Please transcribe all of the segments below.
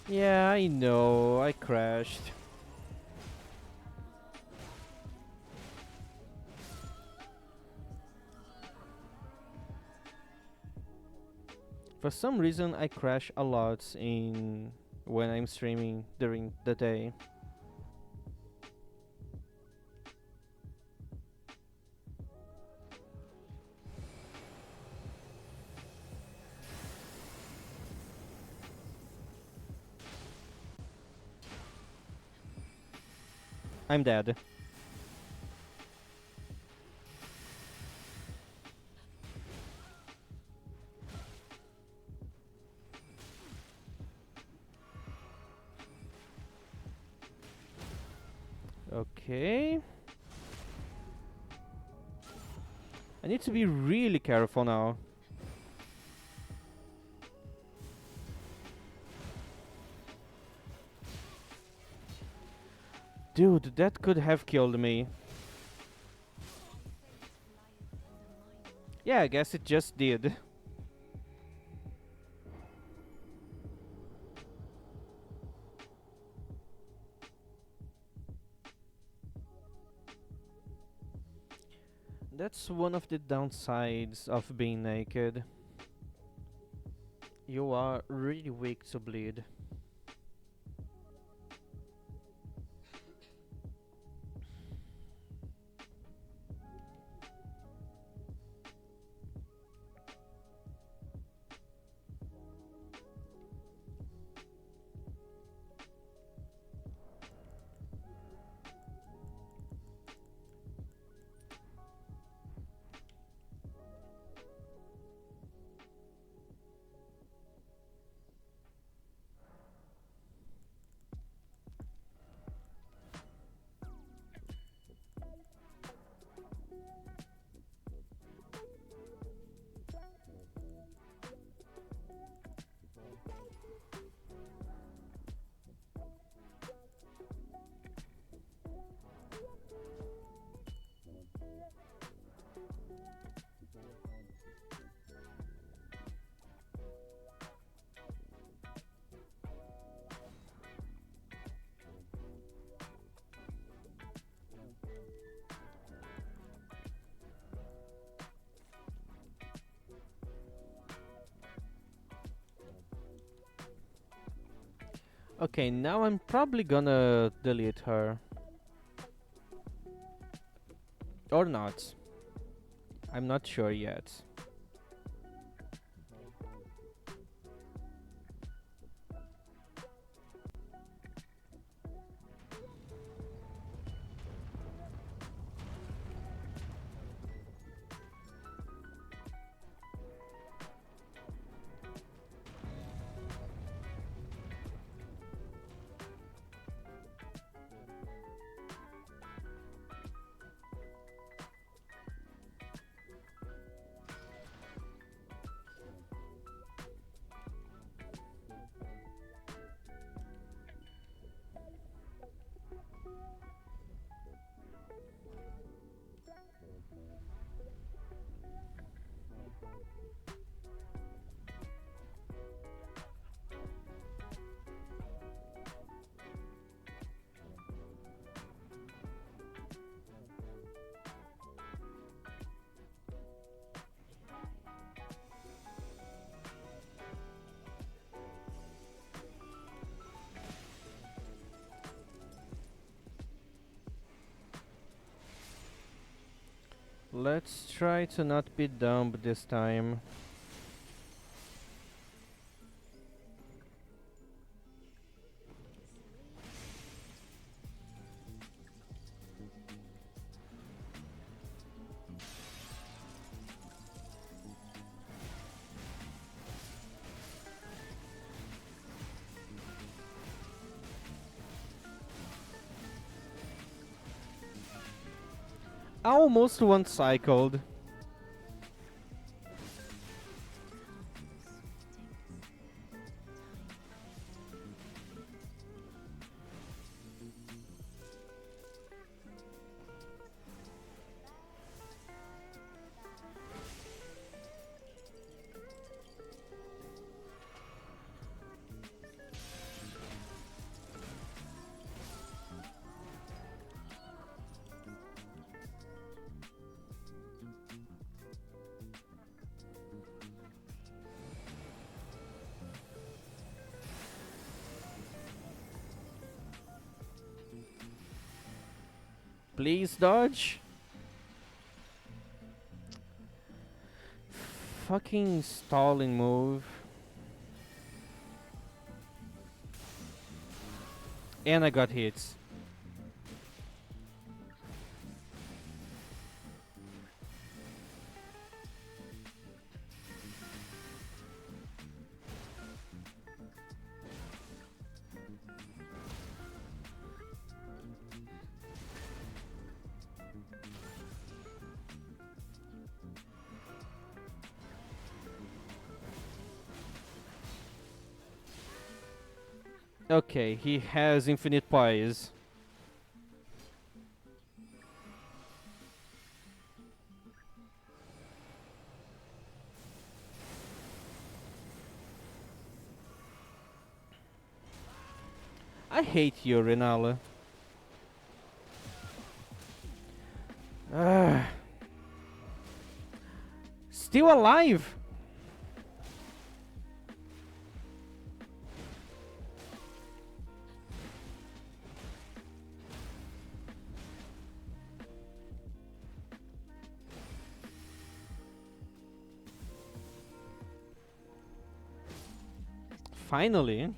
Yeah, I know. I crashed. For some reason, I crash a lot in when I'm streaming during the day. I'm dead. Okay. I need to be really careful now. Dude, that could have killed me. Yeah, I guess it just did. That's one of the downsides of being naked. You are really weak to bleed. Okay, now I'm probably gonna delete her. Or not. I'm not sure yet. Let's try to not be dumb this time. I almost one cycled. Please dodge. Fucking stalling move. And I got hits. Okay, he has infinite poise. I hate you, Renala. Ah, still alive? Finally.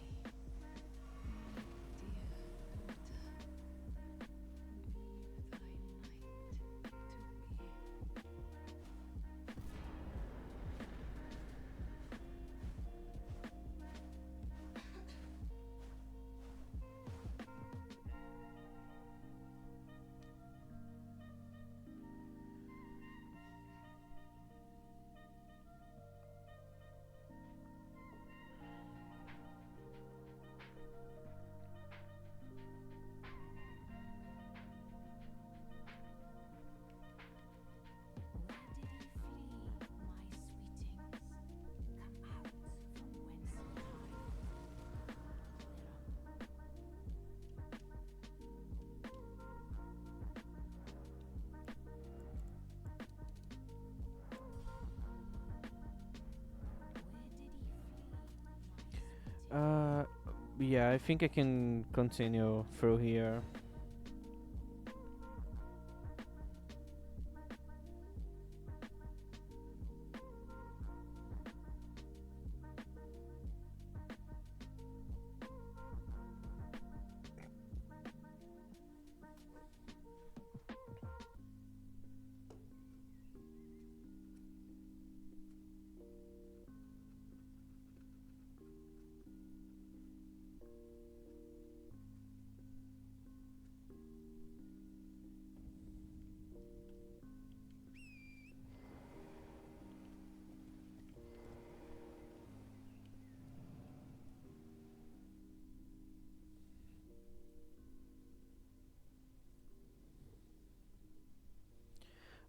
Uh, yeah, I think I can continue through here.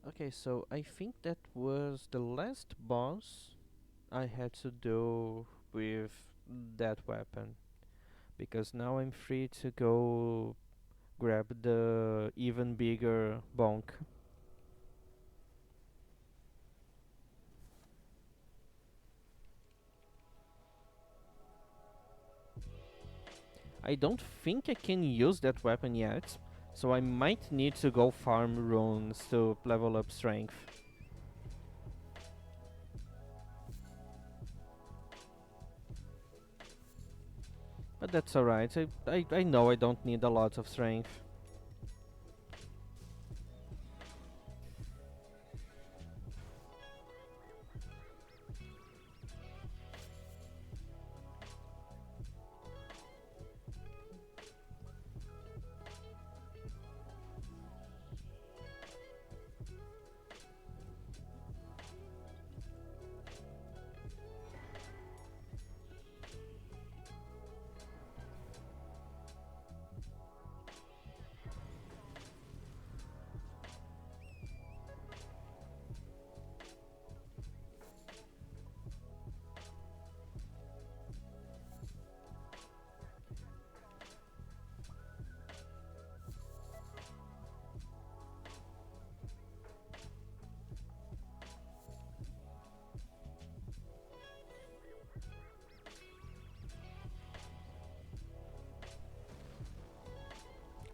Okay, so I think that was the last boss I had to do with that weapon. Because now I'm free to go grab the even bigger bonk. I don't think I can use that weapon yet, so I might need to go farm runes to level up strength. But that's alright, I know I don't need a lot of strength.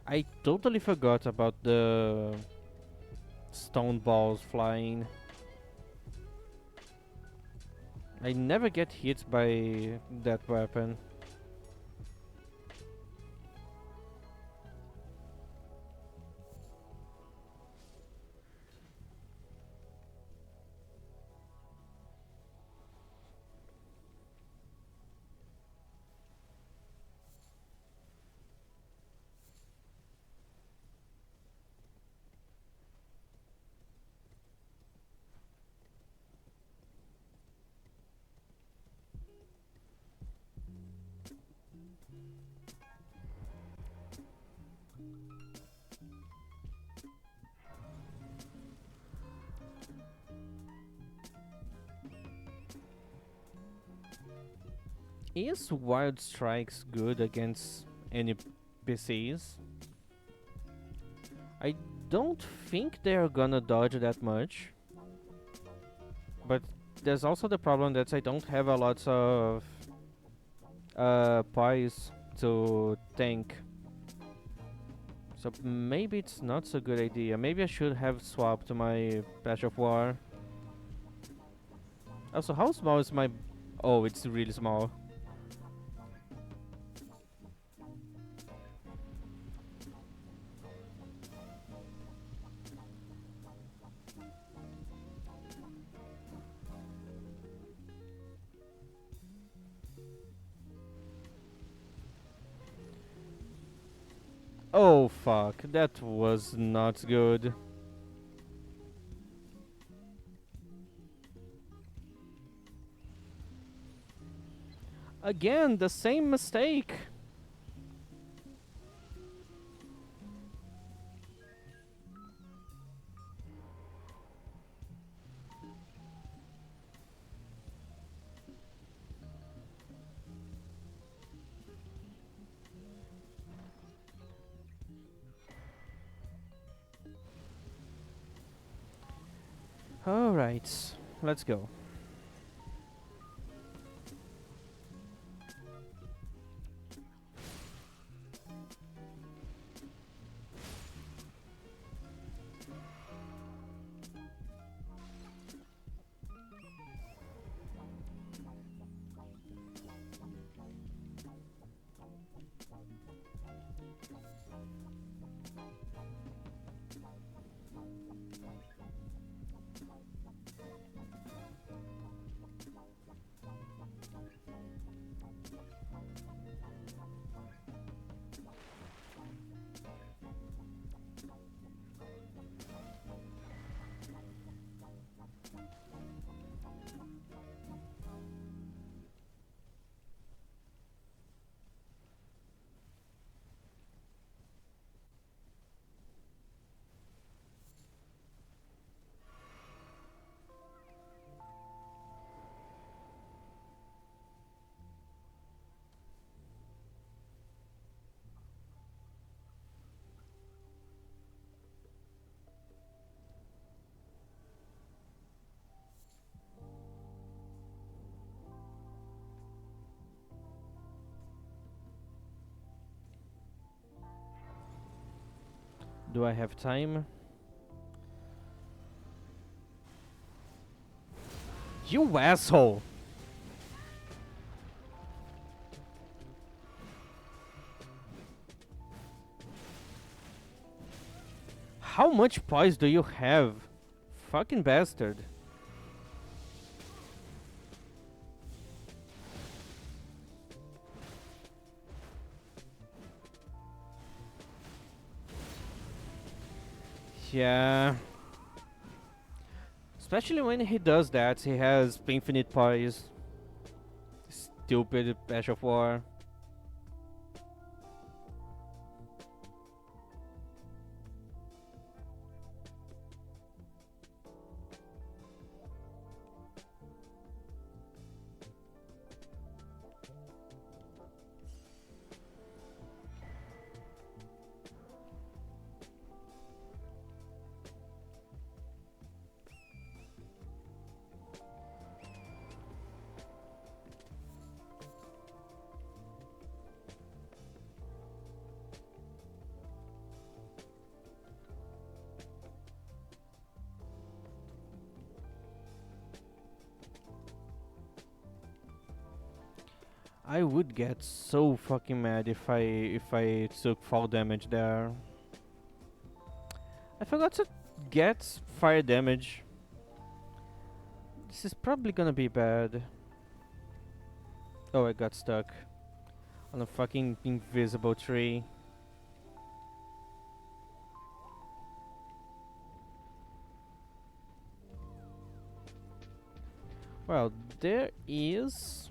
I totally forgot about the stone balls flying. I never get hit by that weapon. Is Wild Strikes good against any PCs? I don't think they're gonna dodge that much. But there's also the problem that I don't have a lot of pies to tank. So maybe it's not so good idea. Maybe I should have swapped my Patch of War. Also, how small is my... Oh, it's really small. Oh fuck, that was not good. Again, the same mistake. Alright, let's go. Do I have time? You asshole! How much poise do you have? Fucking bastard. Yeah. Especially when he does that, he has infinite poise. Stupid Patch of War. I would get so fucking mad if I took fall damage there. I forgot to get fire damage. This is probably gonna be bad. Oh, I got stuck on a fucking invisible tree. Well, there is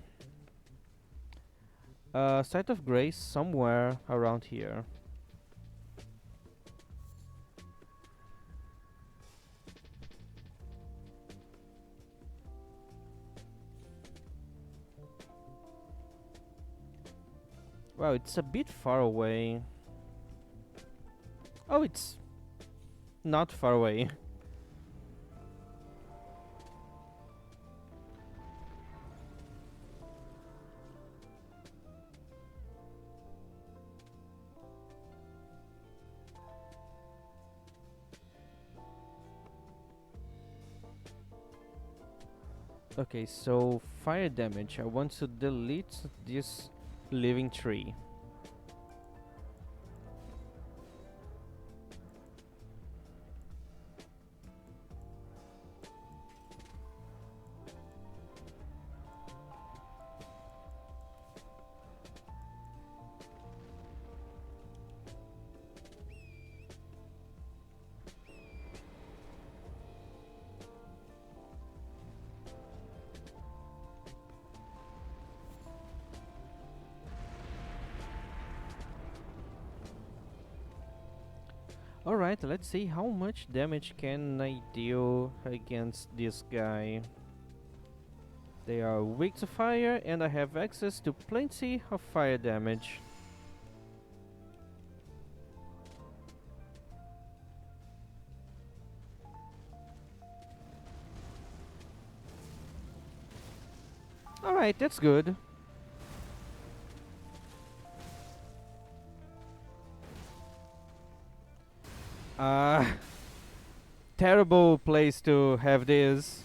a site of grace somewhere around here. Well, it's a bit far away. Oh, it's not far away. Okay, so fire damage. I want to delete this living tree. Alright, let's see how much damage can I deal against this guy. They are weak to fire and I have access to plenty of fire damage. Alright, that's good. Uh, terrible place to have this.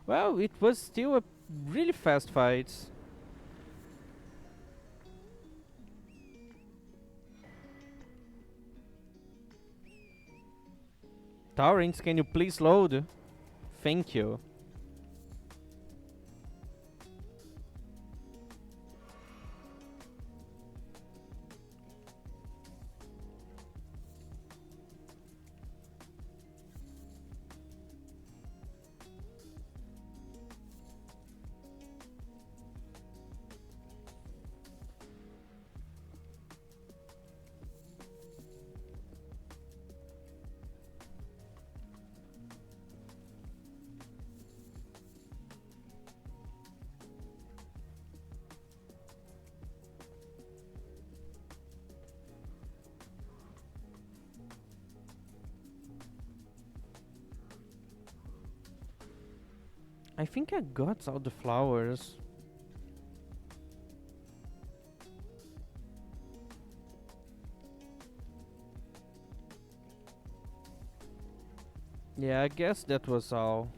Well, it was still a really fast fight. Taurens, can you please load? Thank you. I think I got all the flowers. Yeah, I guess that was all.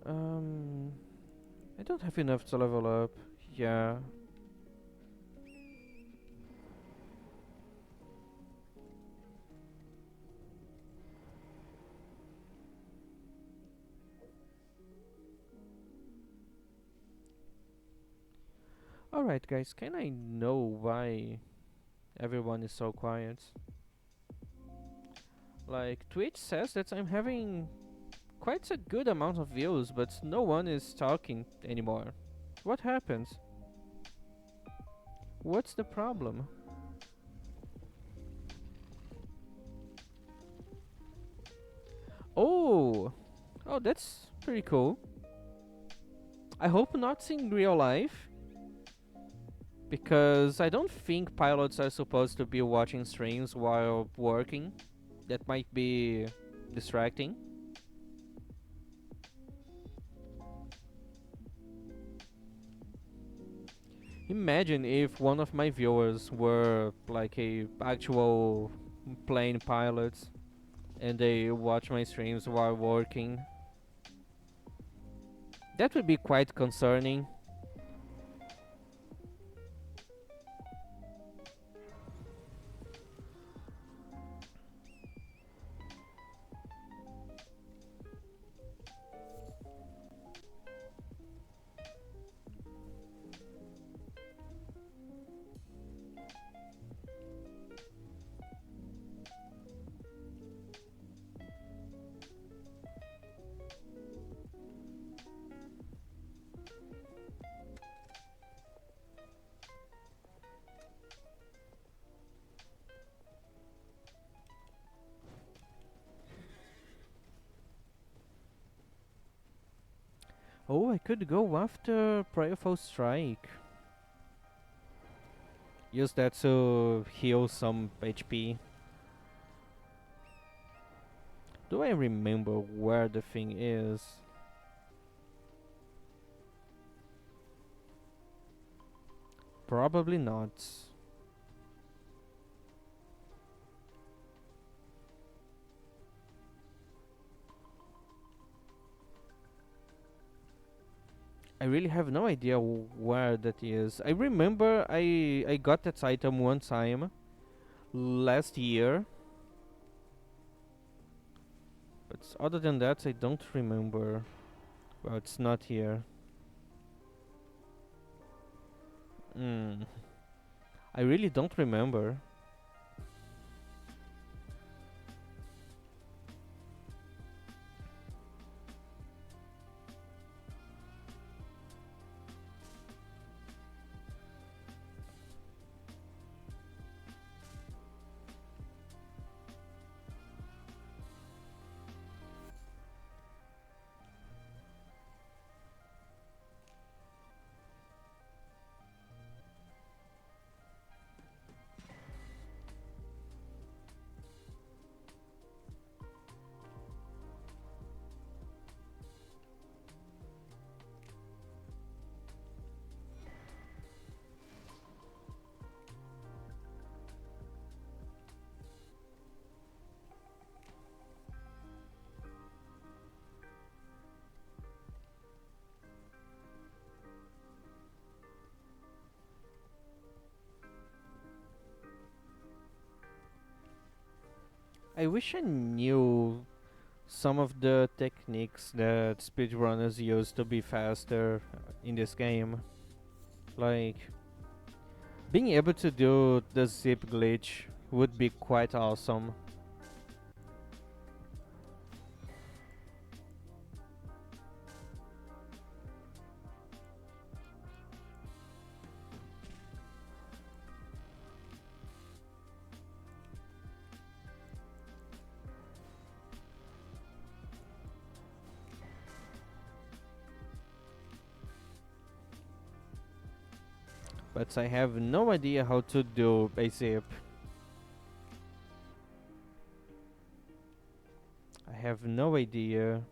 Um, I don't have enough to level up. Yeah. Alright, guys, can I know why everyone is so quiet? Like, Twitch says that I'm having quite a good amount of views, but no one is talking anymore. What happens? What's the problem? Oh! Oh, that's pretty cool. I hope not in real life, because I don't think pilots are supposed to be watching streams while working. That might be distracting. Imagine if one of my viewers were like a actual plane pilot and they watch my streams while working. That would be quite concerning. Oh, I could go after Prayerful Strike. Use that to heal some HP. Do I remember where the thing is? Probably not. I really have no idea where that is. I remember I got that item one time last year, but other than that, I don't remember. Well, it's not here. Hmm. I really don't remember. I wish I knew some of the techniques that speedrunners use to be faster in this game. Like, being able to do the zip glitch would be quite awesome. But I have no idea how to do a zip. I have no idea.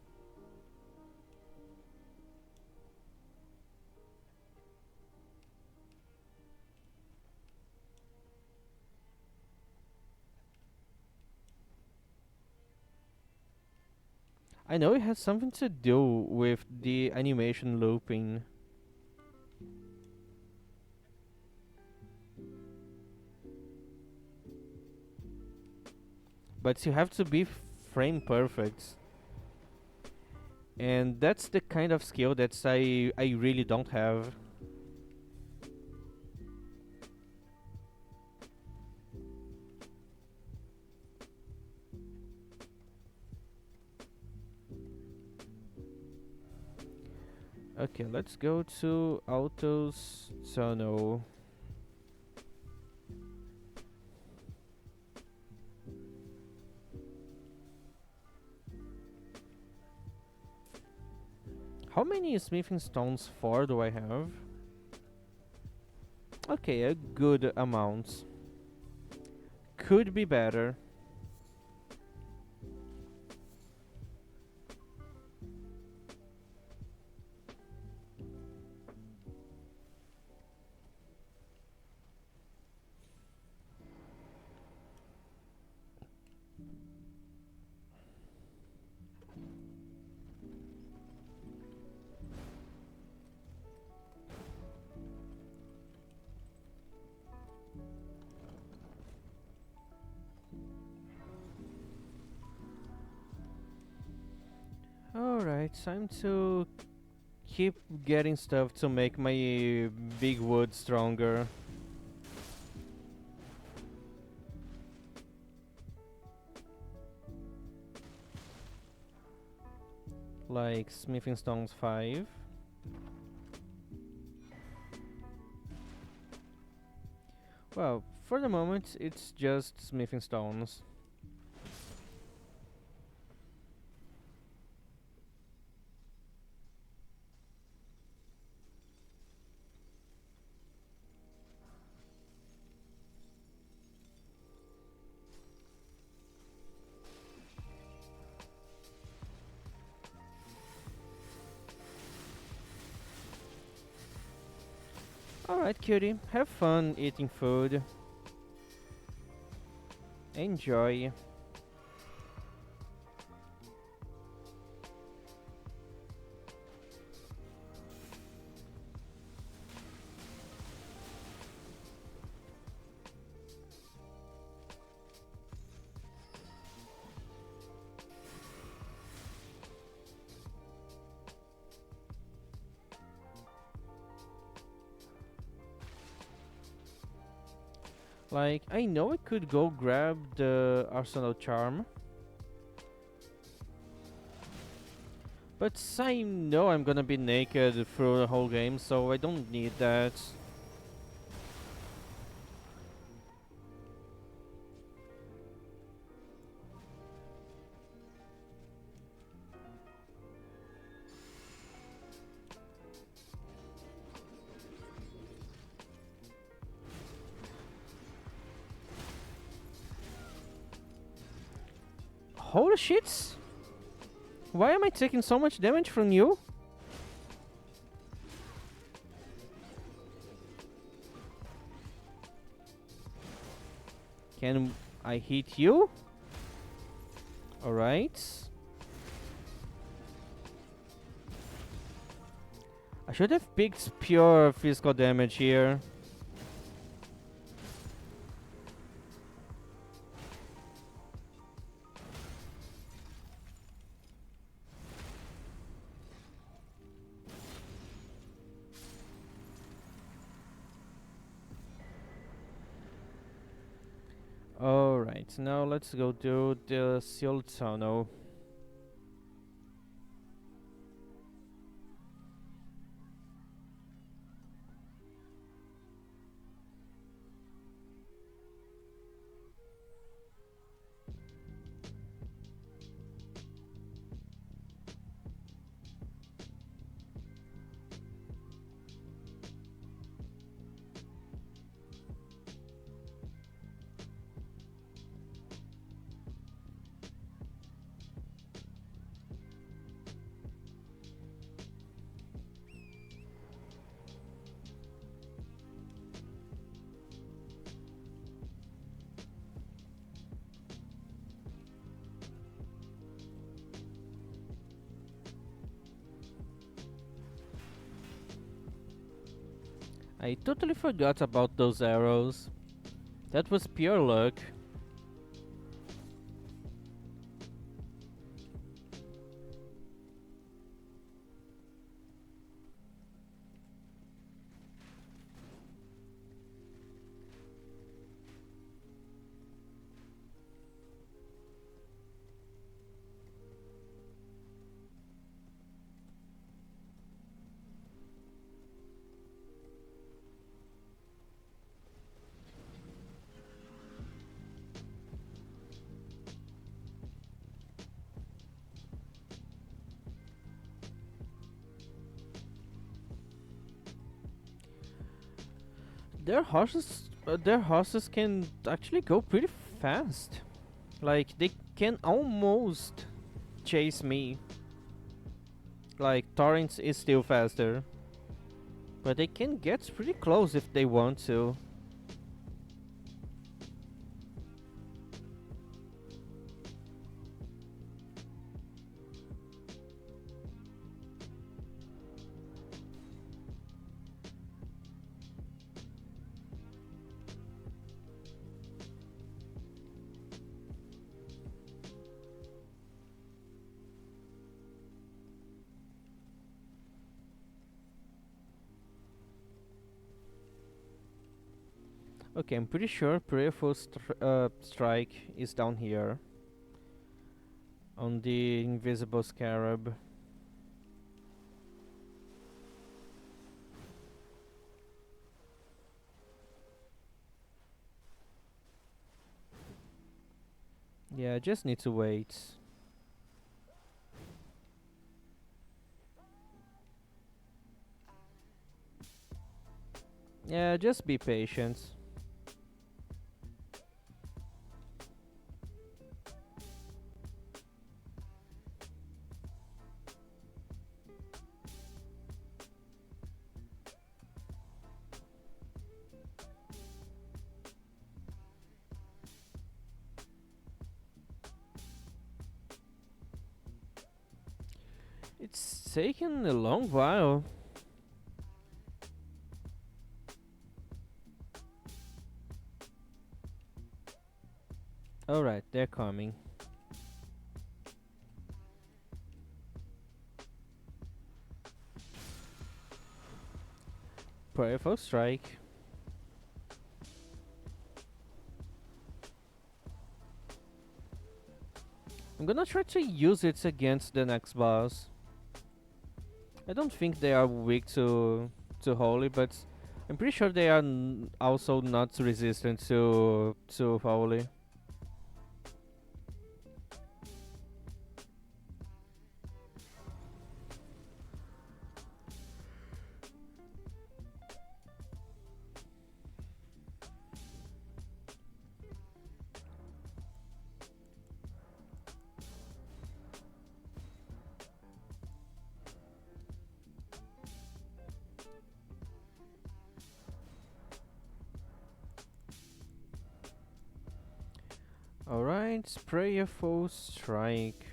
I know it has something to do with the animation looping. But you have to be frame perfect. And that's the kind of skill that I really don't have. Okay, let's go to autos tunnel. How many smithing stones for do I have? Okay, a good amount. Could be better. Alright, time to keep getting stuff to make my big wood stronger. Like smithing stones 5. Well, for the moment, it's just smithing stones. Alright, cutie, have fun eating food. Enjoy. Like, I know I could go grab the Arsenal Charm. But I know I'm gonna be naked through the whole game, so I don't need that. Holy shit! Why am I taking so much damage from you? Can I hit you? Alright. I should have picked pure physical damage here. Alright, now let's go do the sealed tunnel. I totally forgot about those arrows. That was pure luck. their horses can actually go pretty fast. Like they can almost chase me. Like Torrents is still faster, but they can get pretty close if they want to. Okay, I'm pretty sure Prayerful Strike is down here on the Invisible Scarab. Yeah, I just need to wait. Yeah, just be patient. It's taken a long while. Alright, they're coming. Prayerful Strike. I'm gonna try to use it against the next boss. I don't think they are weak to Holy, but I'm pretty sure they are also not resistant to Holy. Alright, Prayerful Strike.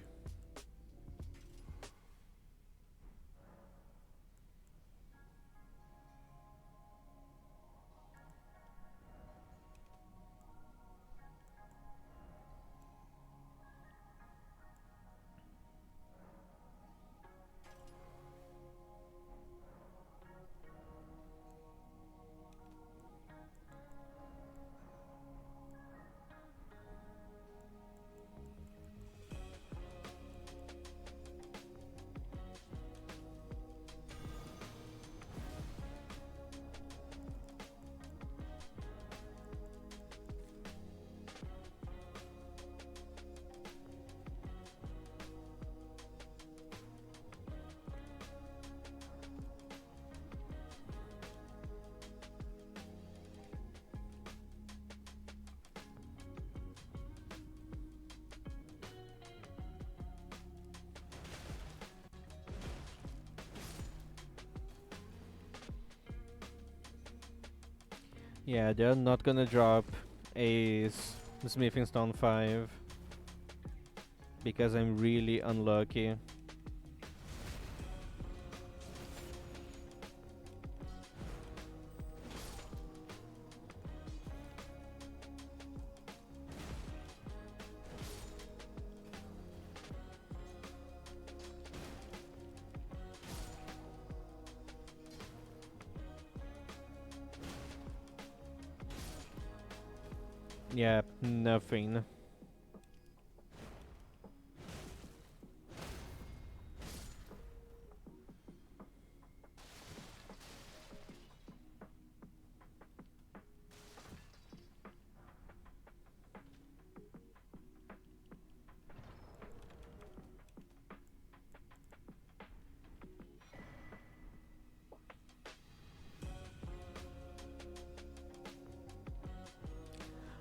Yeah, they're not gonna drop a Smithing Stone 5 because I'm really unlucky. Yeah, nothing.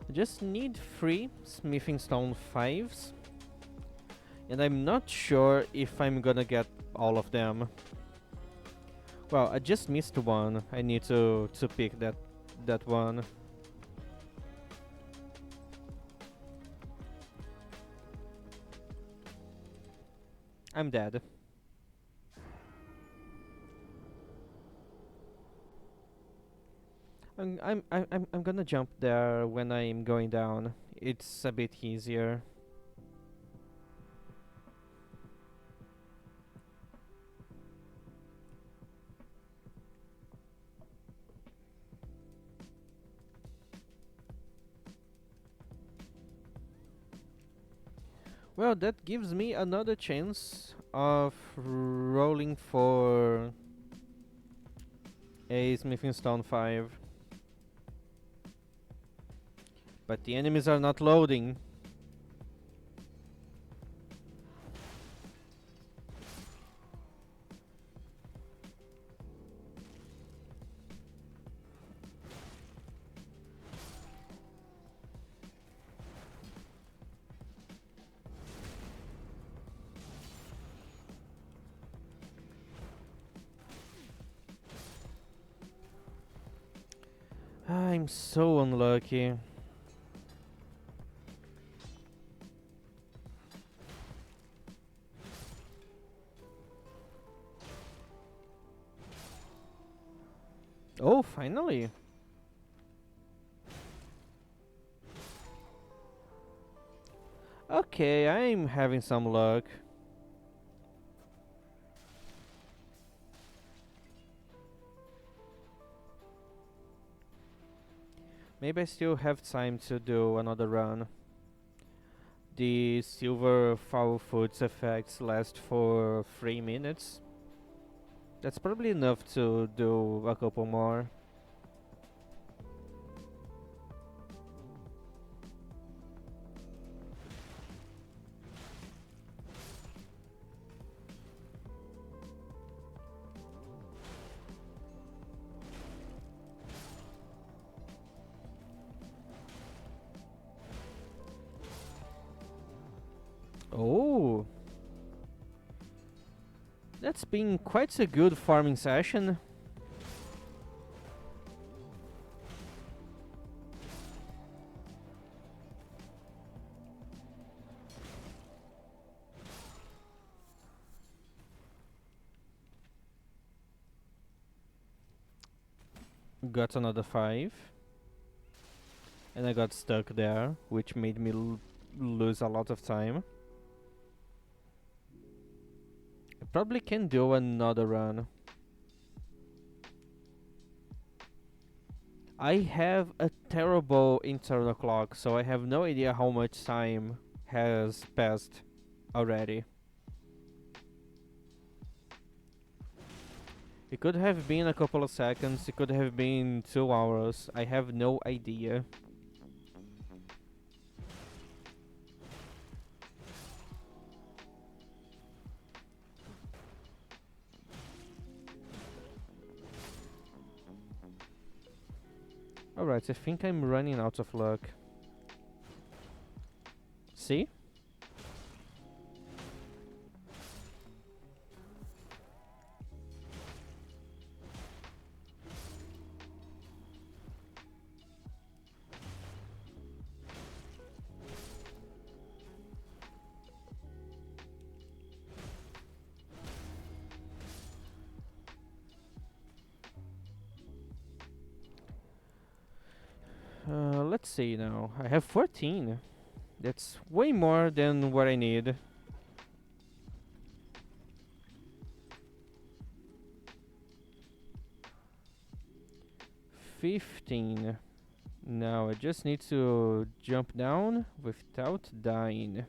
I just need 3 smithing stone 5s. And I'm not sure if I'm gonna get all of them. Well, I just missed one. I need to pick that one. I'm dead. I'm gonna jump there when I'm going down. It's a bit easier. Well, that gives me another chance of rolling for a smithing stone 5. But the enemies are not loading. I'm so unlucky. Oh, finally. Okay, I'm having some luck. Maybe I still have time to do another run. The silver foul foods effects last for 3 minutes. That's probably enough to do a couple more. Oh, that's been quite a good farming session. Got another 5. And I got stuck there, which made me lose a lot of time. I probably can do another run. I have a terrible internal clock, so I have no idea how much time has passed already. It could have been a couple of seconds, it could have been 2 hours, I have no idea. Alright, I think I'm running out of luck. See? Let's see now. I have 14. That's way more than what I need. 15. Now I just need to jump down without dying.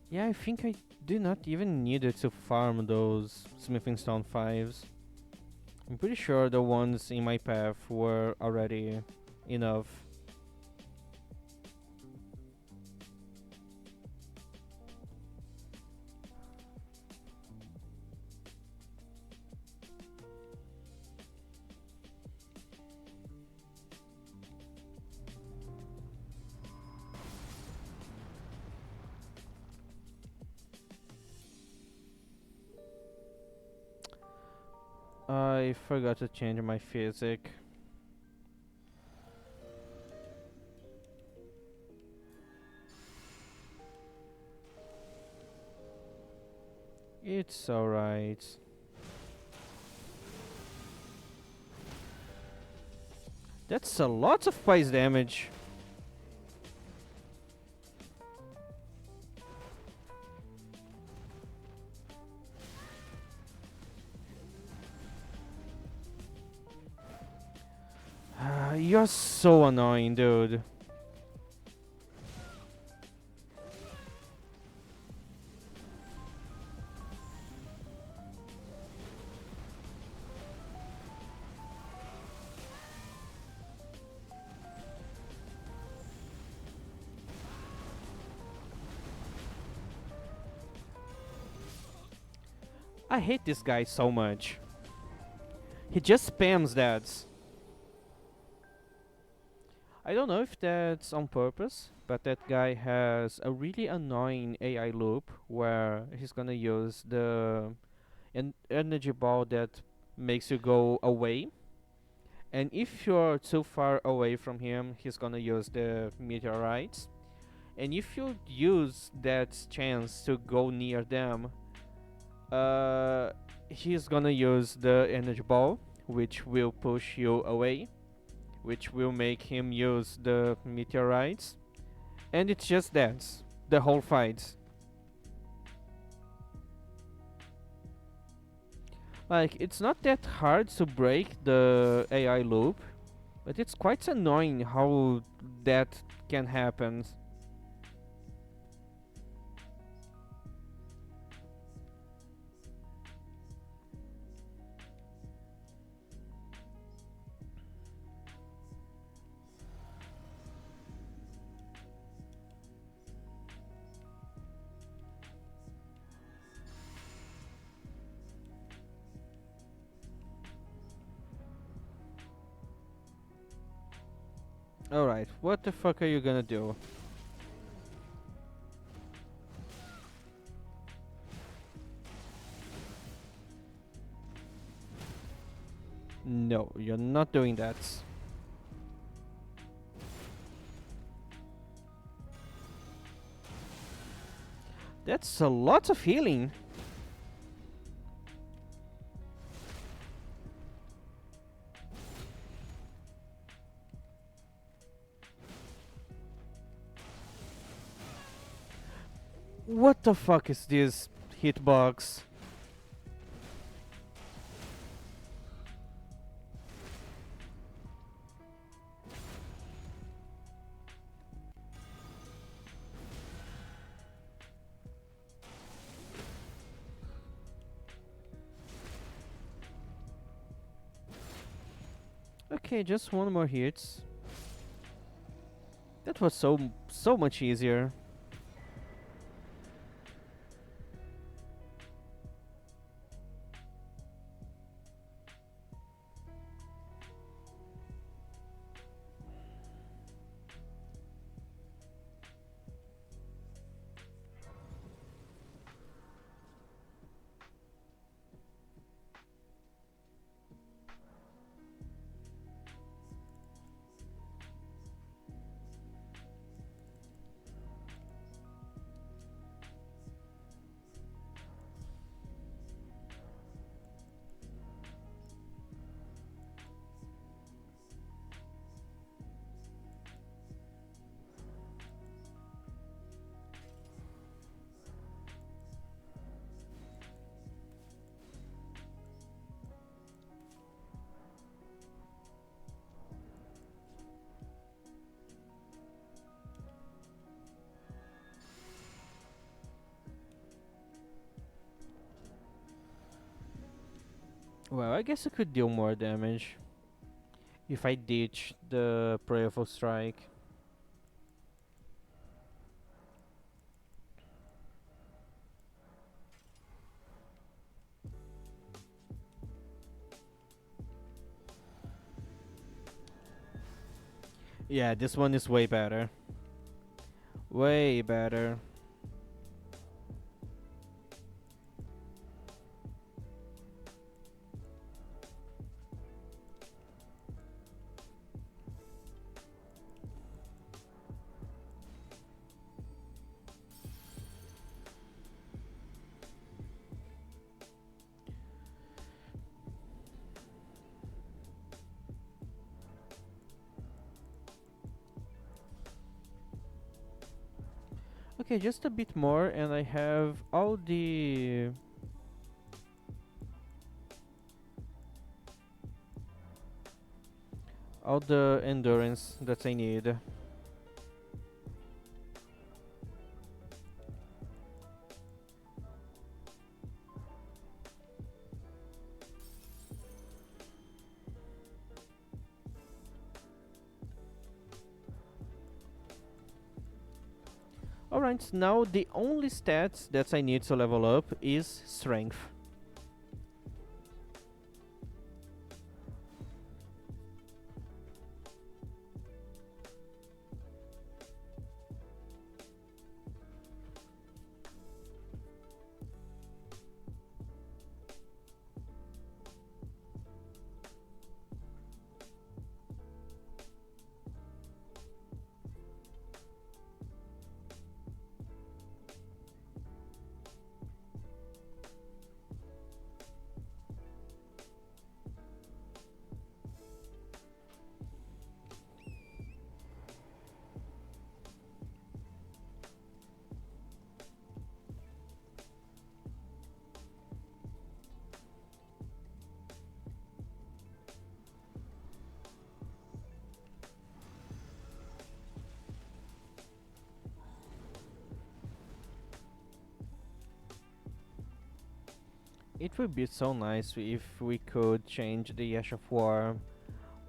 Yeah, I think I do not even needed to farm those smithing stone 5s. I'm pretty sure the ones in my path were already enough. I forgot to change my physic. It's alright. That's a lot of price damage. You're so annoying, dude. I hate this guy so much. He just spams that. I don't know if that's on purpose, but that guy has a really annoying AI loop where he's gonna use the energy ball that makes you go away. And if you're too far away from him, he's gonna use the meteorites. And if you use that chance to go near them, uh, he's gonna use the energy ball, which will push you away, which will make him use the meteorites. And it's just that, the whole fight. Like, it's not that hard to break the AI loop, but it's quite annoying how that can happen. Alright, what the fuck are you gonna do? No, you're not doing that. That's a lot of healing. What the fuck is this hitbox? Okay, just one more hit. That was so much easier. Well, I guess I could deal more damage if I ditch the Prayerful Strike. Yeah, this one is way better. Way better. Okay, just a bit more, and I have all the endurance that I need. Alright, so now the only stats that I need to level up is strength. It would be so nice if we could change the Ash of War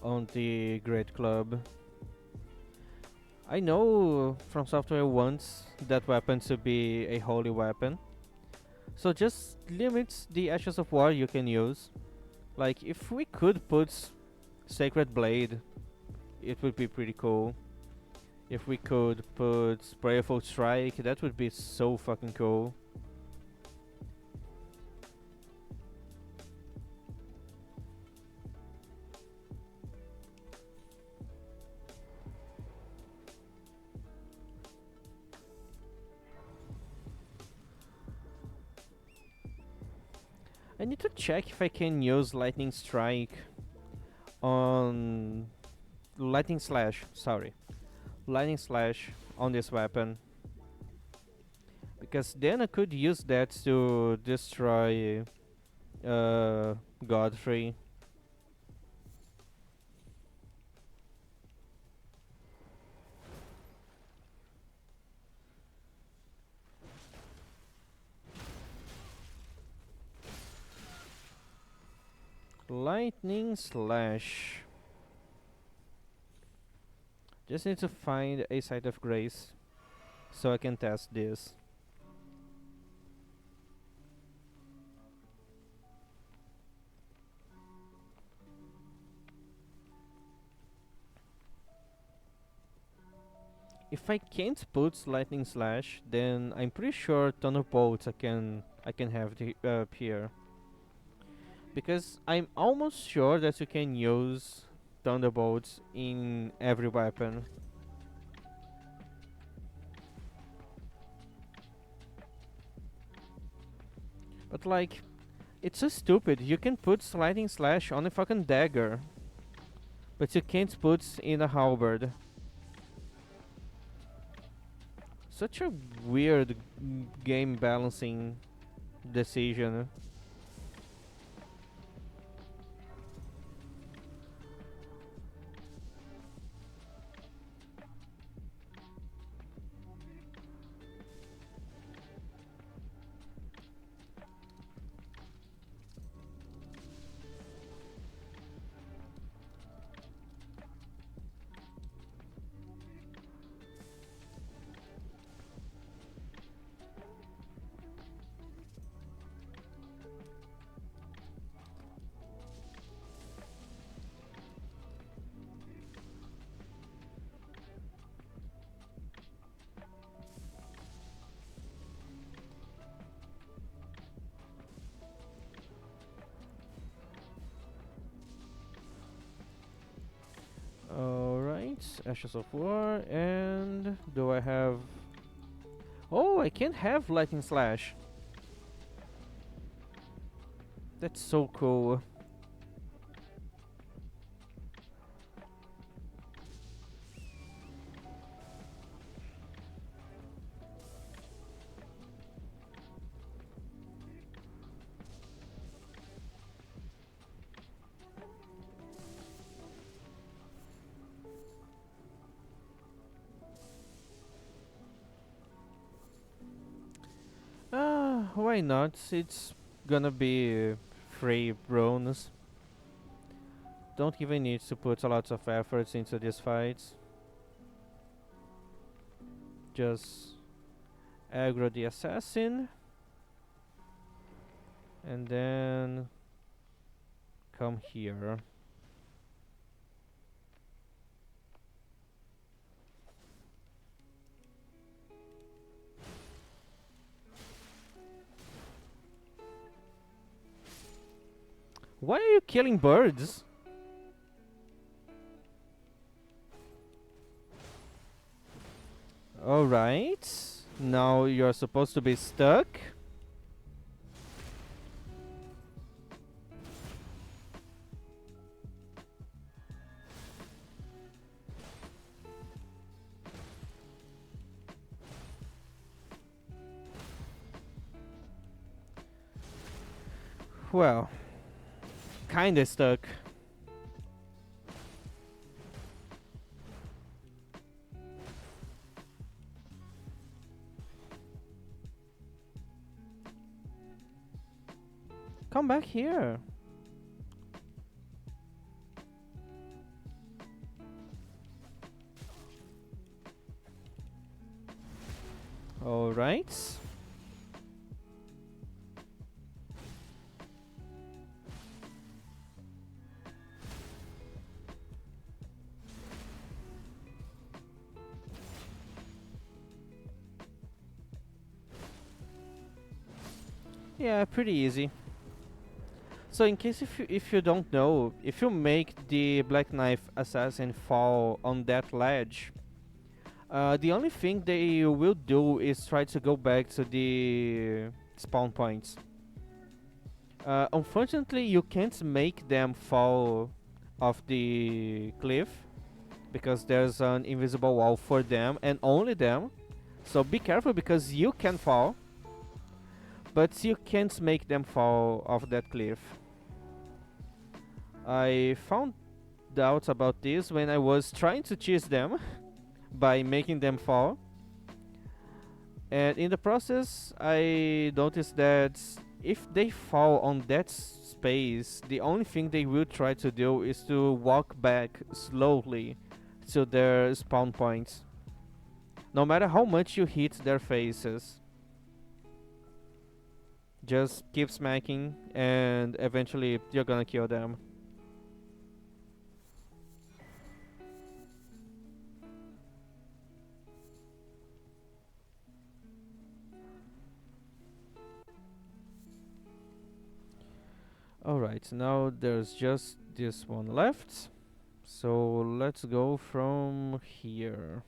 on the Great Club. I know From Software wants that weapon to be a holy weapon, so just limits the Ashes of War you can use. Like, if we could put Sacred Blade, it would be pretty cool. If we could put Prayerful Strike, that would be so fucking cool. I need to check if I can use Lightning Strike on Lightning Slash, sorry. Lightning Slash on this weapon. Because then I could use that to destroy Godfrey. Lightning Slash. Just need to find a site of grace so I can test this. If I can't put Lightning Slash, then I'm pretty sure Thunderbolt I can have here. Because I'm almost sure that you can use Thunderbolts in every weapon. But like, it's so stupid. You can put Lightning Slash on a fucking dagger, but you can't put in a halberd. Such a weird game balancing decision. Ashes of War, and do I have... Oh, I can have Lightning Slash. That's so cool. Why not? It's gonna be free runes. Don't even need to put a lot of efforts into these fights. Just aggro the assassin, and then come here. Why are you killing birds? Alright. Now you're supposed to be stuck. Well, kinda stuck. Come back here. Alright. Yeah, pretty easy. So in case if you don't know, if you make the Black Knife Assassin fall on that ledge, the only thing they will do is try to go back to the spawn points. Unfortunately, you can't make them fall off the cliff because there's an invisible wall for them and only them. So be careful because you can fall, but you can't make them fall off that cliff. I found out about this when I was trying to cheese them by making them fall. And in the process, I noticed that if they fall on that space, the only thing they will try to do is to walk back slowly to their spawn points. No matter how much you hit their faces. Just keep smacking and eventually you're gonna kill them. Alright, now there's just this one left. So let's go from here.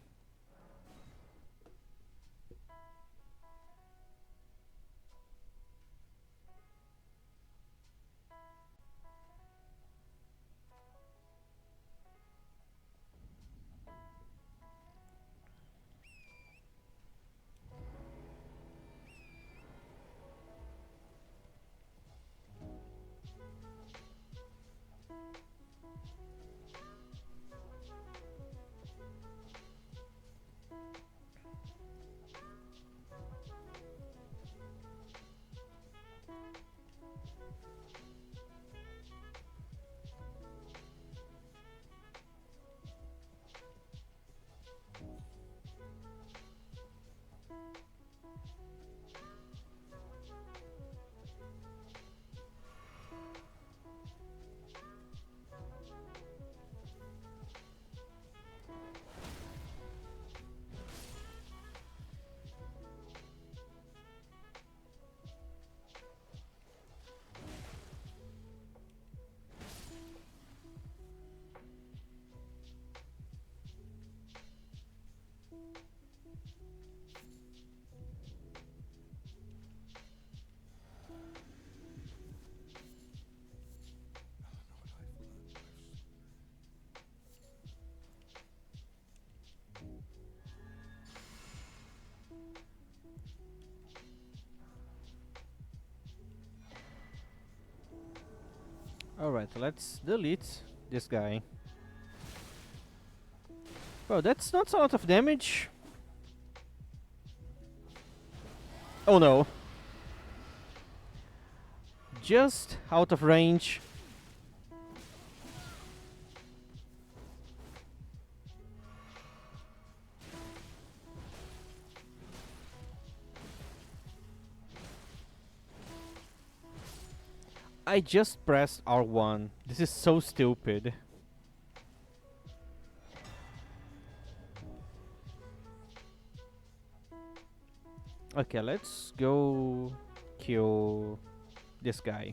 Alright, let's delete this guy. Bro, that's not a lot of damage. Oh no. Just out of range. I just pressed R1. This is so stupid. Okay, let's go kill this guy.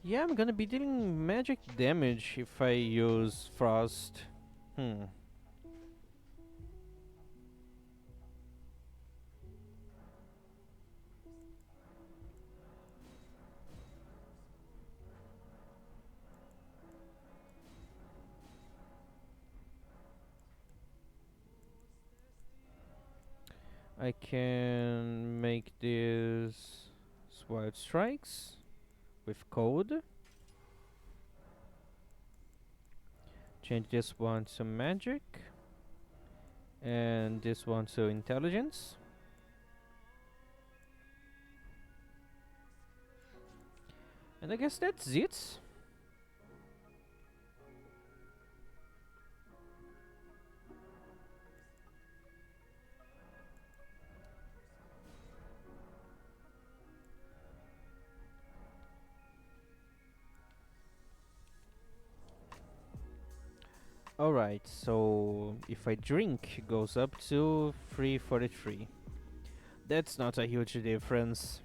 Yeah, I'm gonna be dealing magic damage if I use Frost. Hmm. I can make this Wild Strikes with code. Change this one to magic. And this one to intelligence. And I guess that's it. Alright, so if I drink, it goes up to 343. That's not a huge difference.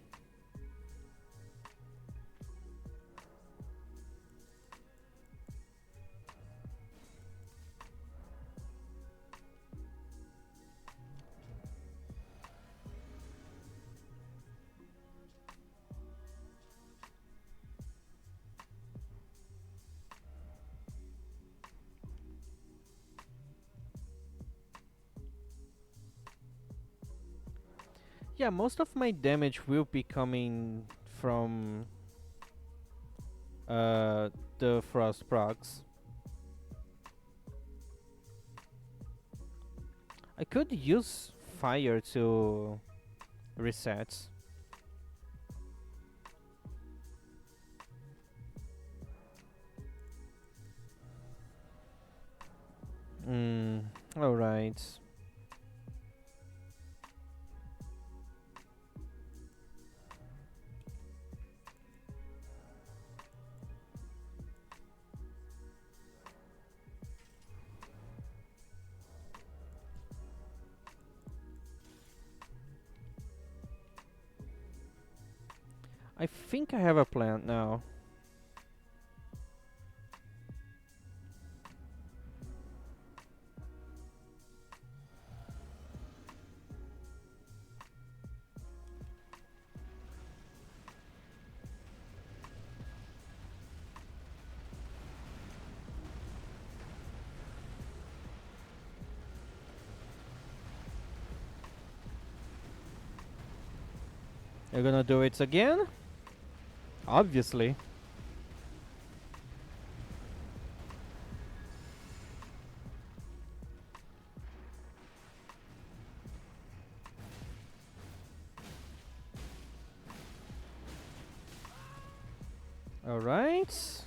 Yeah, most of my damage will be coming from uh, the frost procs. I could use fire to reset. Alright. I think I have a plan now. You're gonna do it again? Obviously. Alright.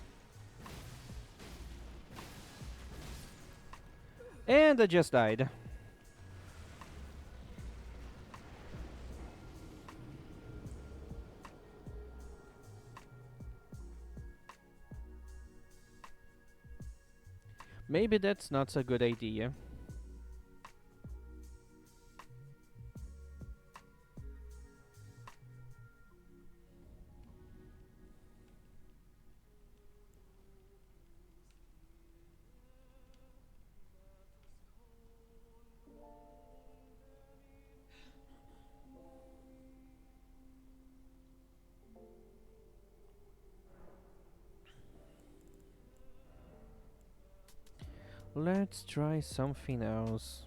And I just died. Maybe that's not a good idea. Let's try something else.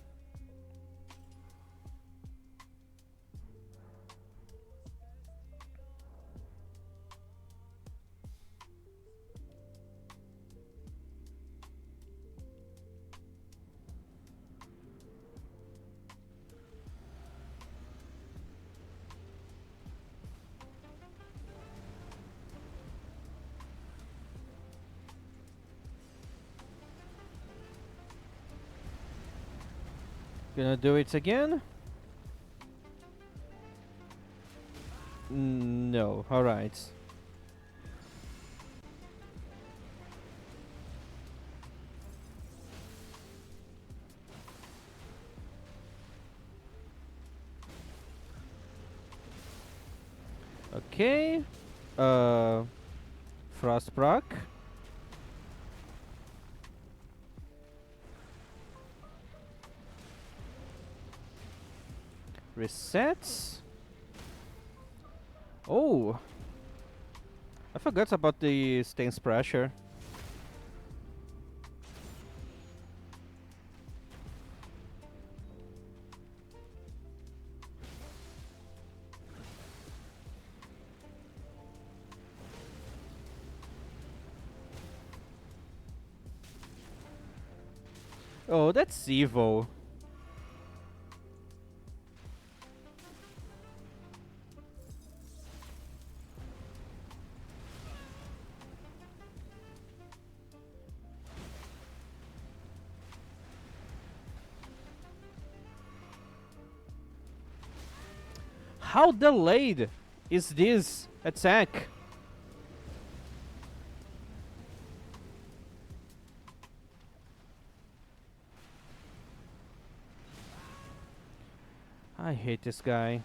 Gonna do it again? No, alright. Okay. Uh, Frostbrock. Resets. Oh, I forgot about the stance pressure. Oh, that's evil. How delayed is this attack? I hate this guy.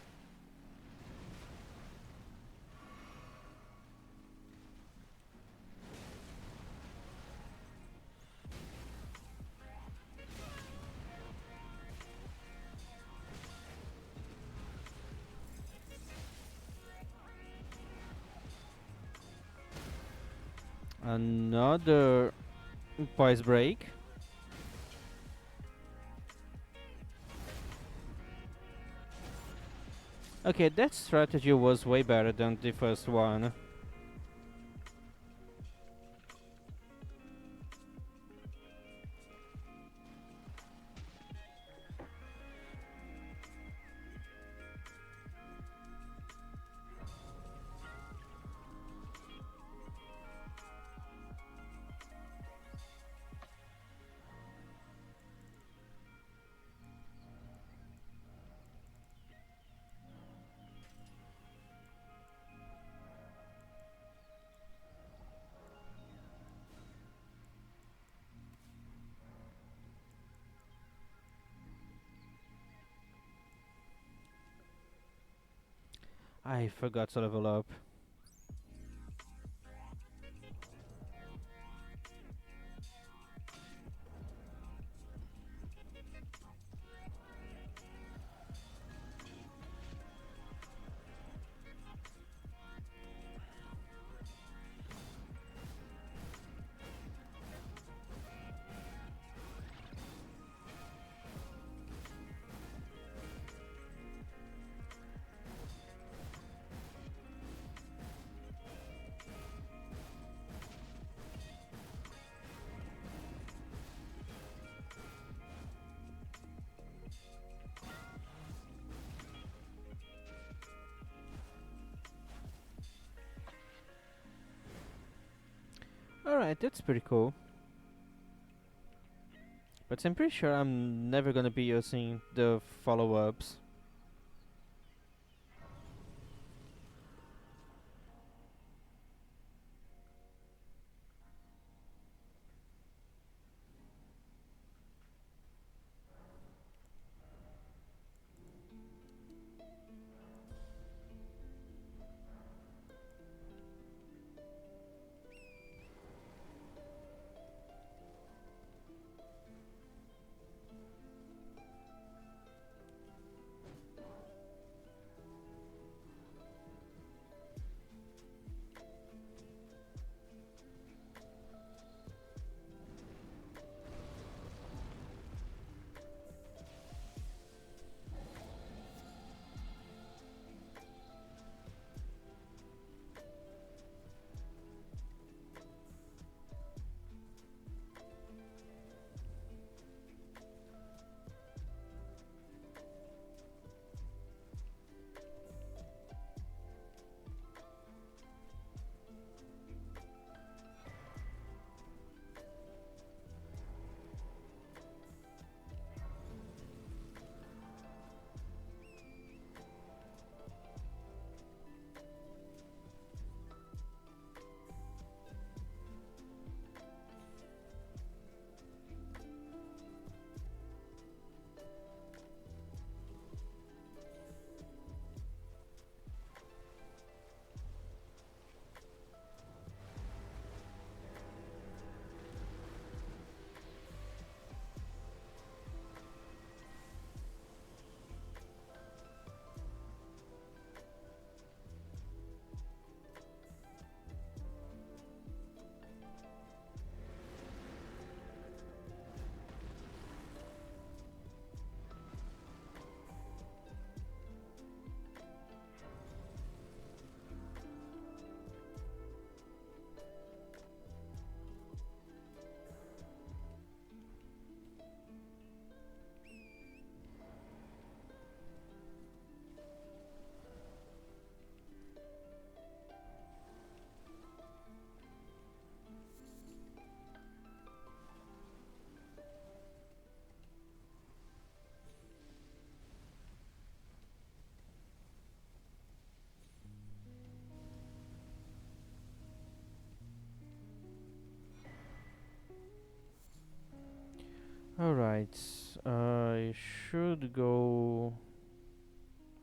Another poise break. Okay, that strategy was way better than the first one. I forgot to level up. Alright, that's pretty cool. But I'm pretty sure I'm never gonna be using the follow-ups. Right. I should go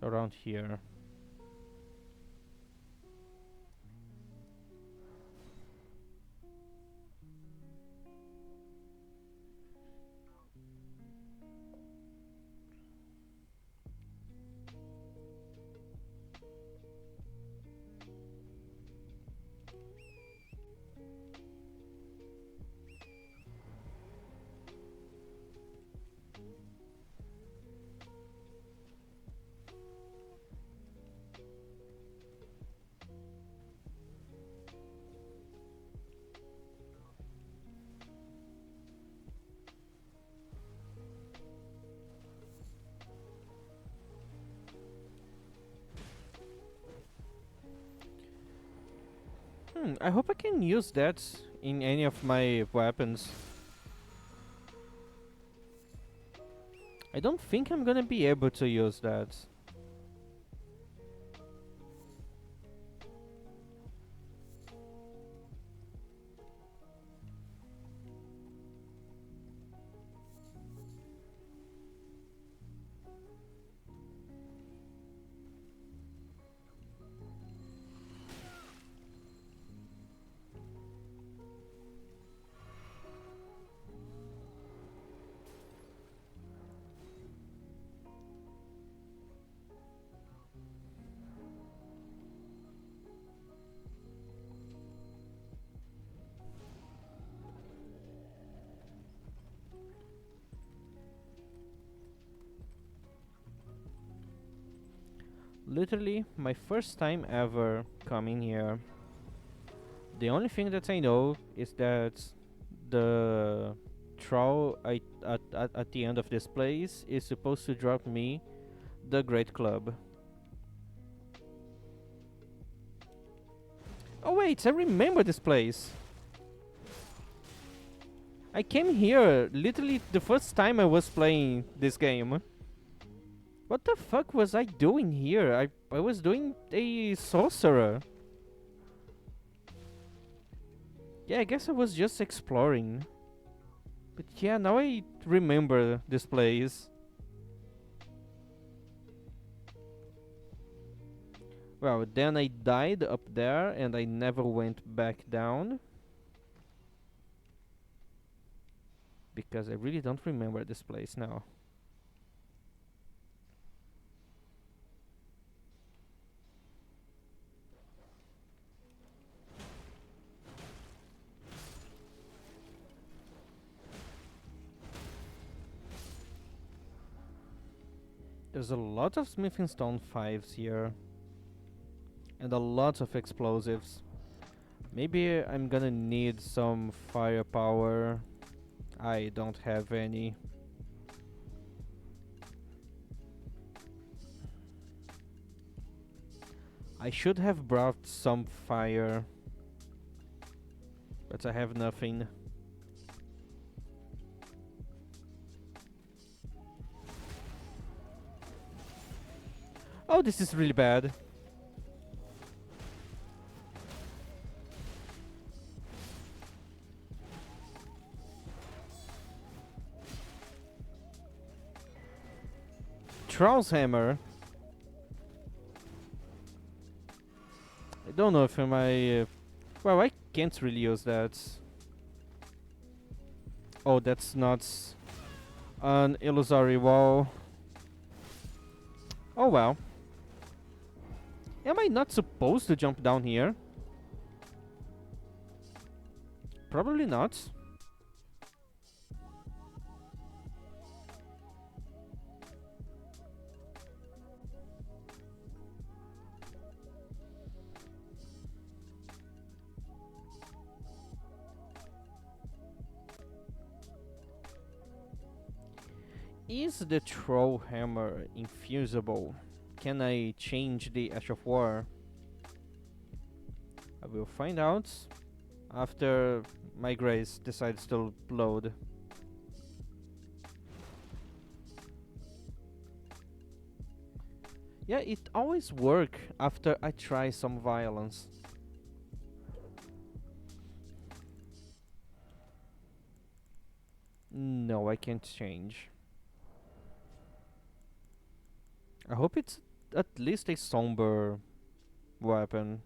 around here. I hope I can use that in any of my weapons. I don't think I'm gonna be able to use that. Literally, my first time ever coming here. The only thing that I know is that the troll at the end of this place is supposed to drop me the Great Club. Oh wait, I remember this place. I came here literally the first time I was playing this game. What the fuck was I doing here? I was doing a sorcerer. Yeah, I guess I was just exploring. But yeah, now I remember this place. Well, then I died up there and I never went back down. Because I really don't remember this place now. There's a lot of smithing stone 5s here. And a lot of explosives. Maybe I'm gonna need some firepower. I don't have any. I should have brought some fire. But I have nothing. Oh, this is really bad. Troll's hammer. I don't know if well, I can't really use that. Oh, that's not an illusory wall. Oh well. Am I not supposed to jump down here? Probably not. Is the troll hammer infusible? Can I change the Ash of War? I will find out after my grace decides to load. Yeah, it always works after I try some violence. No, I can't change. I hope it's at least a somber weapon.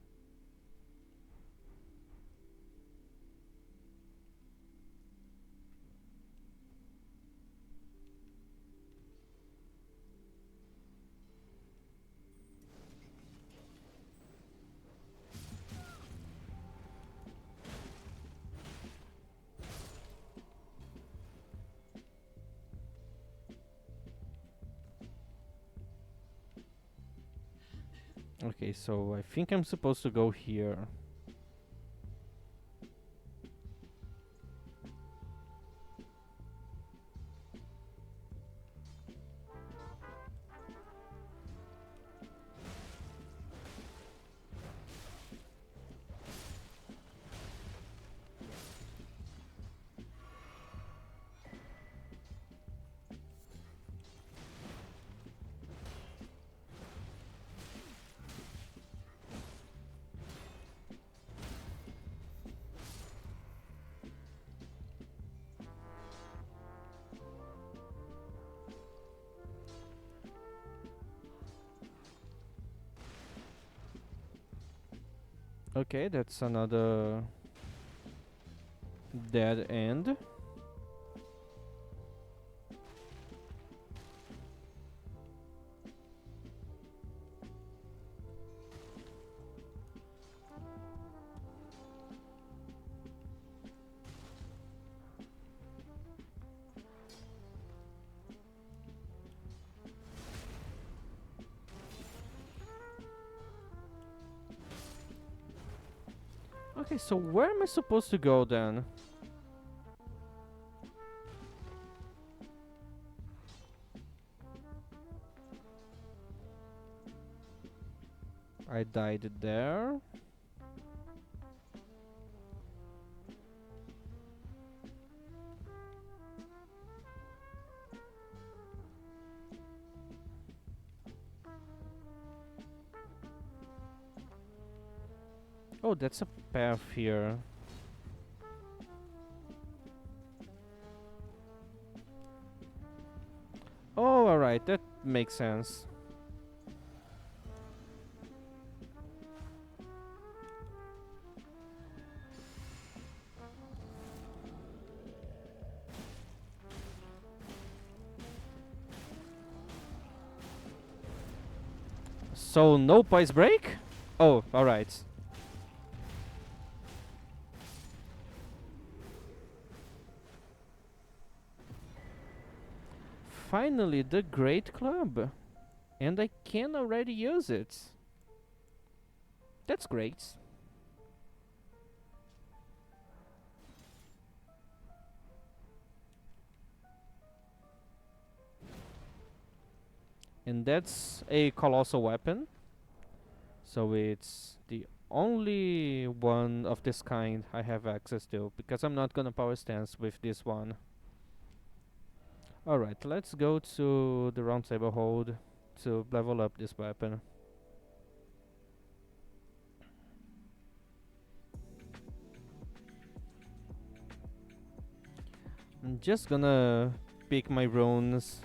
Okay, so I think I'm supposed to go here. Okay, that's another dead end. Okay, so where am I supposed to go then? I died there. Oh, that's a path here. Oh, alright, that makes sense. So, no poise break? Oh, alright. Finally, the Great Club. And I can already use it. That's great. And that's a colossal weapon. So it's the only one of this kind I have access to, because I'm not gonna power stance with this one. Alright, let's go to the round table hold to level up this weapon. I'm just gonna pick my runes.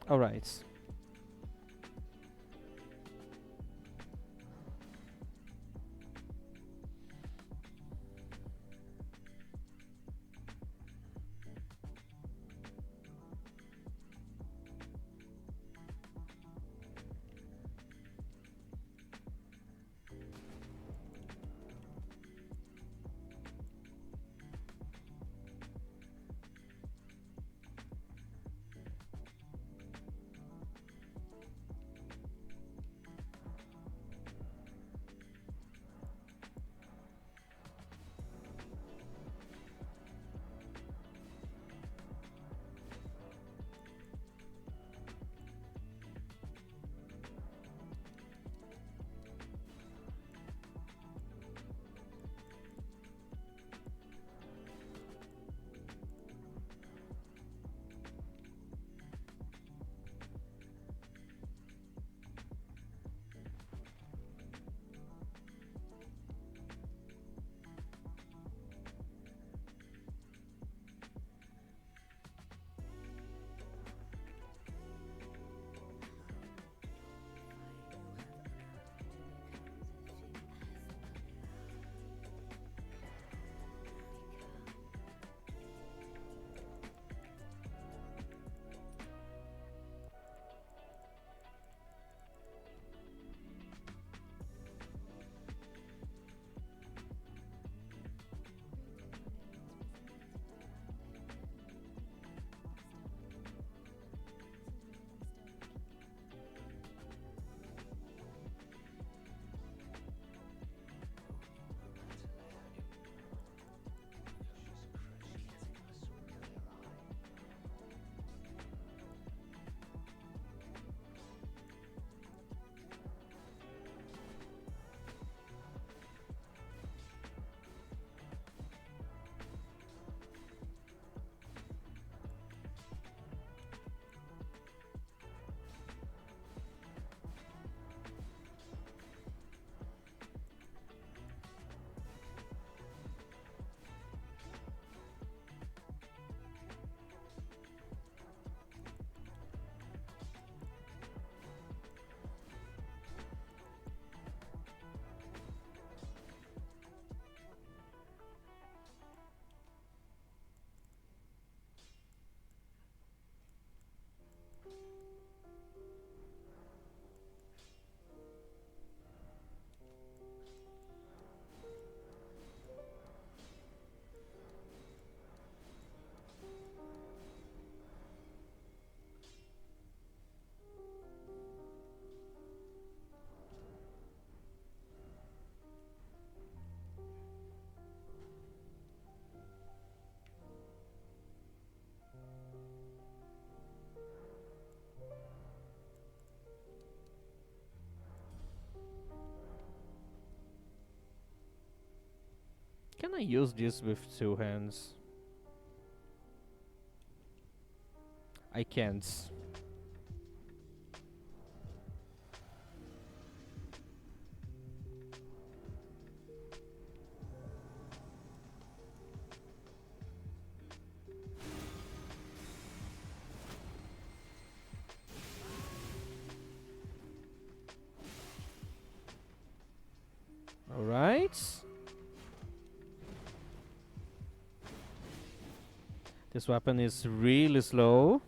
Alright. Can I use this with two hands? I can't. Alright. This weapon is really slow.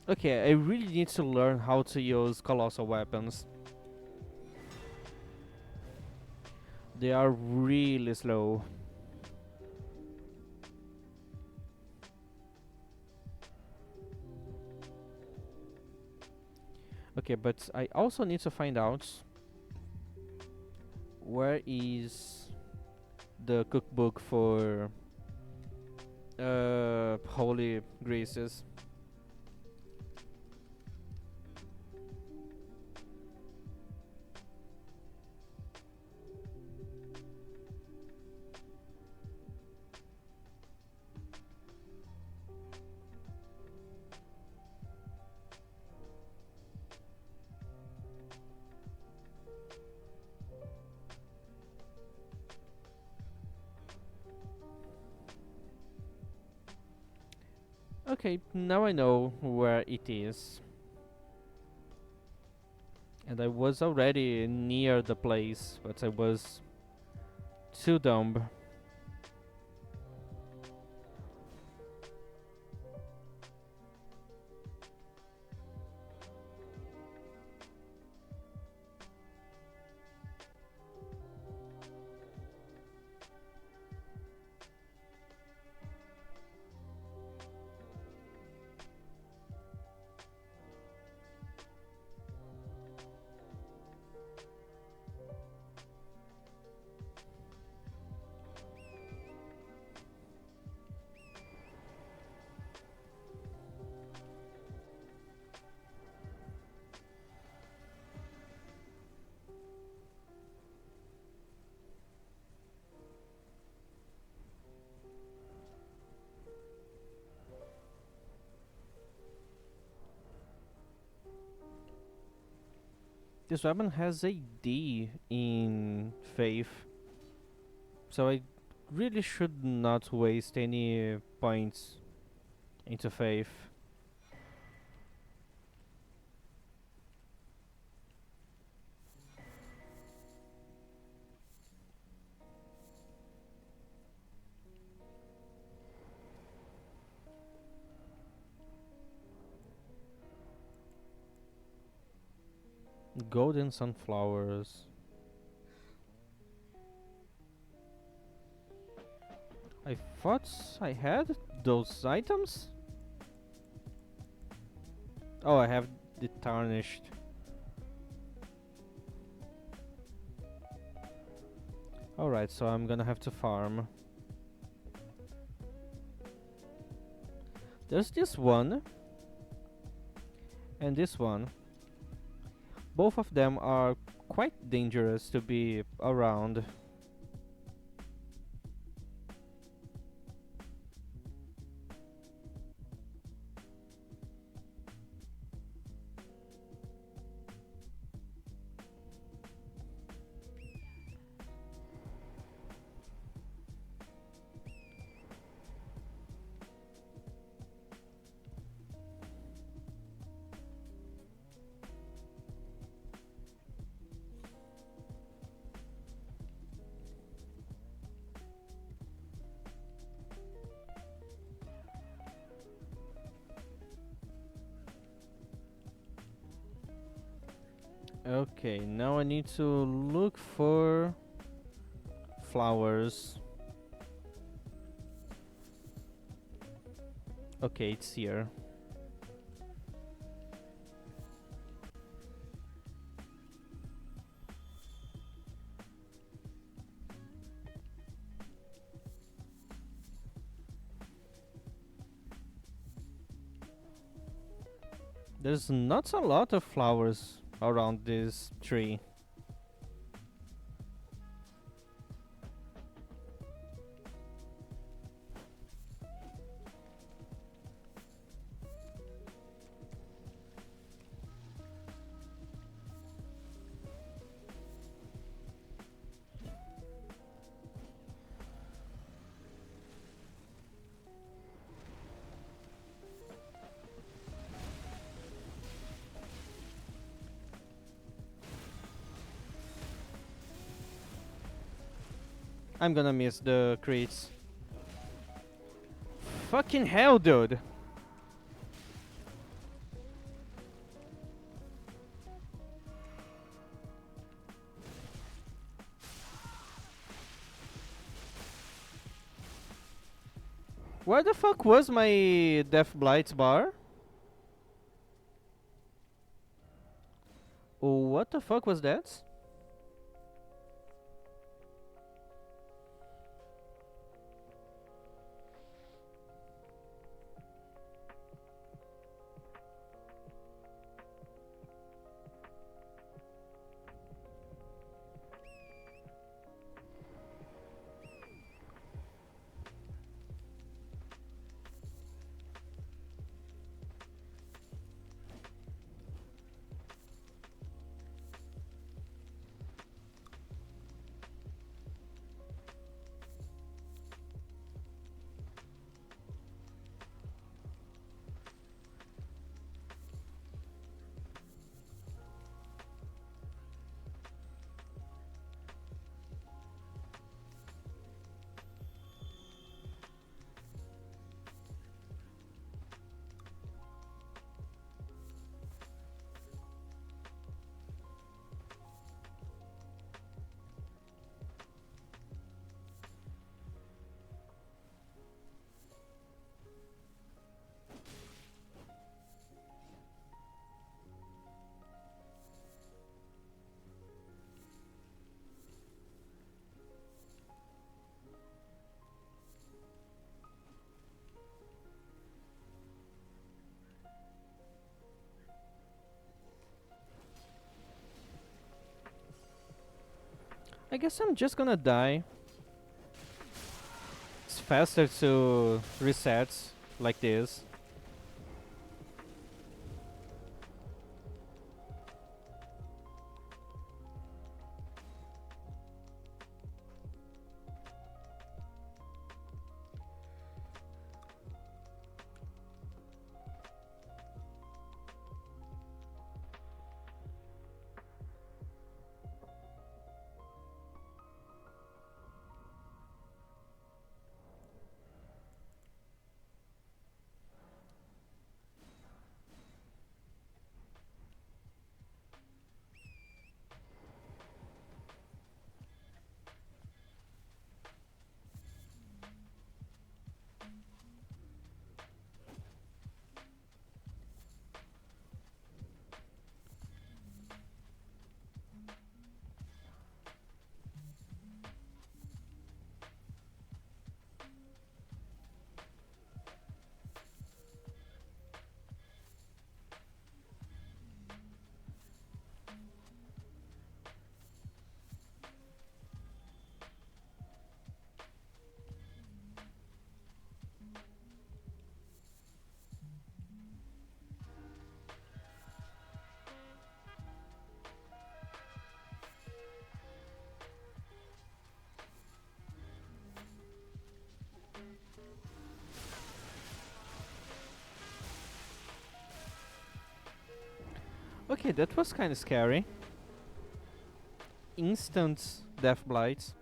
Okay, I really need to learn how to use colossal weapons. They are really slow. Okay, but I also need to find out where is the cookbook for holy graces. Okay, now I know where it is. And I was already near the place, but I was too dumb. This weapon has a D in faith, so I really should not waste any points into faith. Golden sunflowers. I thought I had those items? Oh, I have the tarnished. Alright, so I'm gonna have to farm. There's this one and this one. Both of them are quite dangerous to be around. Okay, now I need to look for flowers. Okay, it's here. There's not a lot of flowers around this tree. I'm gonna miss the crates. Fucking hell, dude! Where the fuck was my Death Blights bar? Oh, what the fuck was that? I guess I'm just gonna die. It's faster to reset like this. Okay, that was kind of scary. Instant death blights.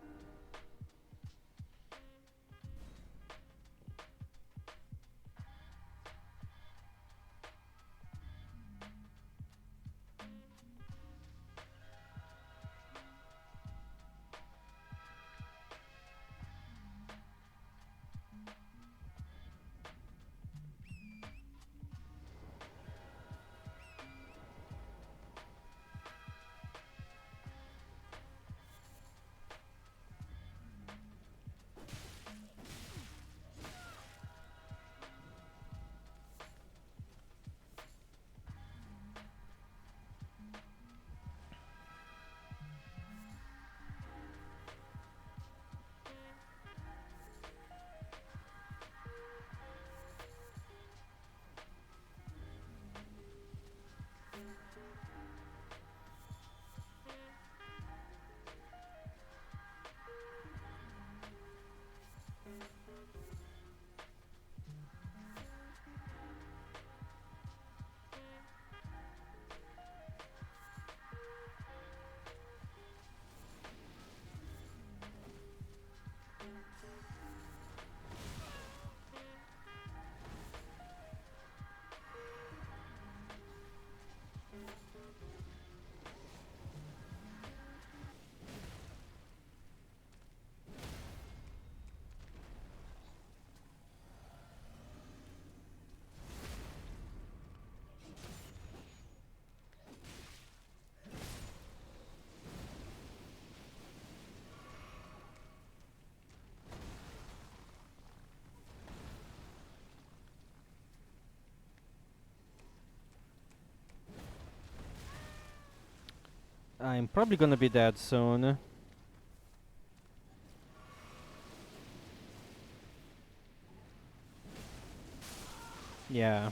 I'm probably gonna be dead soon. Yeah.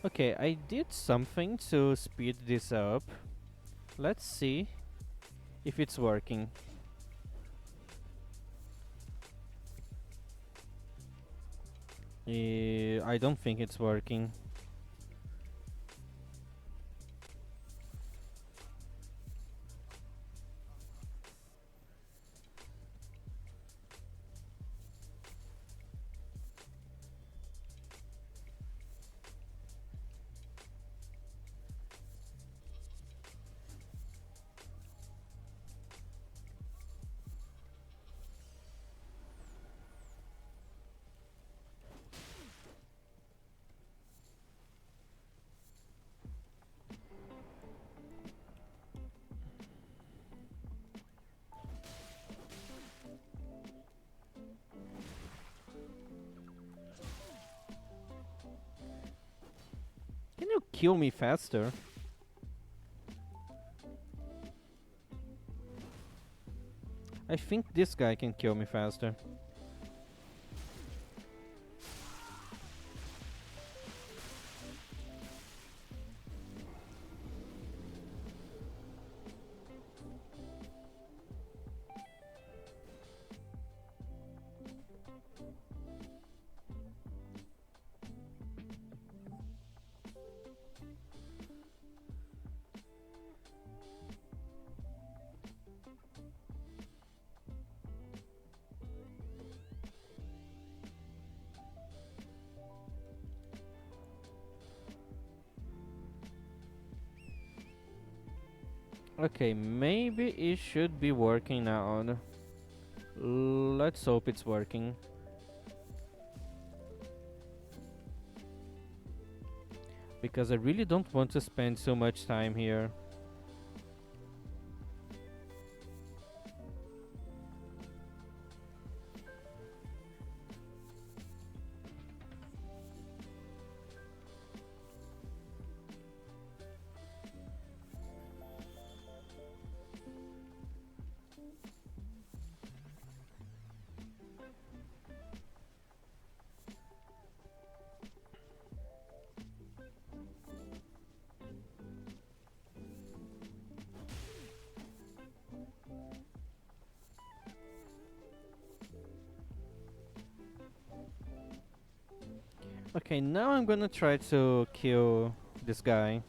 Okay, I did something to speed this up. Let's see if it's working. I don't think it's working. Can you kill me faster? I think this guy can kill me faster. Okay, maybe it should be working now. Let's hope it's working. Because I really don't want to spend so much time here. Okay, now I'm gonna try to kill this guy.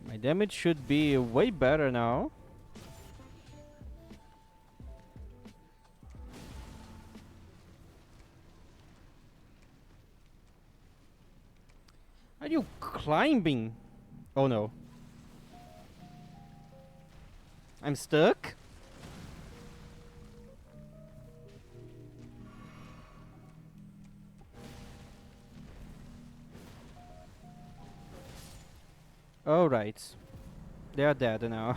My damage should be way better now. Are you climbing? Oh no. I'm stuck? Alright, they are dead now.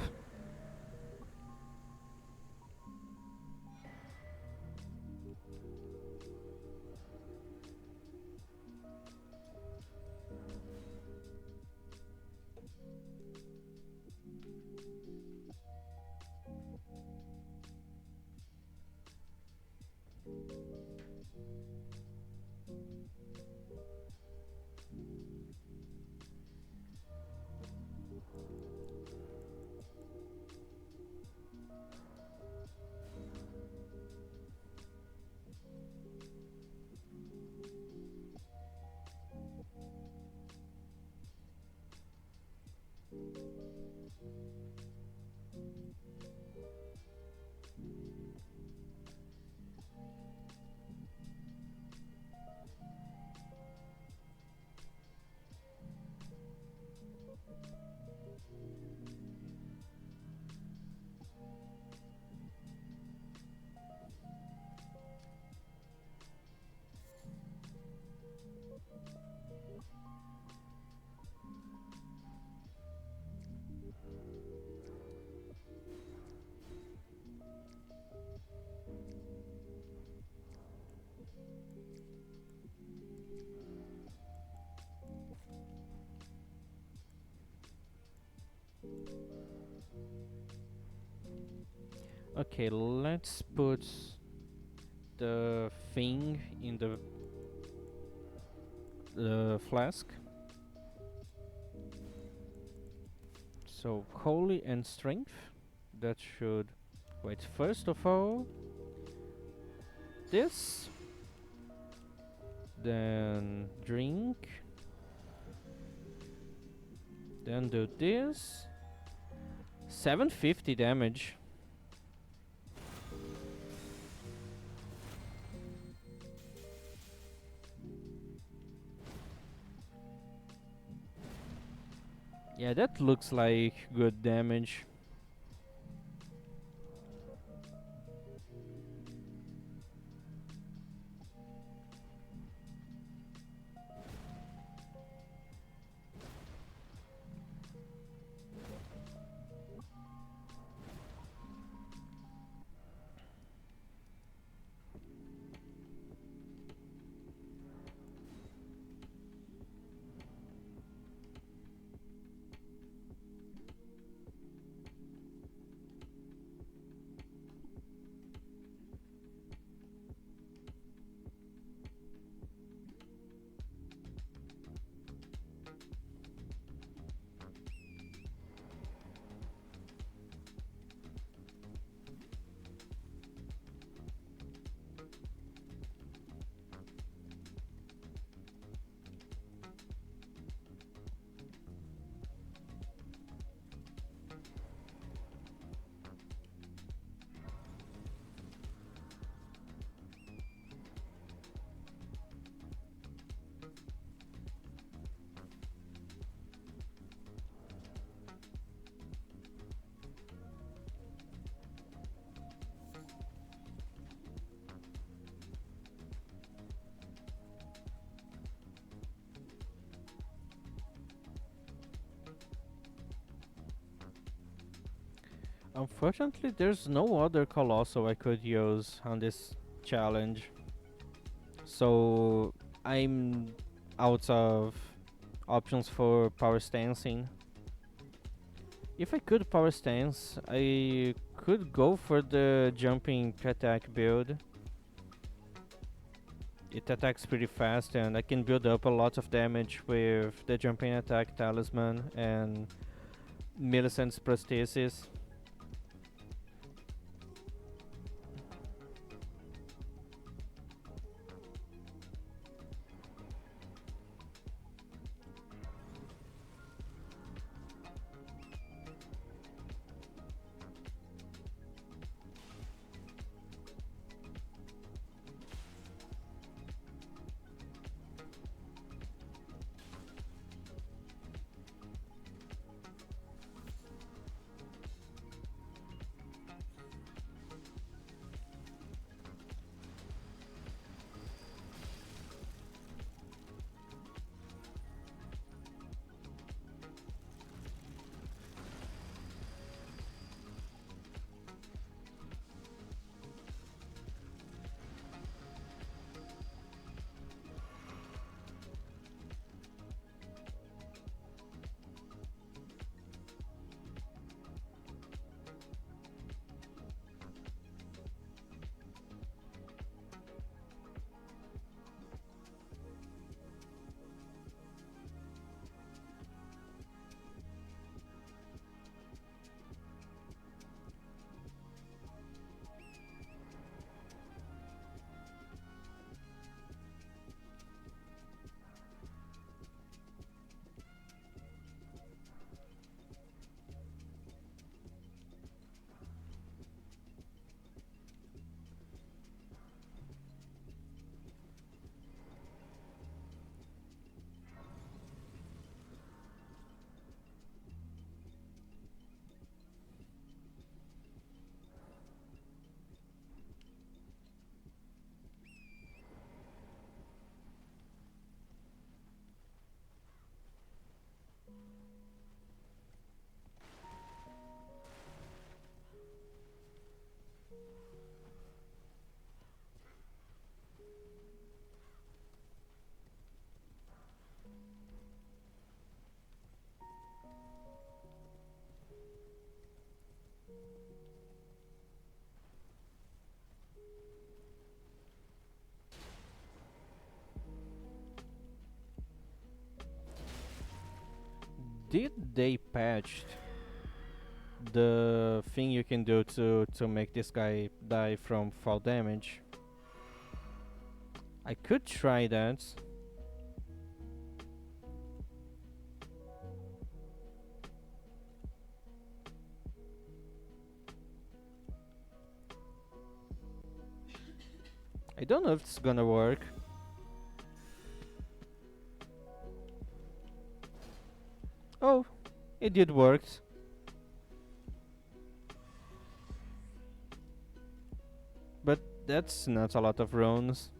Okay, let's put the thing in the flask. So holy and strength. That should wait. First of all, this, then drink, then do this. 750 damage. Yeah, that looks like good damage. Unfortunately, there's no other Colossal I could use on this challenge. So I'm out of options for power stancing. If I could power stance, I could go for the jumping attack build. It attacks pretty fast and I can build up a lot of damage with the jumping attack talisman and Millicent's prosthesis. Did they patch the thing you can do to make this guy die from fall damage? I could try that. I don't know if it's gonna work. Oh, it did work. But that's not a lot of runes.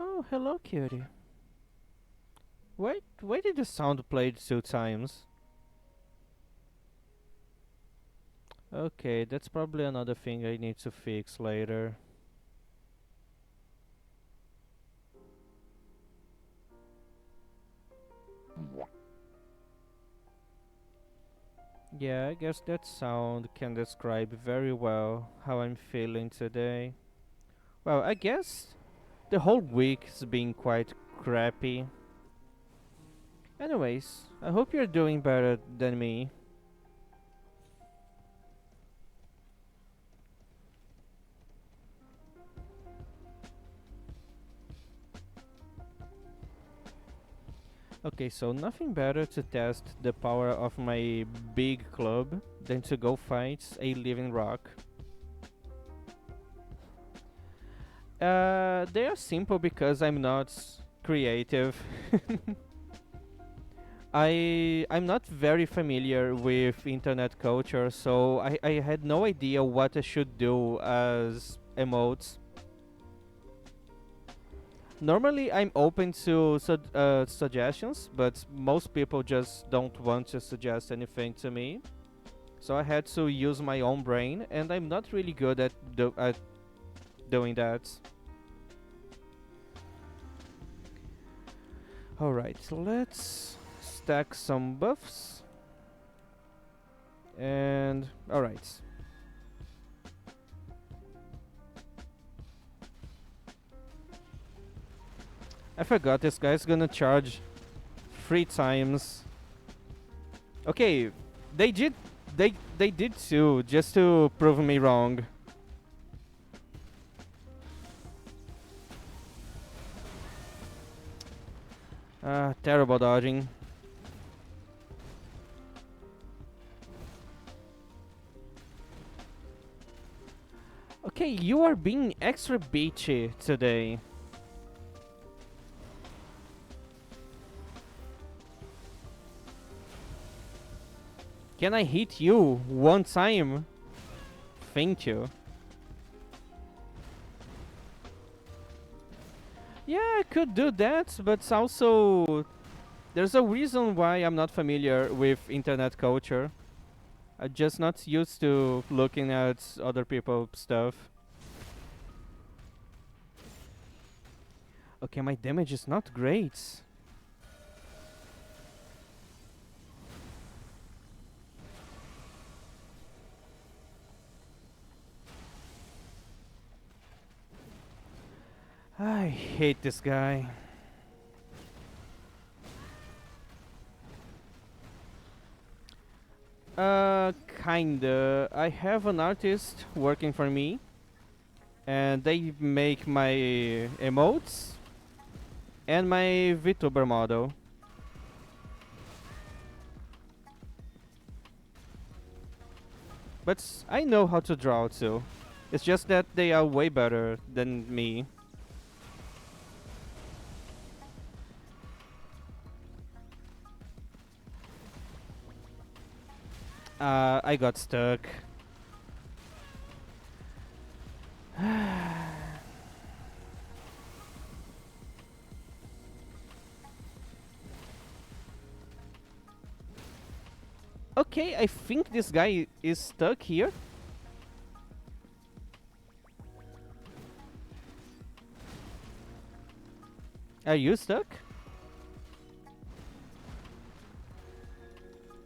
Oh, hello, cutie. Why did the sound play 2 times? Okay, that's probably another thing I need to fix later. Yeah, I guess that sound can describe very well how I'm feeling today. Well, I guess the whole week's been quite crappy. Anyways, I hope you're doing better than me. Okay, so nothing better to test the power of my big club than to go fight a living rock. They are simple because I'm not creative. I'm not very familiar with internet culture, so I had no idea what I should do as emotes. Normally, I'm open to suggestions, but most people just don't want to suggest anything to me. So I had to use my own brain, and I'm not really good at doing that. Alright, let's stack some buffs. And alright. I forgot this guy's gonna charge 3 times. Okay, they did they did too, just to prove me wrong. Terrible dodging. Okay, you are being extra bitchy today. Can I hit you 1 time? Thank you. Yeah, I could do that, but also there's a reason why I'm not familiar with internet culture. I'm just not used to looking at other people's stuff. Okay, my damage is not great. I hate this guy. Kinda. I have an artist working for me, and they make my emotes and my VTuber model. But I know how to draw too. It's just that they are way better than me. I got stuck. Okay, I think this guy is stuck here. Are you stuck?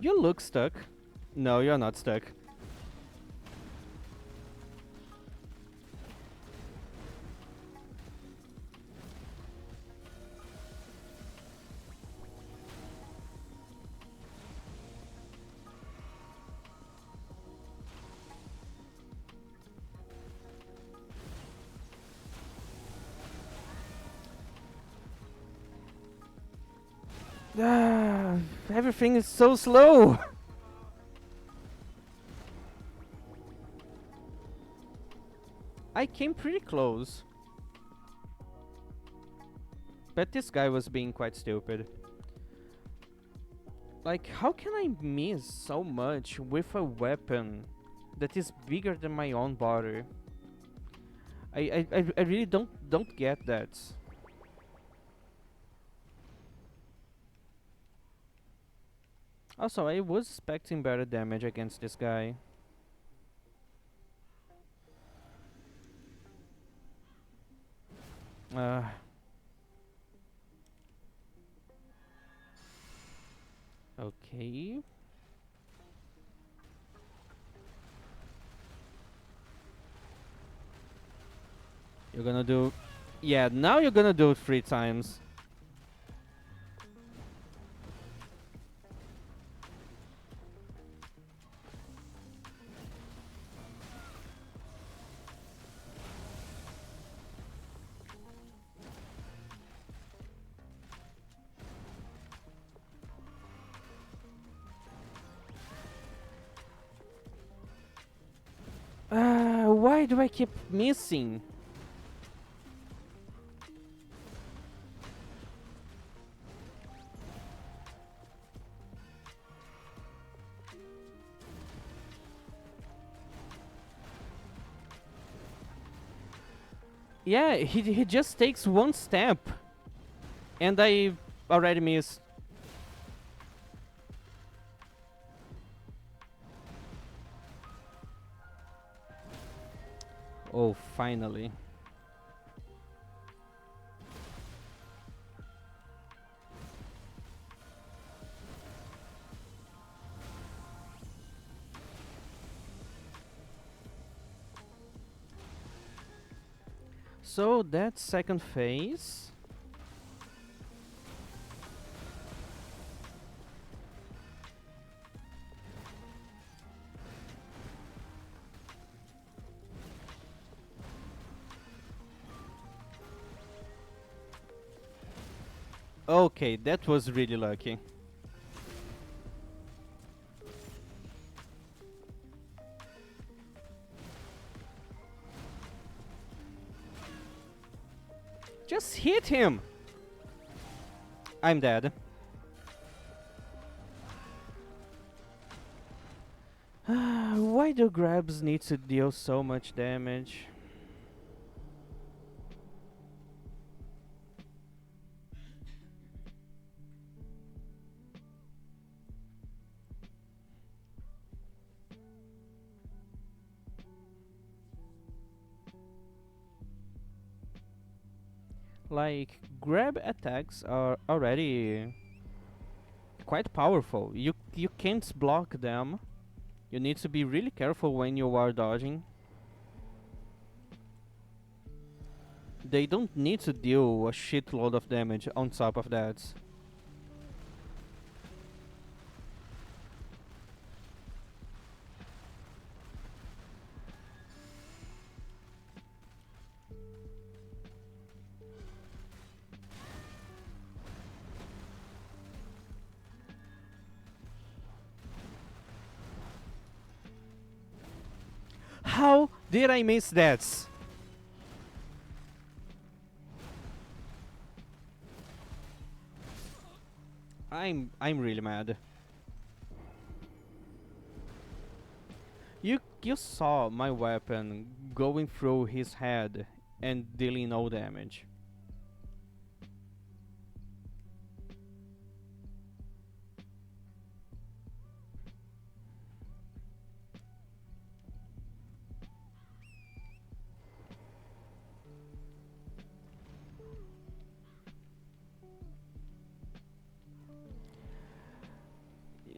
You look stuck. No, you're not stuck. Everything is so slow. I came pretty close. But this guy was being quite stupid. Like, how can I miss so much with a weapon that is bigger than my own body? I really don't get that. Also, I was expecting better damage against this guy. Uh, okay. You're gonna do... Yeah, now you're gonna do it 3 times. Why do I keep missing? Yeah, he just takes one step. And I already missed. Oh, finally. So that second phase. Okay, that was really lucky. Just hit him! I'm dead. Why do grabs need to deal so much damage? Like, grab attacks are already quite powerful. You can't block them. You need to be really careful when you are dodging. They don't need to deal a shitload of damage on top of that. Did I miss that? I'm really mad. You saw my weapon going through his head and dealing no damage.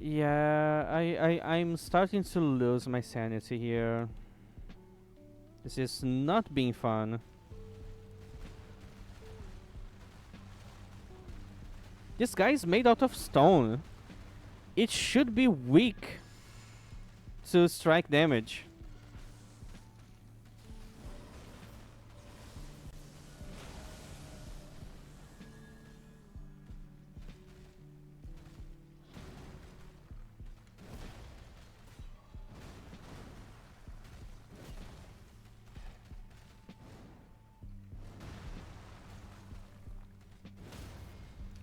Yeah, I'm starting to lose my sanity here. This is not being fun. This guy is made out of stone. It should be weak to strike damage.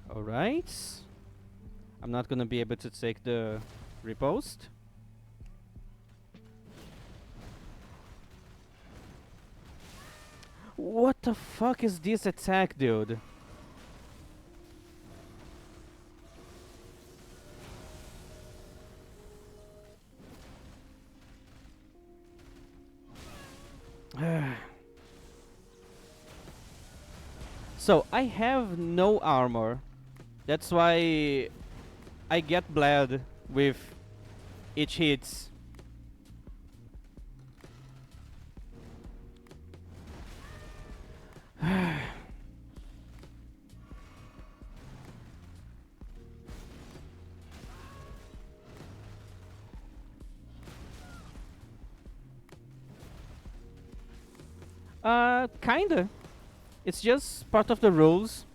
Alright. I'm not gonna be able to take the riposte. What the fuck is this attack, dude? So, I have no armor. That's why I get bled with each hit. Kinda. It's just part of the rules.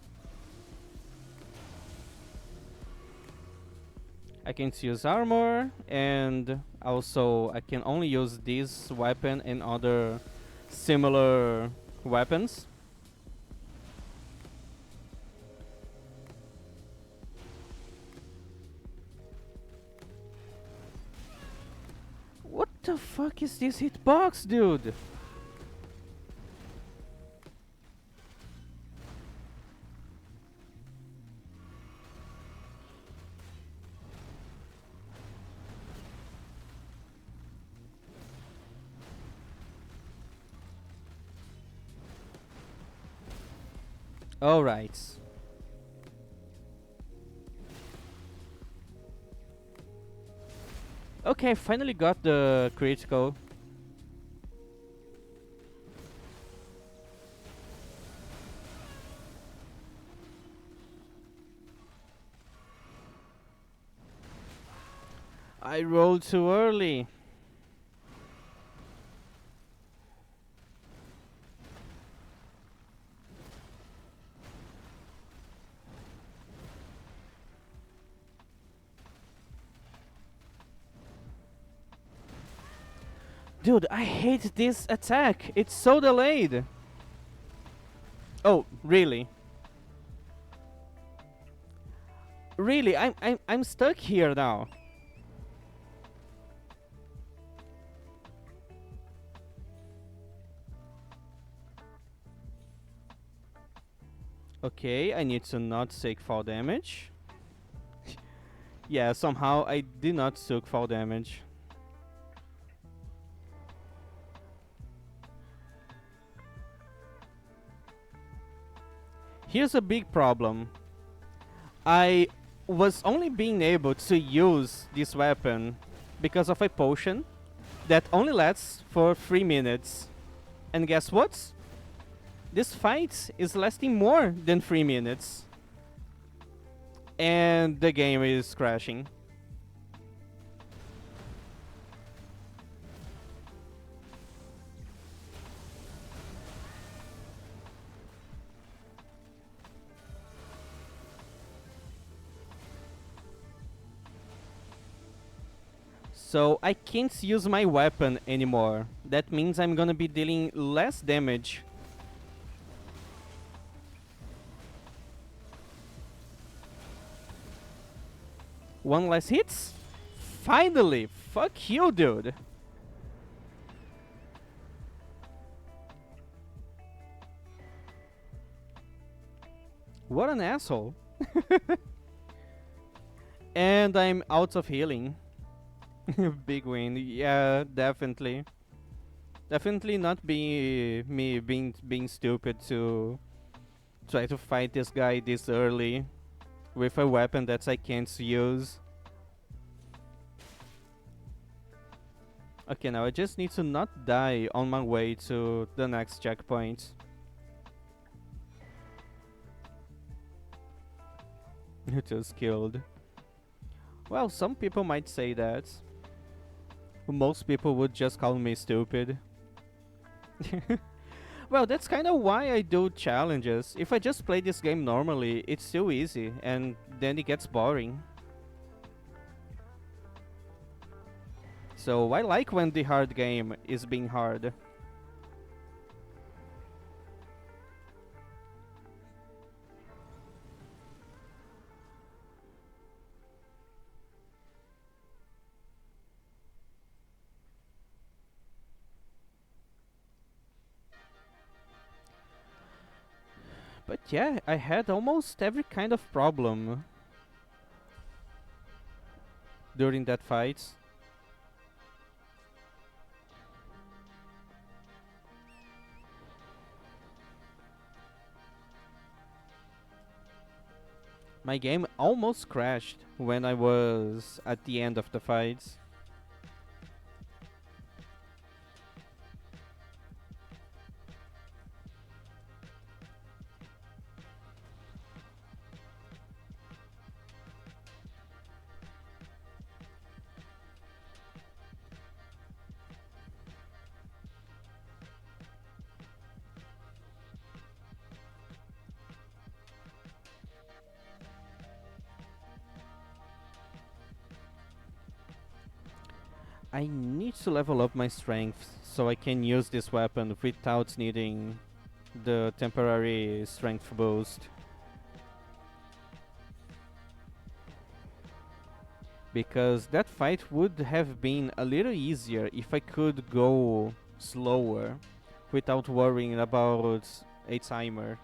I can't use armor, and also I can only use this weapon and other similar weapons. What the fuck is this hitbox, dude? Alright. Okay, finally got the critical. I rolled too early. Dude, I hate this attack. It's so delayed. Oh, really? Really, I'm stuck here now. Okay, I need to not take fall damage. Yeah, somehow I did not took fall damage. Here's a big problem. I was only being able to use this weapon because of a potion that only lasts for 3 minutes. And guess what? This fight is lasting more than 3 minutes. And the game is crashing. So I can't use my weapon anymore. That means I'm gonna be dealing less damage. One less hits? Finally! Fuck you, dude! What an asshole. And I'm out of healing. Big win. Yeah, definitely. Definitely not be me being stupid to try to fight this guy this early with a weapon that I can't use. Okay, now I just need to not die on my way to the next checkpoint. Just killed. Well, some people might say that. Most people would just call me stupid. Well, that's kind of why I do challenges. If I just play this game normally, it's too easy, and then it gets boring. So I like when the hard game is being hard. But yeah, I had almost every kind of problem during that fight. My game almost crashed when I was at the end of the fights. I need to level up my strength so I can use this weapon without needing the temporary strength boost. Because that fight would have been a little easier if I could go slower without worrying about a timer.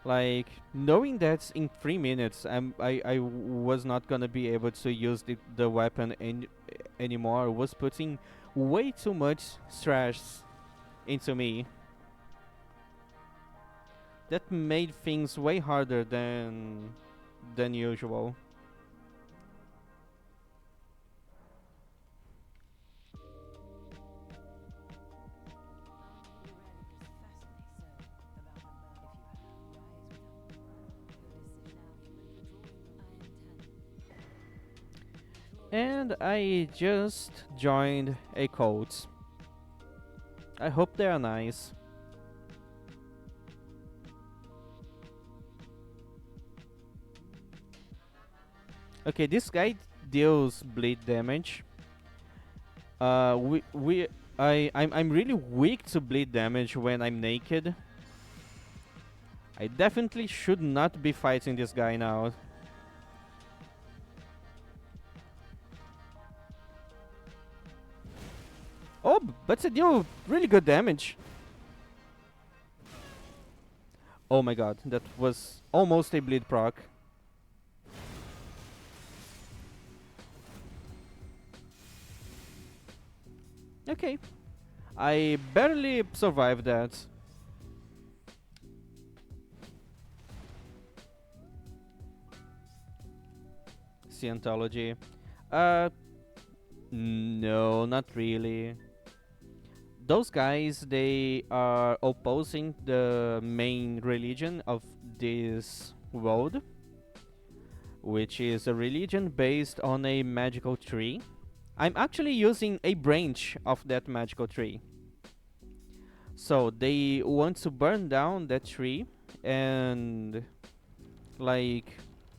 Like, knowing that in 3 minutes I was not gonna be able to use the weapon anymore was putting way too much stress into me. That made things way harder than usual. And I just joined a cult. I hope they are nice. Okay, this guy deals bleed damage. I'm really weak to bleed damage when I'm naked. I definitely should not be fighting this guy now. Oh, but it deal really good damage. Oh my god, that was almost a bleed proc. Okay. I barely survived that. Scientology. Uh, no, not really. Those guys, they are opposing the main religion of this world, which is a religion based on a magical tree. I'm actually using a branch of that magical tree. So they want to burn down that tree and like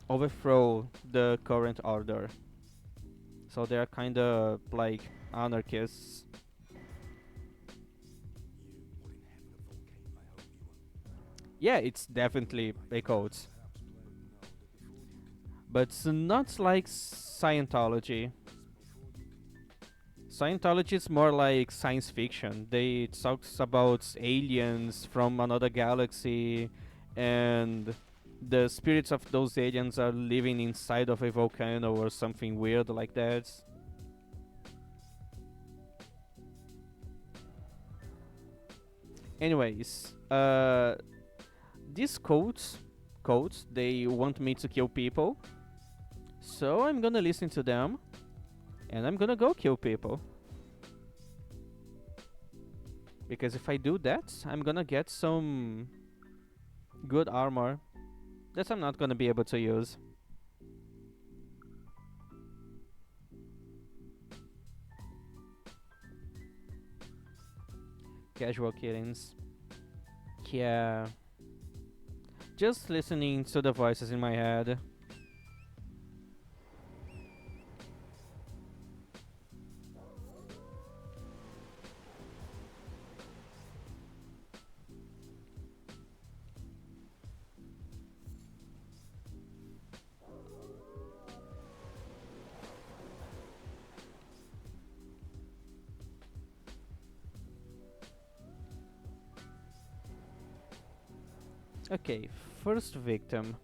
overthrow the current order. So they're kind of like anarchists. Yeah, it's definitely a cult, but it's not like Scientology. Scientology is more like science fiction. They talks about aliens from another galaxy, and the spirits of those aliens are living inside of a volcano or something weird like that. Anyways, these codes, they want me to kill people, so I'm gonna listen to them, and I'm gonna go kill people. Because if I do that, I'm gonna get some good armor that I'm not gonna be able to use. Casual killings. Yeah. Just listening to the voices in my head. Okay, first victim.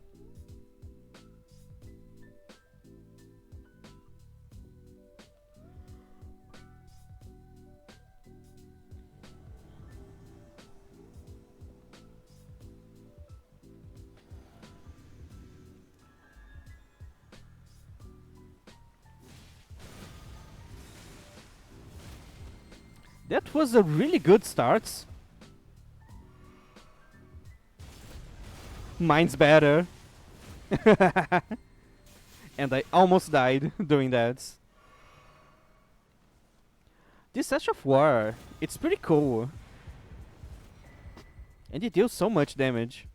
That was a really good start. Mine's better. And I almost died doing that. This Ash of War, it's pretty cool. And it deals so much damage.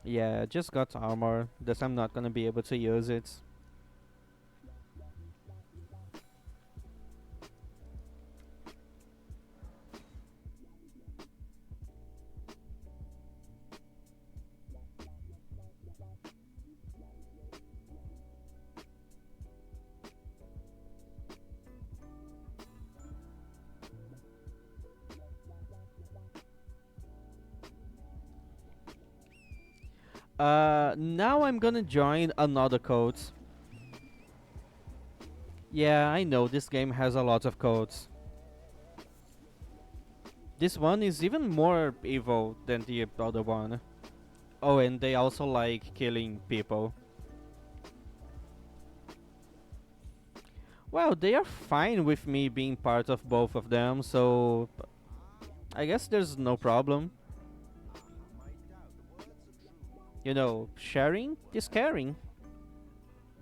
Yeah, just got armor, thus I'm not gonna be able to use it. Now I'm gonna join another code. Yeah, I know this game has a lot of codes. This one is even more evil than the other one. Oh, and they also like killing people. Well, they are fine with me being part of both of them, so I guess there's no problem. You know, sharing is caring.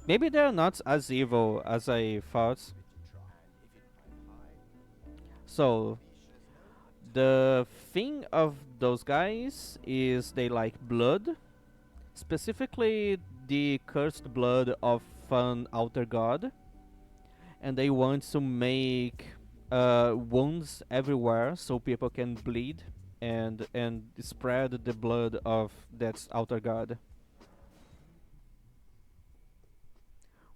Maybe they're not as evil as I thought. So, the thing of those guys is they like blood, specifically the cursed blood of an outer god, and they want to make wounds everywhere so people can bleed and spread the blood of that outer god,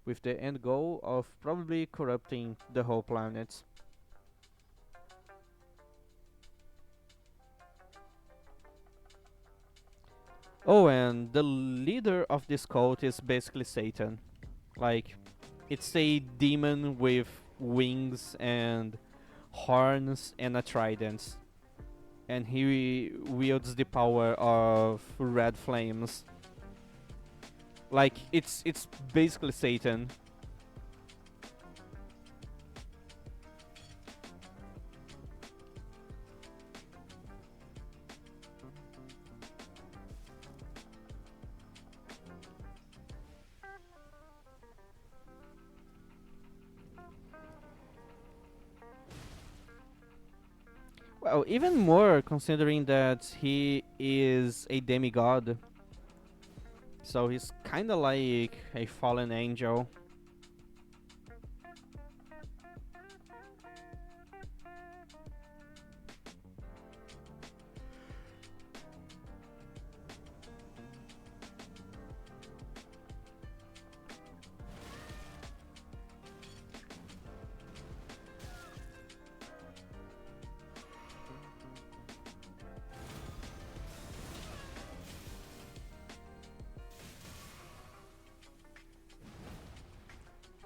with the end goal of probably corrupting the whole planet. Oh, and the leader of this cult is basically Satan. Like, it's a demon with wings and horns and a trident. And he wields the power of red flames. Like, it's basically Satan. Well, even more considering that he is a demigod, so he's kinda like a fallen angel.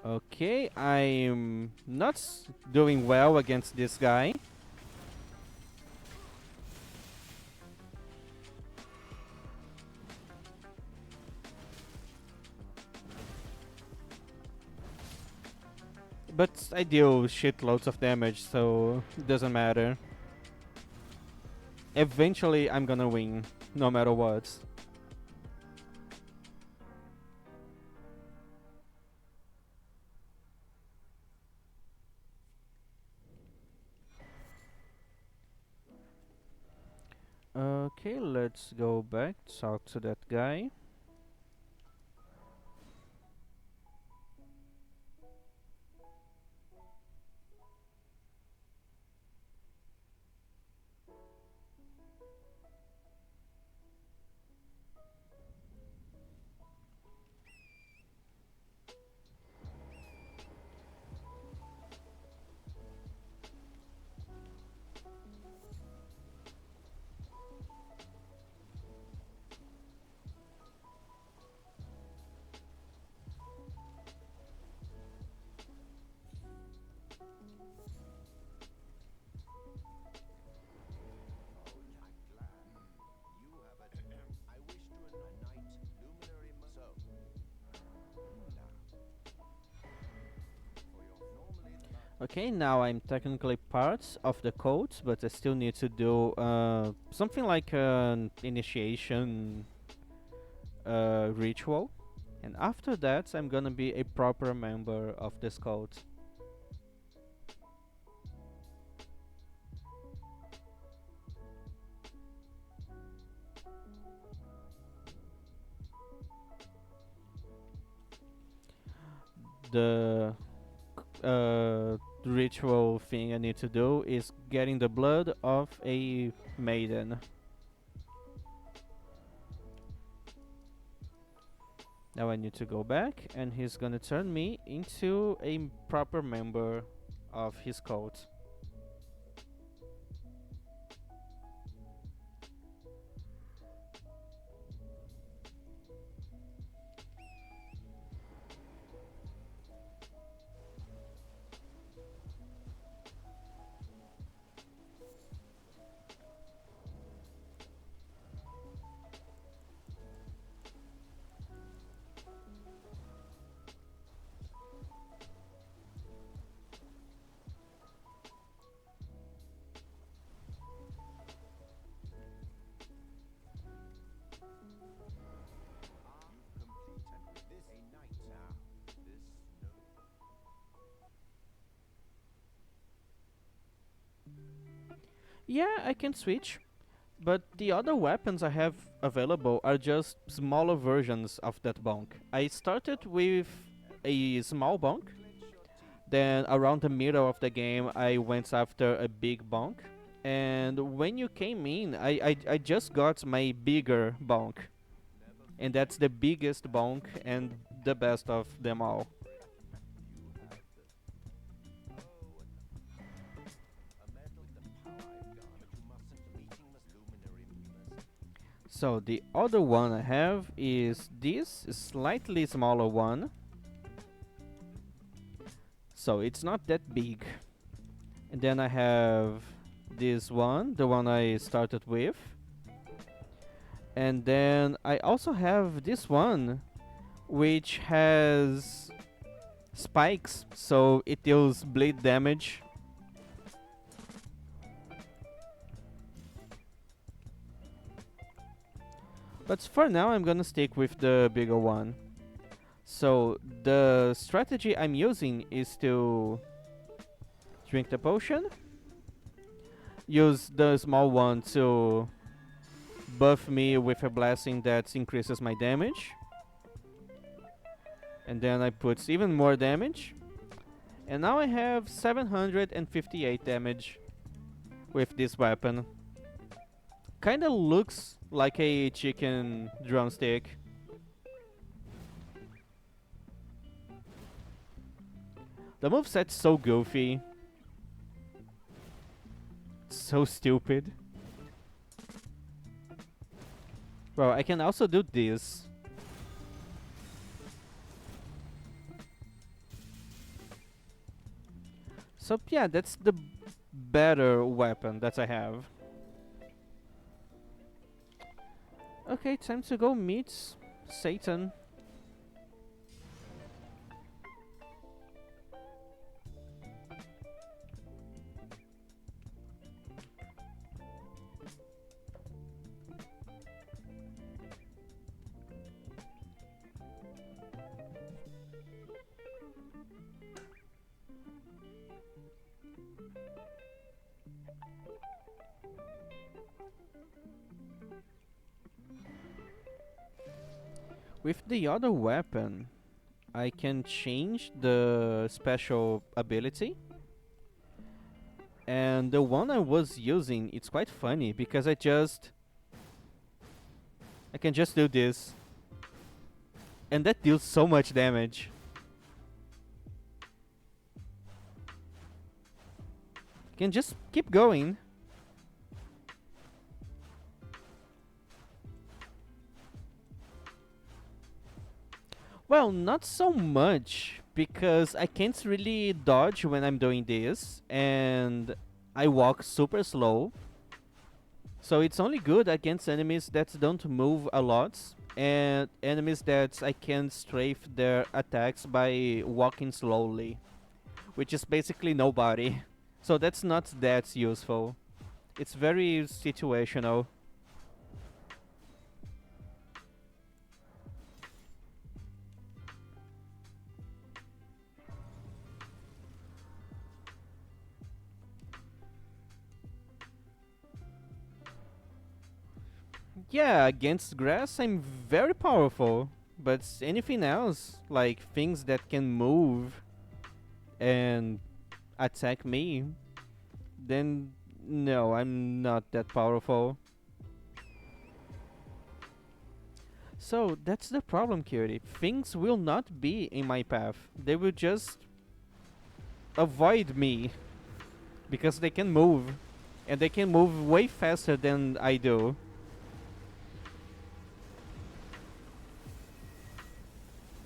Okay, I'm not doing well against this guy. But I deal shitloads of damage, so it doesn't matter. Eventually, I'm gonna win, no matter what. Okay, let's go back, talk to that guy. Okay, now I'm technically part of the cult, but I still need to do something like an initiation ritual. And after that, I'm gonna be a proper member of this cult. The ritual thing I need to do is getting the blood of a maiden. Now I need to go back, and he's gonna turn me into a proper member of his cult. Yeah, I can switch, but the other weapons I have available are just smaller versions of that bonk. I started with a small bonk, then around the middle of the game I went after a big bonk, and when you came in, I just got my bigger bonk, and that's the biggest bonk and the best of them all. So the other one I have is this slightly smaller one. So it's not that big. And then I have this one, the one I started with. And then I also have this one, which has spikes, so it deals bleed damage. But for now, I'm gonna stick with the bigger one. So the strategy I'm using is to drink the potion, use the small one to buff me with a blessing that increases my damage. And then I put even more damage. And now I have 758 damage with this weapon. Kinda looks like a chicken drumstick. The moveset's so goofy. So stupid. Well, I can also do this. So yeah, that's the better weapon that I have. Okay, time to go meet Satan. With the other weapon, I can change the special ability. And the one I was using, it's quite funny because I can just do this. And that deals so much damage. I can just keep going. Well, not so much, because I can't really dodge when I'm doing this, and I walk super slow. So it's only good against enemies that don't move a lot, and enemies that I can strafe their attacks by walking slowly, which is basically nobody. So that's not that useful. It's very situational. Yeah, against grass I'm very powerful, but anything else, like things that can move and attack me, then no, I'm not that powerful. So that's the problem, Cutie. Things will not be in my path. They will just avoid me because they can move, and they can move way faster than I do.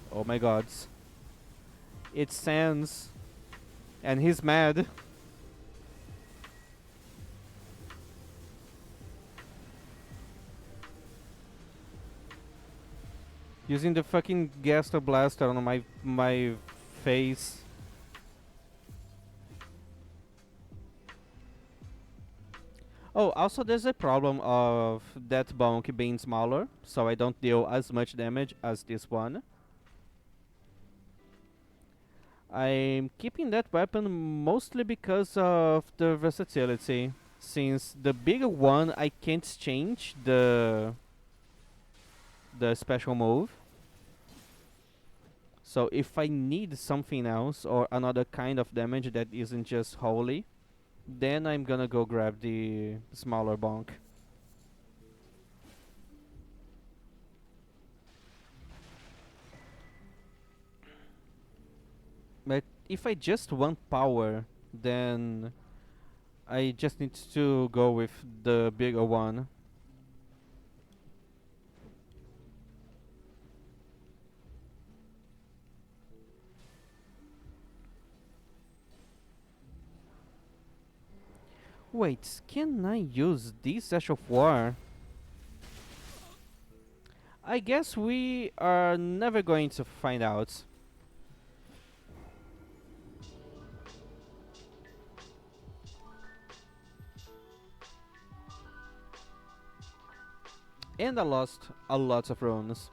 Oh my god. It's Sans, and he's mad. Using the fucking Gaster Blaster on my face. Oh, also there's a problem of that bonk being smaller, so I don't deal as much damage as this one. I'm keeping that weapon mostly because of the versatility. Since the bigger one I can't change the special move. So if I need something else or another kind of damage that isn't just holy, then I'm gonna go grab the smaller bonk. But if I just want power, then I just need to go with the bigger one. Wait, can I use this Ash of War? I guess we are never going to find out. And I lost a lot of runes.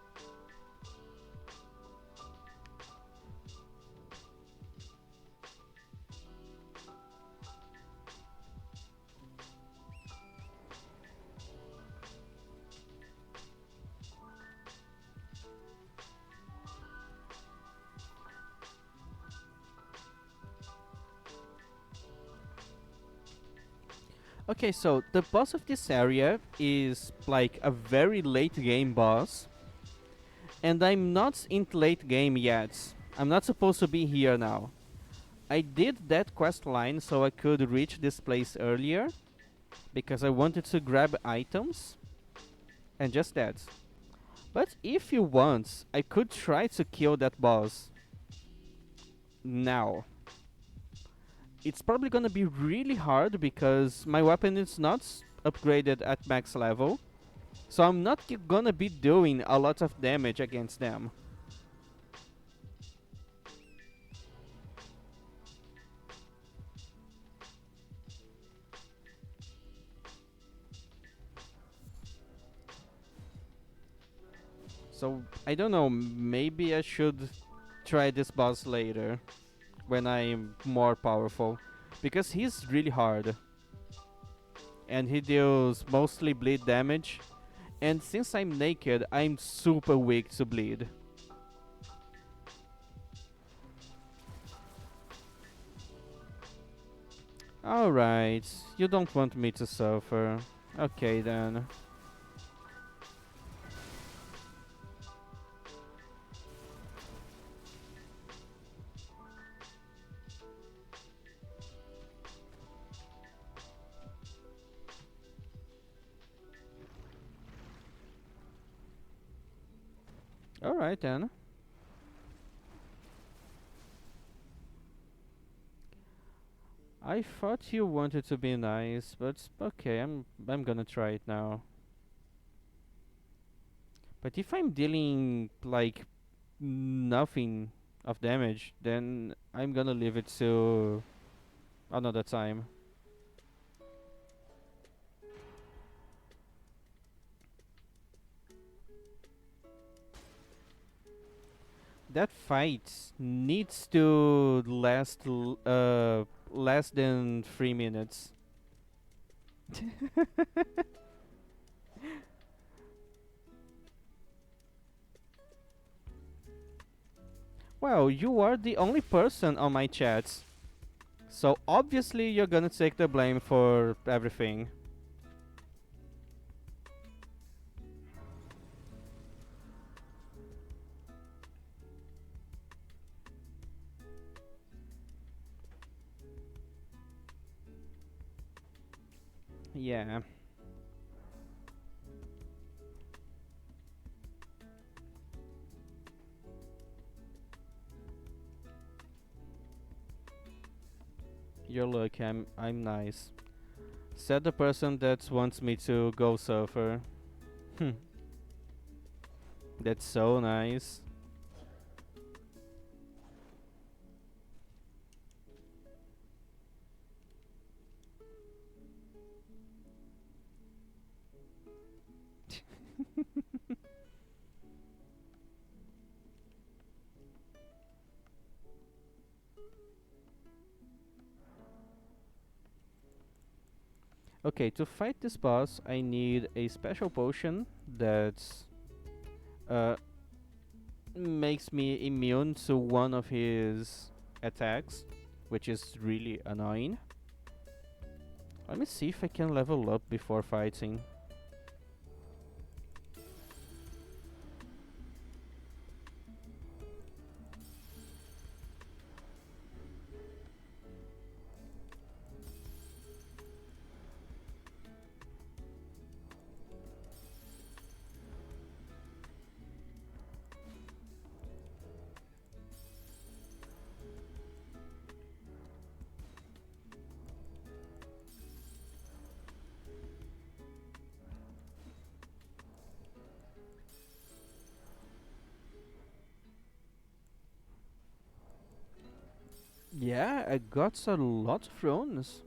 Okay, so the boss of this area is like a very late game boss, and I'm not in late game yet. I'm not supposed to be here now. I did that quest line so I could reach this place earlier because I wanted to grab items and just that. But if you want, I could try to kill that boss now. It's probably gonna be really hard because my weapon is not upgraded at max level. So I'm not gonna be doing a lot of damage against them. So I don't know, maybe I should try this boss later when I'm more powerful. Because he's really hard. And he deals mostly bleed damage. And since I'm naked, I'm super weak to bleed. Alright, you don't want me to suffer. Okay then. Alright then. I thought you wanted to be nice, but okay, I'm gonna try it now. But if I'm dealing like nothing of damage, then I'm gonna leave it to another time. That fight needs to last less than 3 minutes. Well, you are the only person on my chat, so obviously you're gonna take the blame for everything. Yeah. You're lucky. I'm nice. Said the person that wants me to go surfer. Hmm. That's so nice. Okay, to fight this boss, I need a special potion that uh, makes me immune to one of his attacks, which is really annoying. Let me see if I can level up before fighting. Yeah, I got a lot of runes.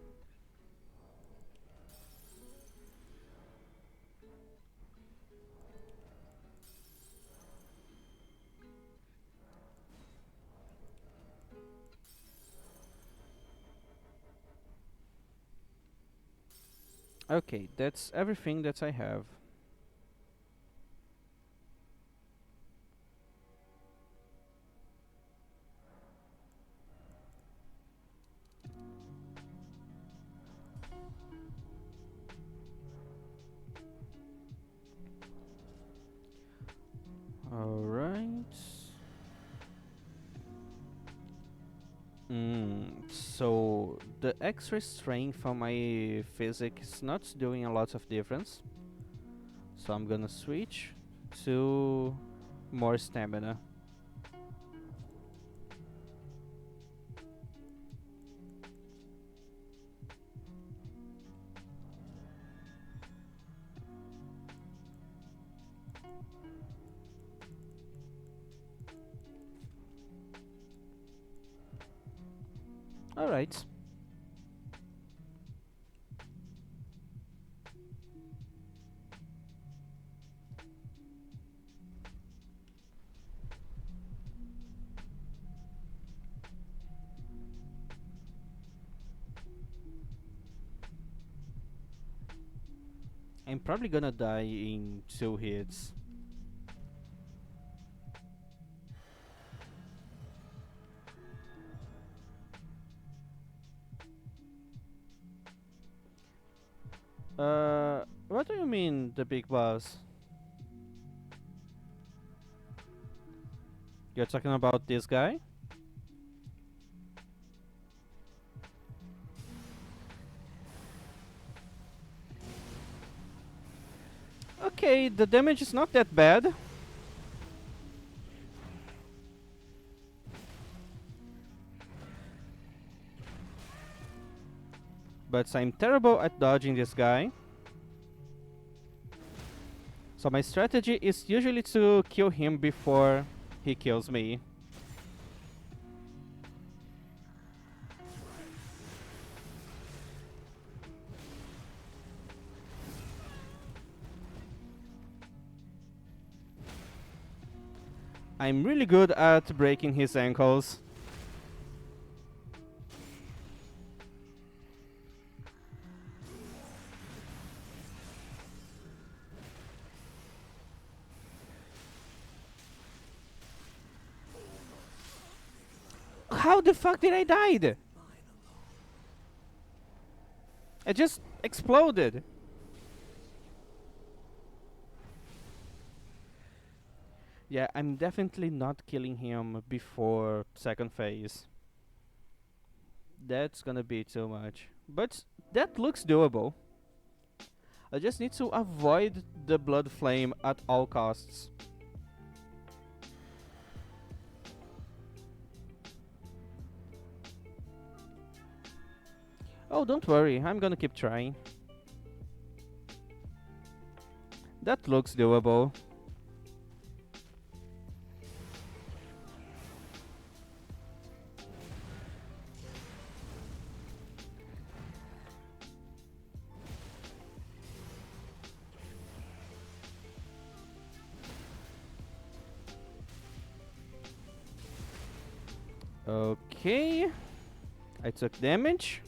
Okay, that's everything that I have. So the extra strength from my physic is not doing a lot of difference. So I'm gonna switch to more stamina. Alright. I'm probably gonna die in 2 hits. What do you mean, the big boss? You're talking about this guy? Okay, the damage is not that bad. But I'm terrible at dodging this guy. So my strategy is usually to kill him before he kills me. I'm really good at breaking his ankles. How the fuck did I die? I just exploded. Yeah, I'm definitely not killing him before second phase. That's gonna be too much. But that looks doable. I just need to avoid the blood flame at all costs. Oh, don't worry, I'm gonna keep trying. That looks doable. Okay. I took damage,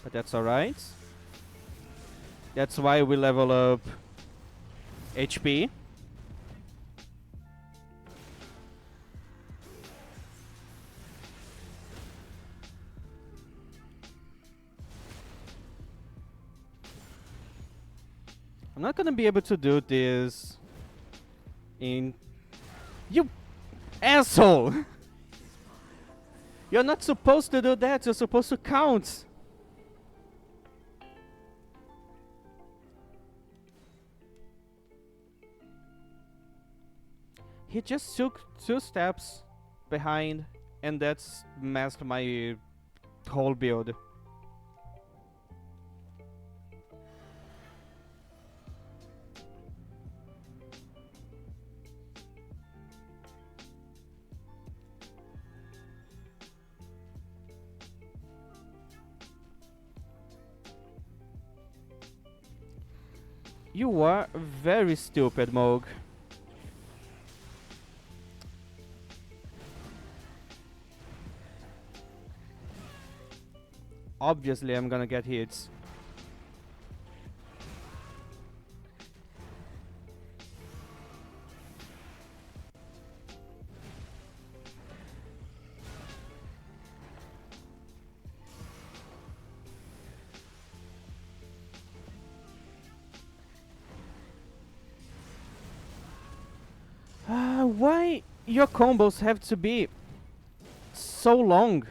but that's alright. That's why we level up HP. I'm not gonna be able to do this in... You asshole! You're not supposed to do that, you're supposed to count! He just took 2 steps behind, and that's messed my whole build. You are very stupid, Moog. Obviously, I'm gonna get hits. Why your combos have to be so long?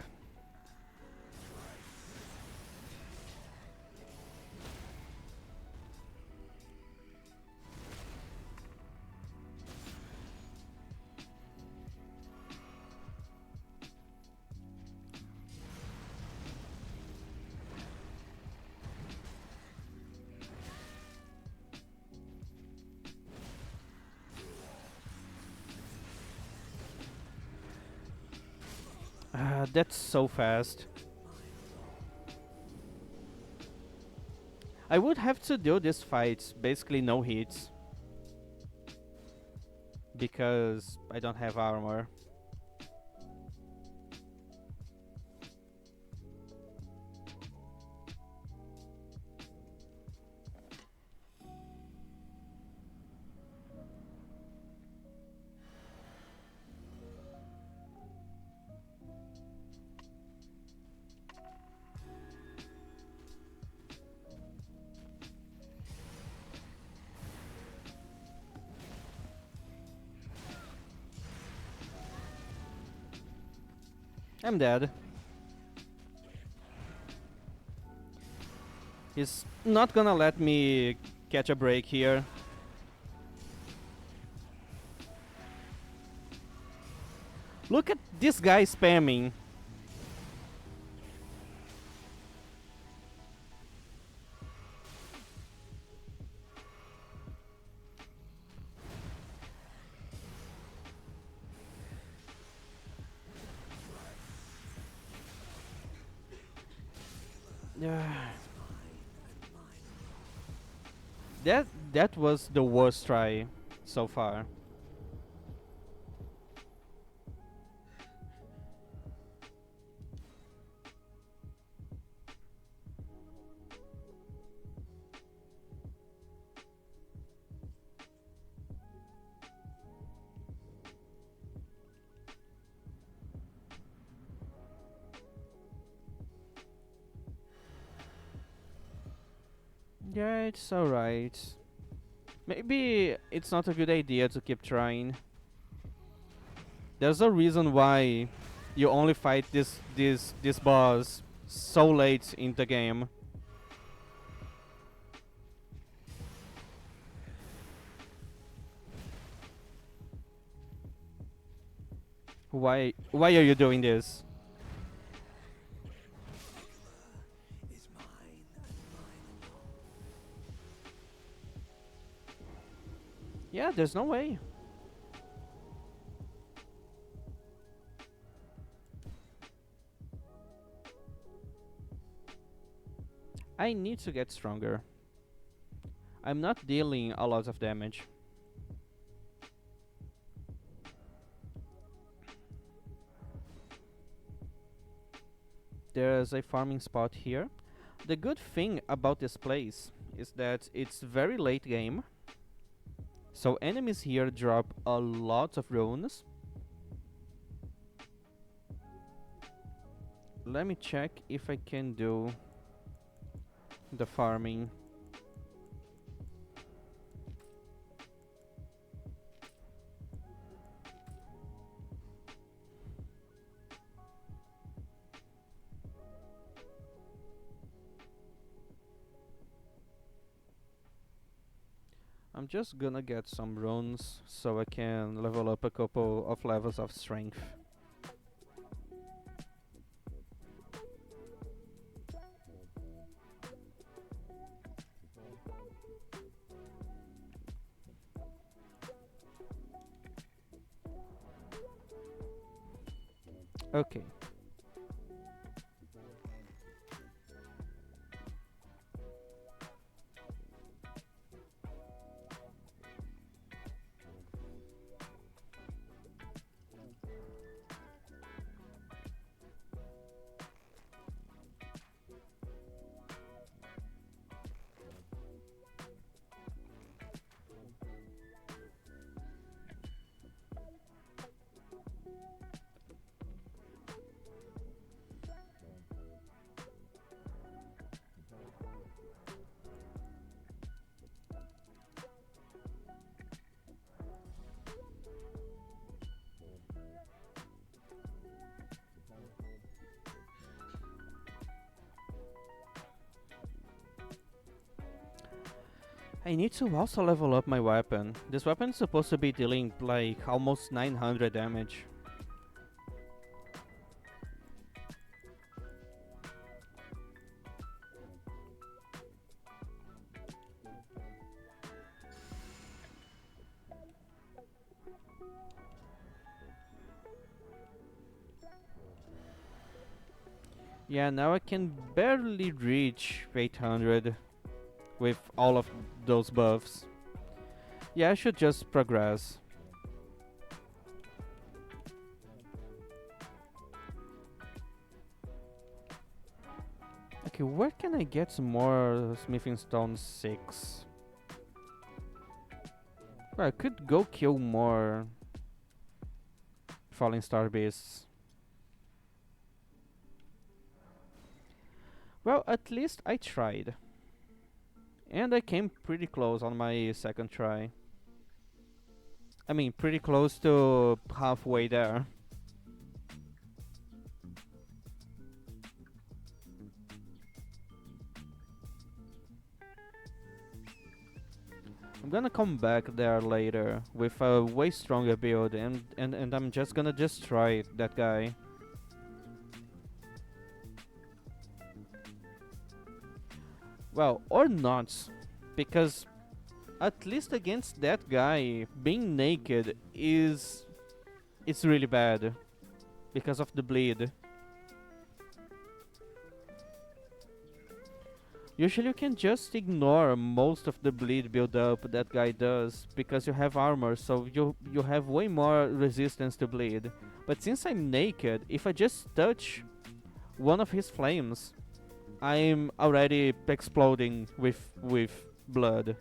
That's so fast. I would have to do this fight basically no hits because I don't have armor. I'm dead. He's not gonna let me catch a break here. Look at this guy spamming. that that was the worst try so far. Yeah, it's alright. Maybe it's not a good idea to keep trying. There's a reason why you only fight this boss so late in the game. Why are you doing this? Yeah, there's no way. I need to get stronger. I'm not dealing a lot of damage. There's a farming spot here. The good thing about this place is that it's very late game. So enemies here drop a lot of runes. Let me check if I can do the farming. I'm just gonna get some runes so I can level up a couple of levels of strength. Okay. I need to also level up my weapon. This weapon is supposed to be dealing like almost 900 damage. Yeah, now I can barely reach 800 with all of those buffs. Yeah, I should just progress. Okay, where can I get some more Smithing Stone 6? Well, I could go kill more Falling Star Beasts. Well, at least I tried. And I came pretty close on my second try. I mean, pretty close to halfway there. I'm gonna come back there later with a way stronger build and I'm just gonna destroy that guy. Well, or not, because at least against that guy, being naked is it's really bad because of the bleed. Usually you can just ignore most of the bleed build up that guy does because you have armor, so you have way more resistance to bleed. But since I'm naked, if I just touch one of his flames, I'm already exploding with blood.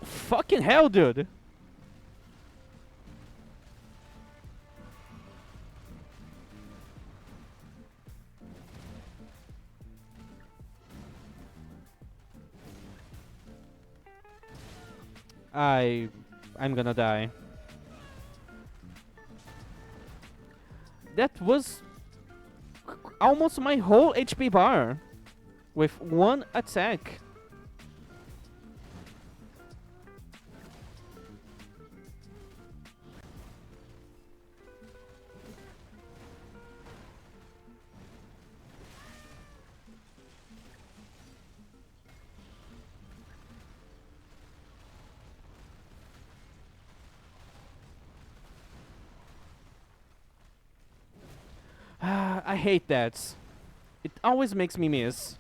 Fucking hell, dude! I I'm gonna die. That was almost my whole HP bar with one attack. I hate that. It always makes me miss.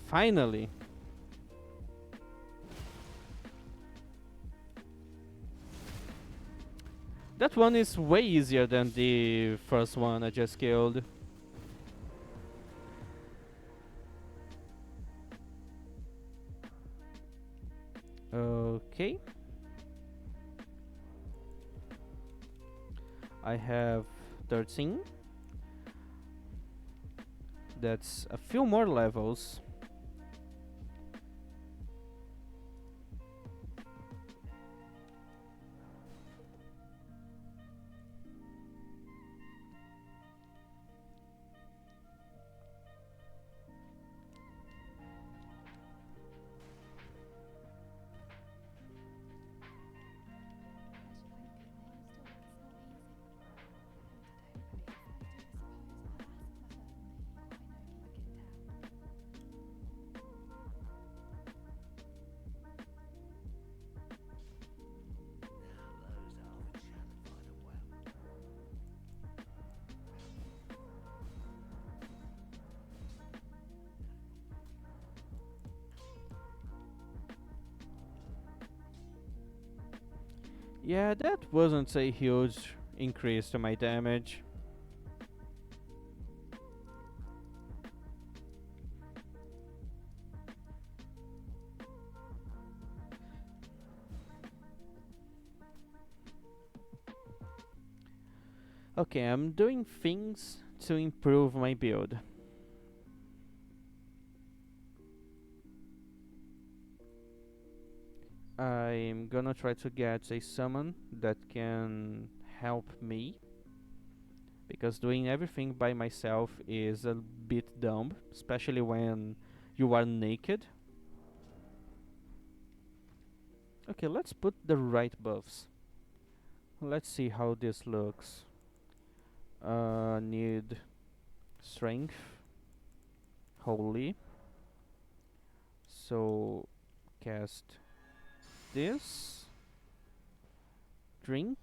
Finally. That one is way easier than the first one I just killed. Okay. I have 13. That's a few more levels. Yeah, that wasn't a huge increase to my damage. Okay, I'm doing things to improve my build. I'm gonna try to get a summon that can help me, because doing everything by myself is a bit dumb, especially when you are naked. Okay, let's put the right buffs. Let's see how this looks. Need strength. Holy. So cast this. Drink.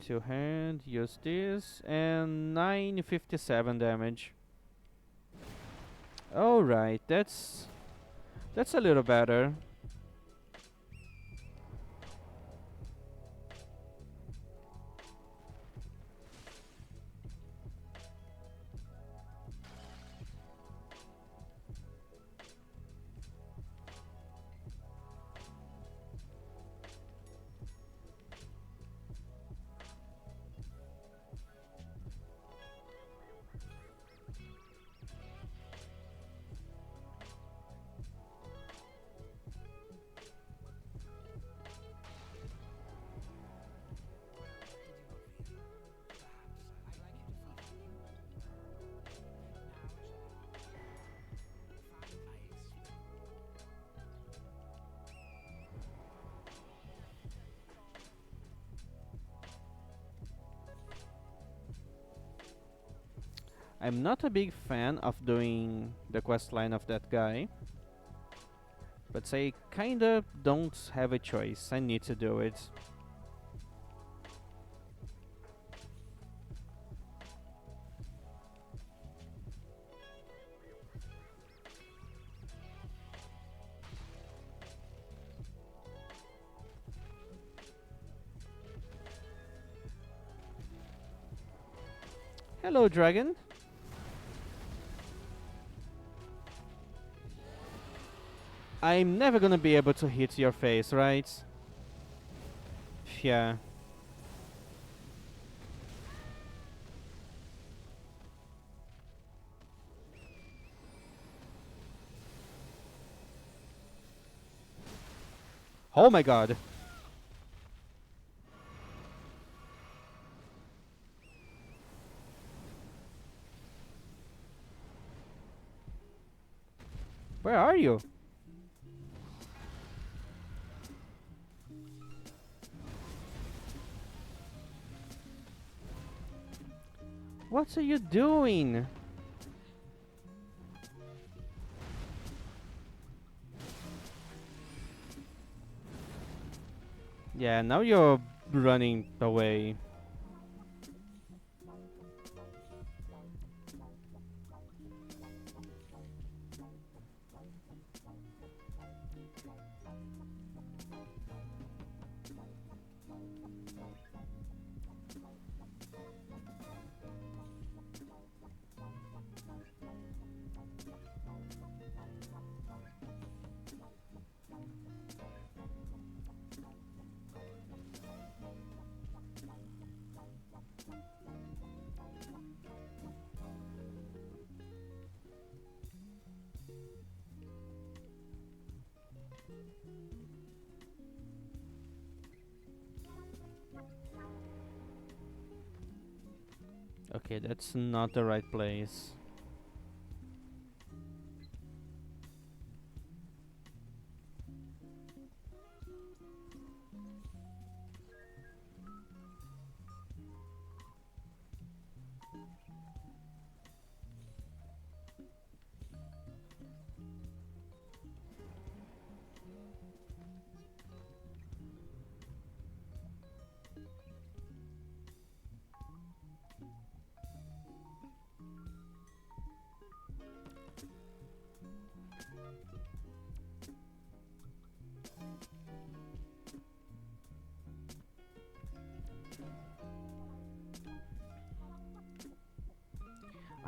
Two hand, use this, and 957 damage. Alright, that's a little better. I'm not a big fan of doing the quest line of that guy, but I kinda don't have a choice. I need to do it. Hello, dragon. I'm never gonna be able to hit your face, right? Yeah. Oh my god. Where are you? What are you doing? Yeah, now you're running away. Okay, that's not the right place.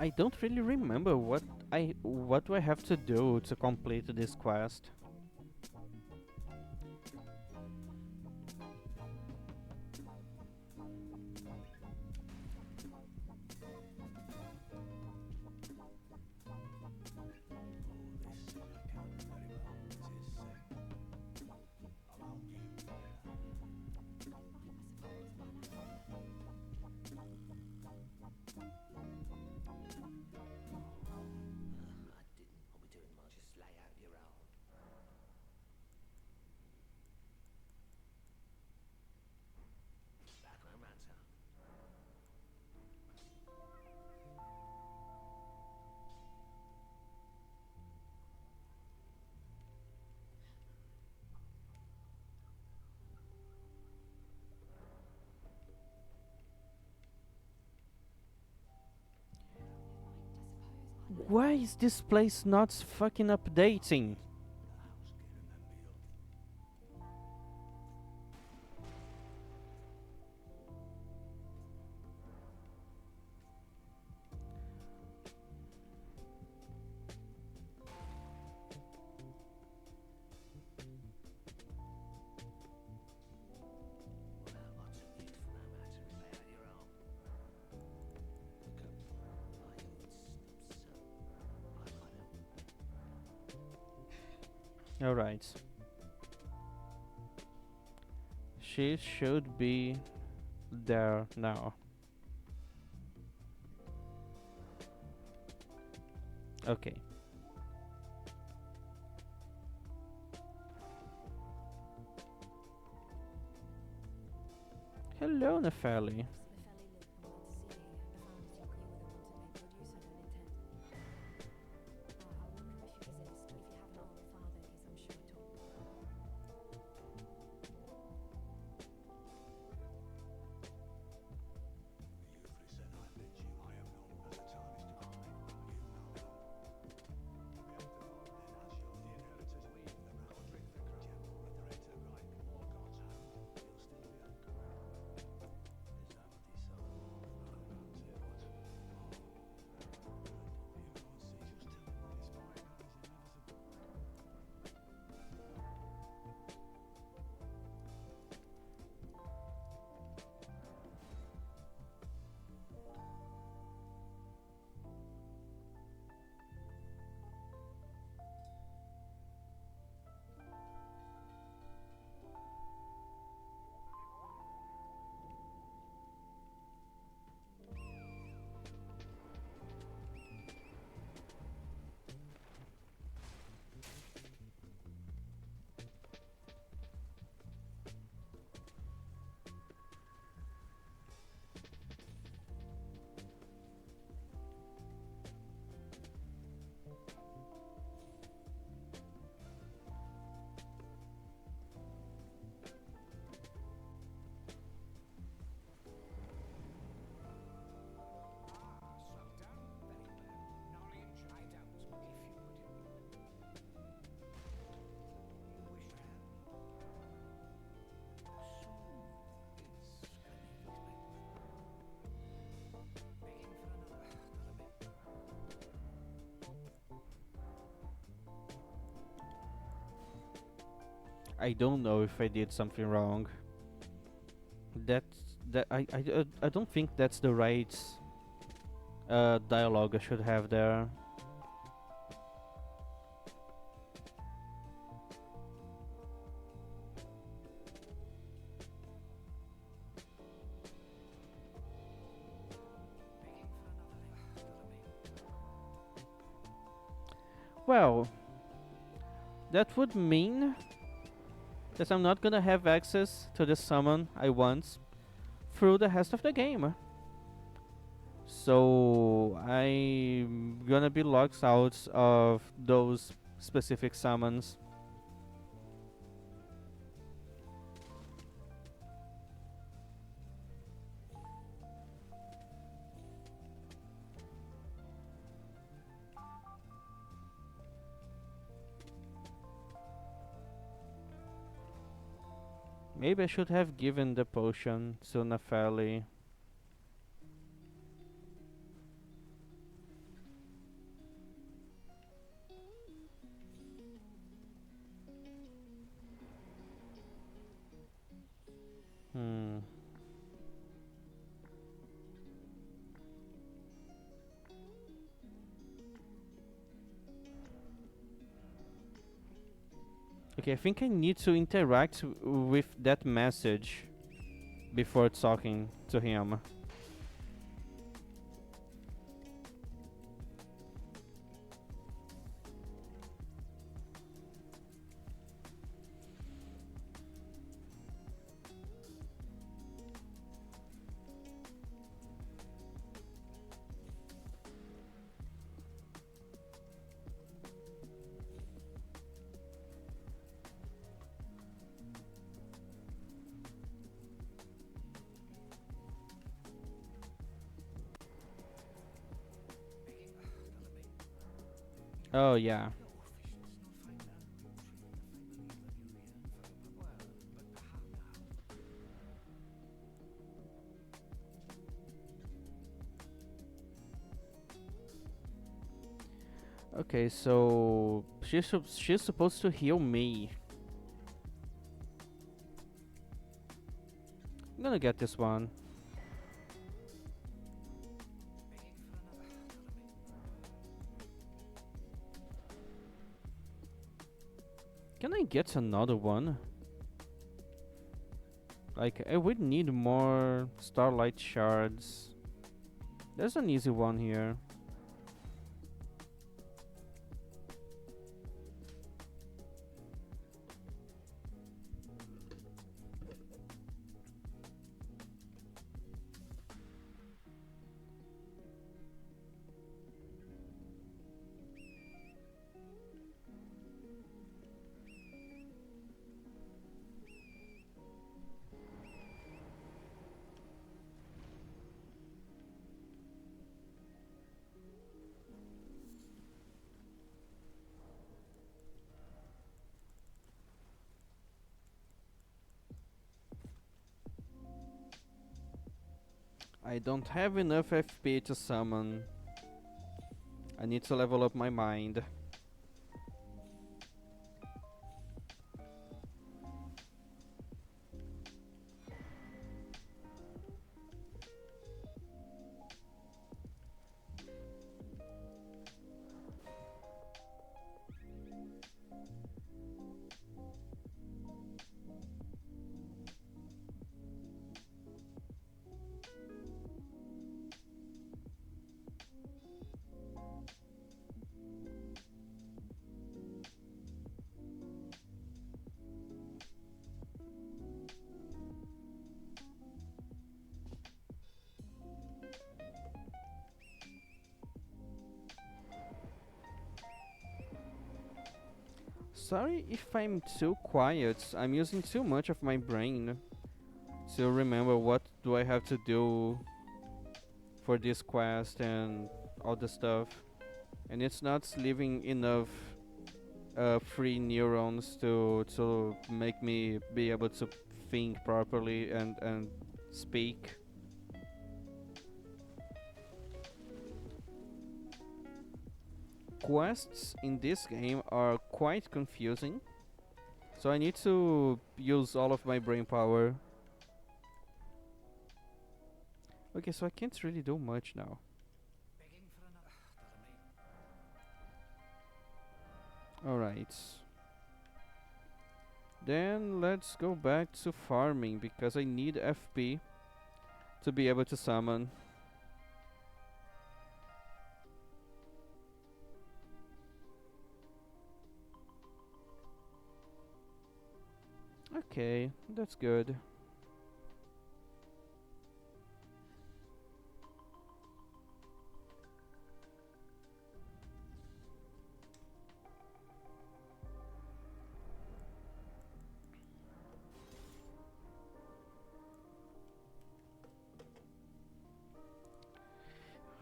I don't really remember what do I have to do to complete this quest. Why is this place not fucking updating? Alright. She should be there now. Okay. Hello, Nepheli. I don't know if I did something wrong. I don't think that's the right dialogue I should have there. Well, that would mean that I'm not gonna have access to the summon I want through the rest of the game. So I'm gonna be locked out of those specific summons. Maybe I should have given the potion to Nepheli. Hmm. Okay, I think I need to interact with that message before talking to him. Oh yeah. Okay, so she's supposed to heal me. I'm gonna get this one. Can I get another one? Like, I would need more starlight shards. There's an easy one here. I don't have enough FP to summon. I need to level up my mind. Sorry if I'm too quiet. I'm using too much of my brain to remember what do I have to do for this quest and all the stuff. And it's not leaving enough free neurons to make me be able to think properly and speak. Quests in this game are quite confusing, so I need to use all of my brain power. Okay, so I can't really do much now. Alright. Then let's go back to farming because I need FP to be able to summon. Okay, that's good.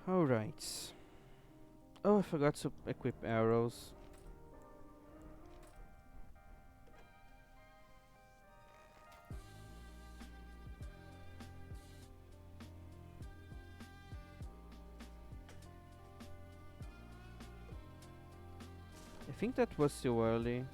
Alright. Oh, I forgot to equip arrows. I think that was too early.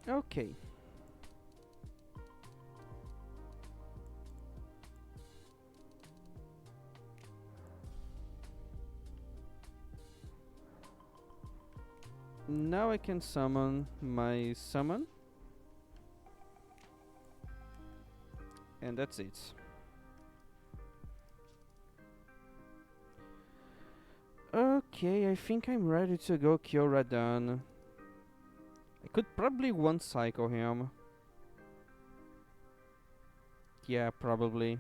Okay. Now I can summon my summon. And that's it. Okay, I think I'm ready to go kill Radan. I could probably one cycle him. Yeah, probably.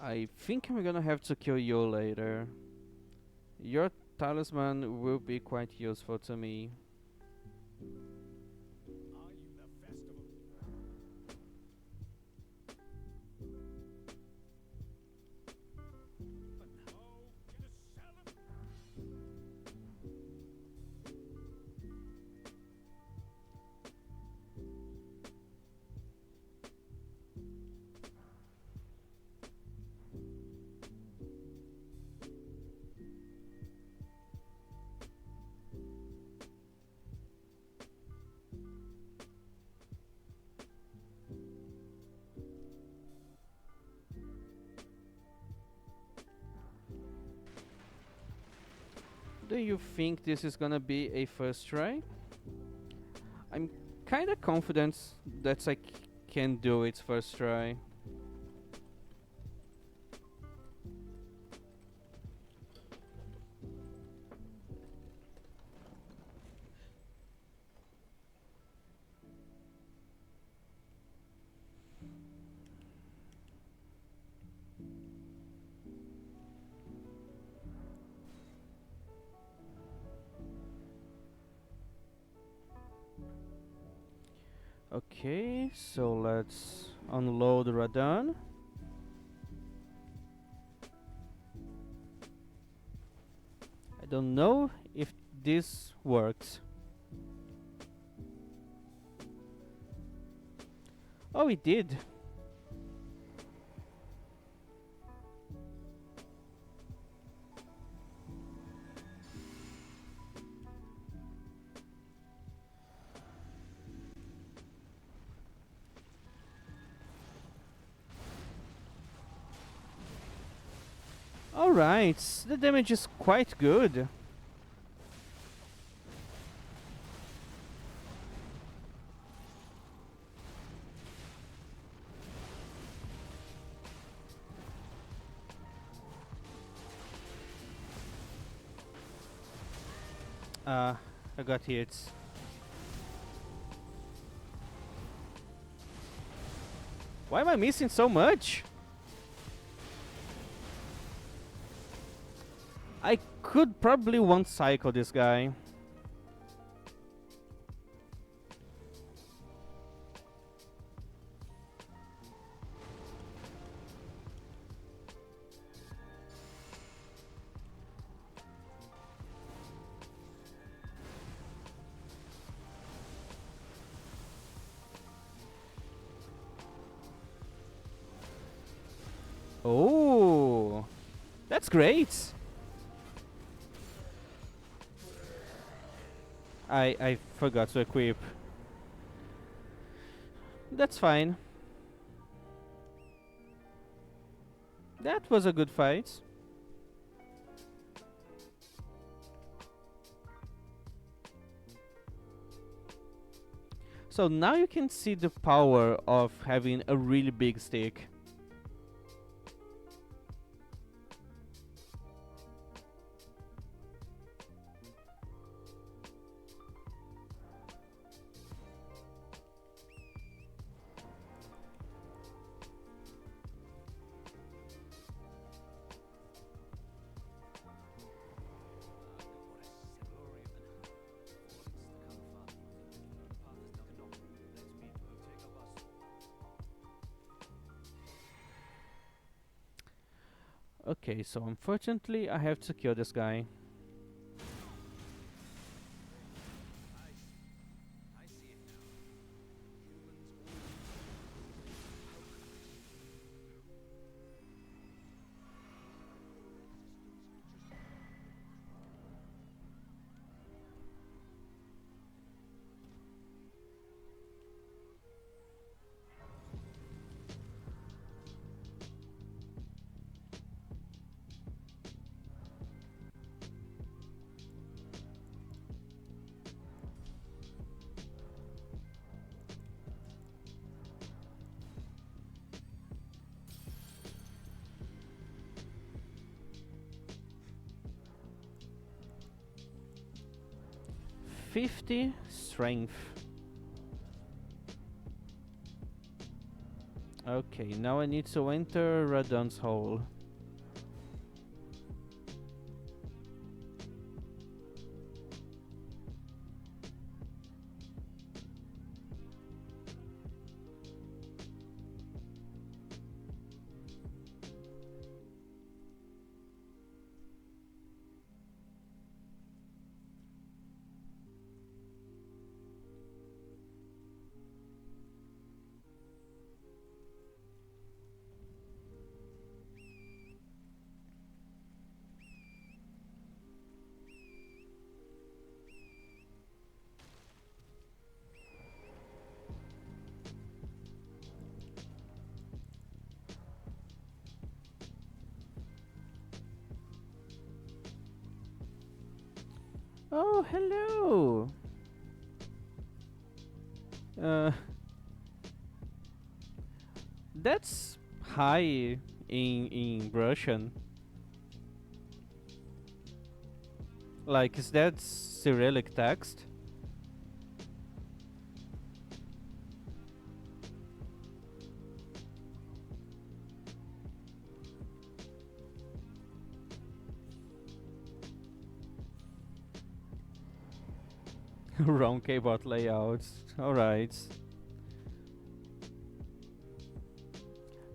I think I'm gonna have to kill you later. Your talisman will be quite useful to me. Do you think this is gonna be a first try? I'm kinda confident that I can do it first try. Okay, so let's unload Radan. I don't know if this works. Oh, it did. Alright, the damage is quite good. I got hits. Why am I missing so much? I could probably one cycle this guy. Oh, that's great. I forgot to equip. That's fine. That was a good fight. So now you can see the power of having a really big stick. Okay, so unfortunately I have to kill this guy. 50 strength. Okay, now I need to enter Radon's hole. Oh, hello! Uh, that's hi in Russian. Like, is that Cyrillic text? Wrong keyboard layout. Alright.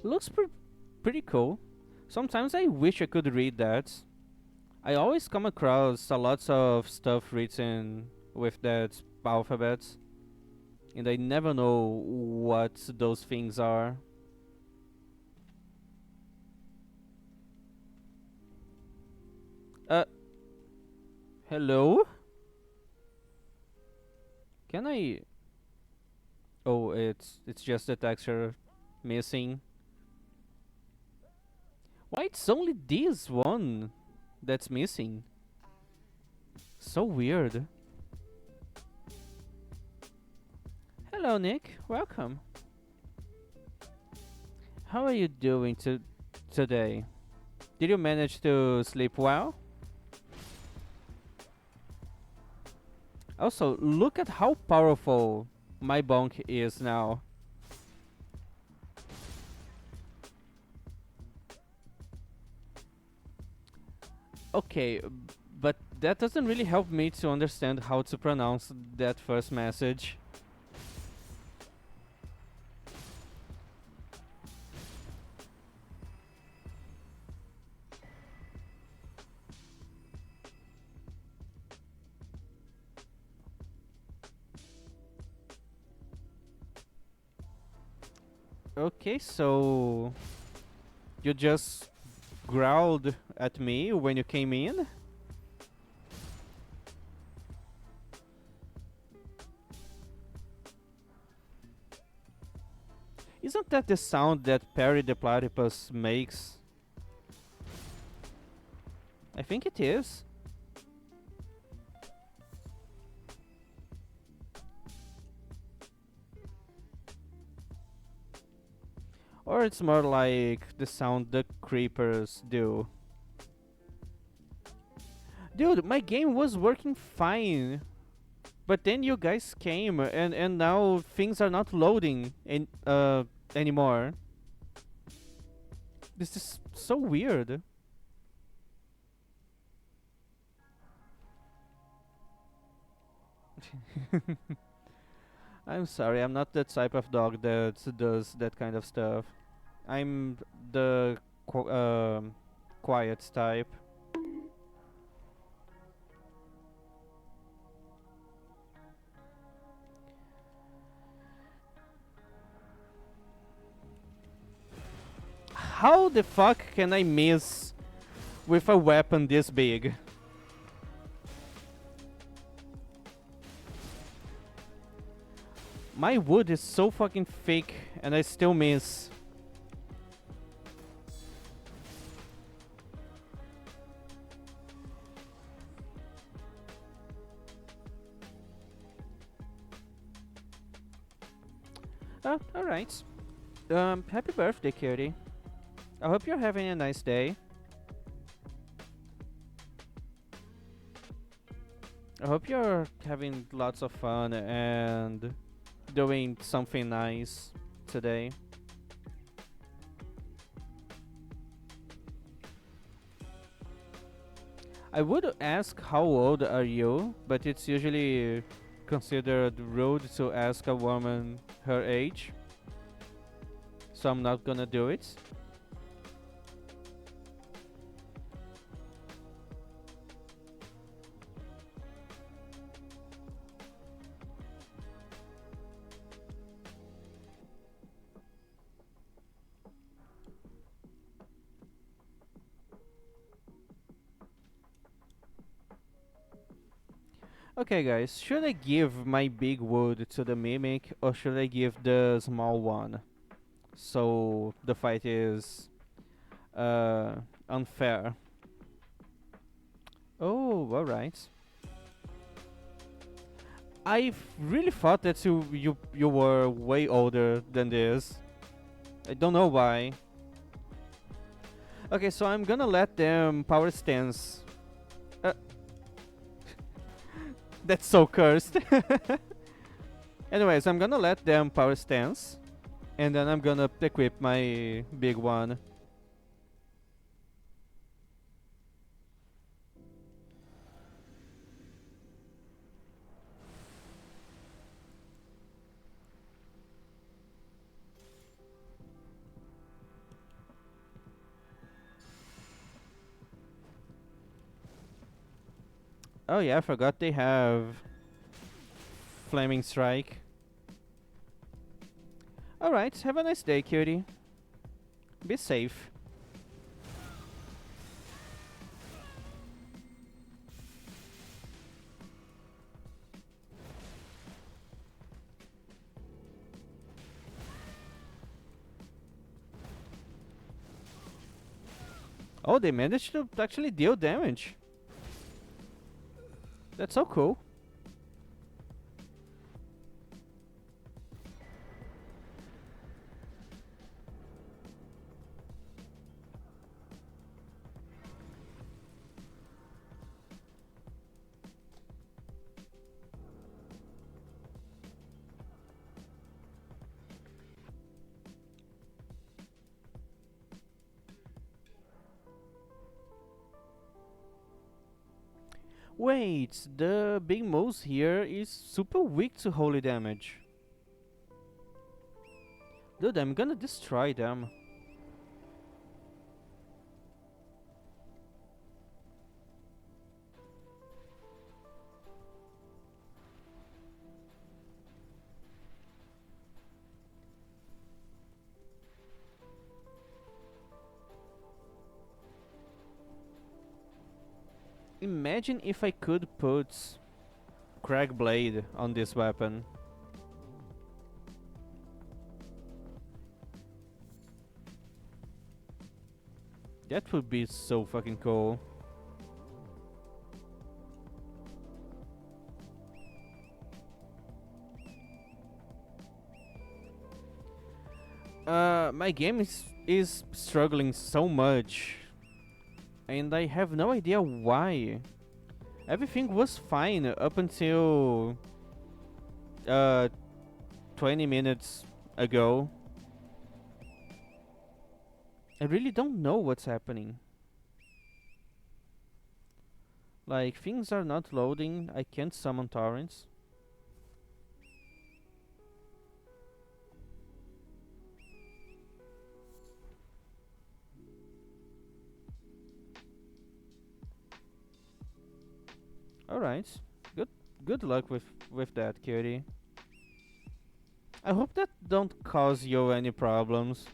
Looks pretty cool. Sometimes I wish I could read that. I always come across a lots of stuff written with that alphabet, and I never know what those things are. Uh, hello? Can I? Oh, it's just the texture missing. Why it's only this one that's missing? So weird. Hello, Nick. Welcome. How are you doing today? Did you manage to sleep well? Also, look at how powerful my bonk is now. Okay, but that doesn't really help me to understand how to pronounce that first message. Okay, so you just growled at me when you came in? Isn't that the sound that Perry the Platypus makes? I think it is. Or it's more like the sound the creepers do. Dude, my game was working fine. But then you guys came and now things are not loading anymore. This is so weird. I'm sorry, I'm not the type of dog that does that kind of stuff. I'm the quiet type. How the fuck can I miss with a weapon this big? My wood is so fucking thick and I still miss. Oh, alright. Happy birthday, cutie. I hope you're having a nice day. I hope you're having lots of fun and doing something nice today. I would ask how old are you, but it's usually considered rude to ask a woman her age, so I'm not gonna do it. Okay, guys, should I give my big wood to the mimic or should I give the small one? So the fight is uh, unfair. Oh, alright. I really thought that you were way older than this. I don't know why. Okay, so I'm gonna let them power stance. Uh, that's so cursed. Anyways, I'm gonna let them power stance, and then I'm gonna equip my big one. Oh yeah, I forgot they have flaming strike. Alright, have a nice day, cutie. Be safe. Oh, they managed to actually deal damage. That's so cool. Wait, the big moose here is super weak to holy damage. Dude, I'm gonna destroy them. Imagine if I could put Crag Blade on this weapon. That would be so fucking cool. My game is struggling so much, and I have no idea why. Everything was fine up until uh 20 minutes ago. I really don't know what's happening. Like, things are not loading, I can't summon torrents. Alright. Good good luck with that, cutie. I hope that don't cause you any problems.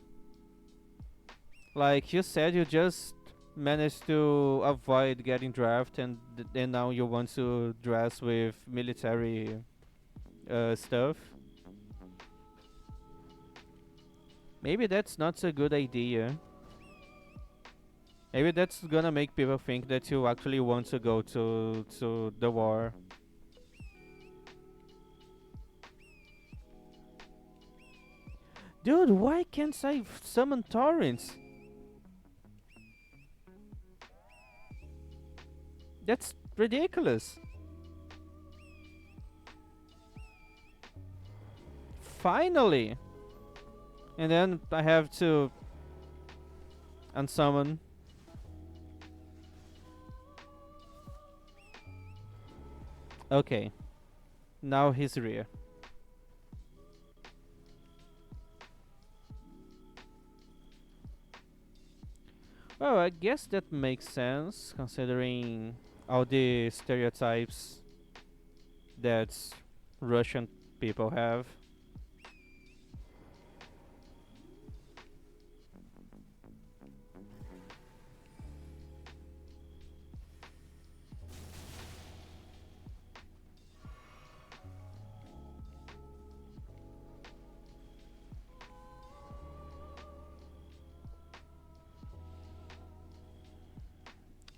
Like you said, you just managed to avoid getting drafted, and and now you want to dress with military stuff. Maybe that's not a good idea. Maybe that's gonna make people think that you actually want to go to the war. Dude, why can't I summon torrents? That's ridiculous. Finally! And then I have to unsummon. Okay. Now he's rear. Well, I guess that makes sense considering all the stereotypes that Russian people have.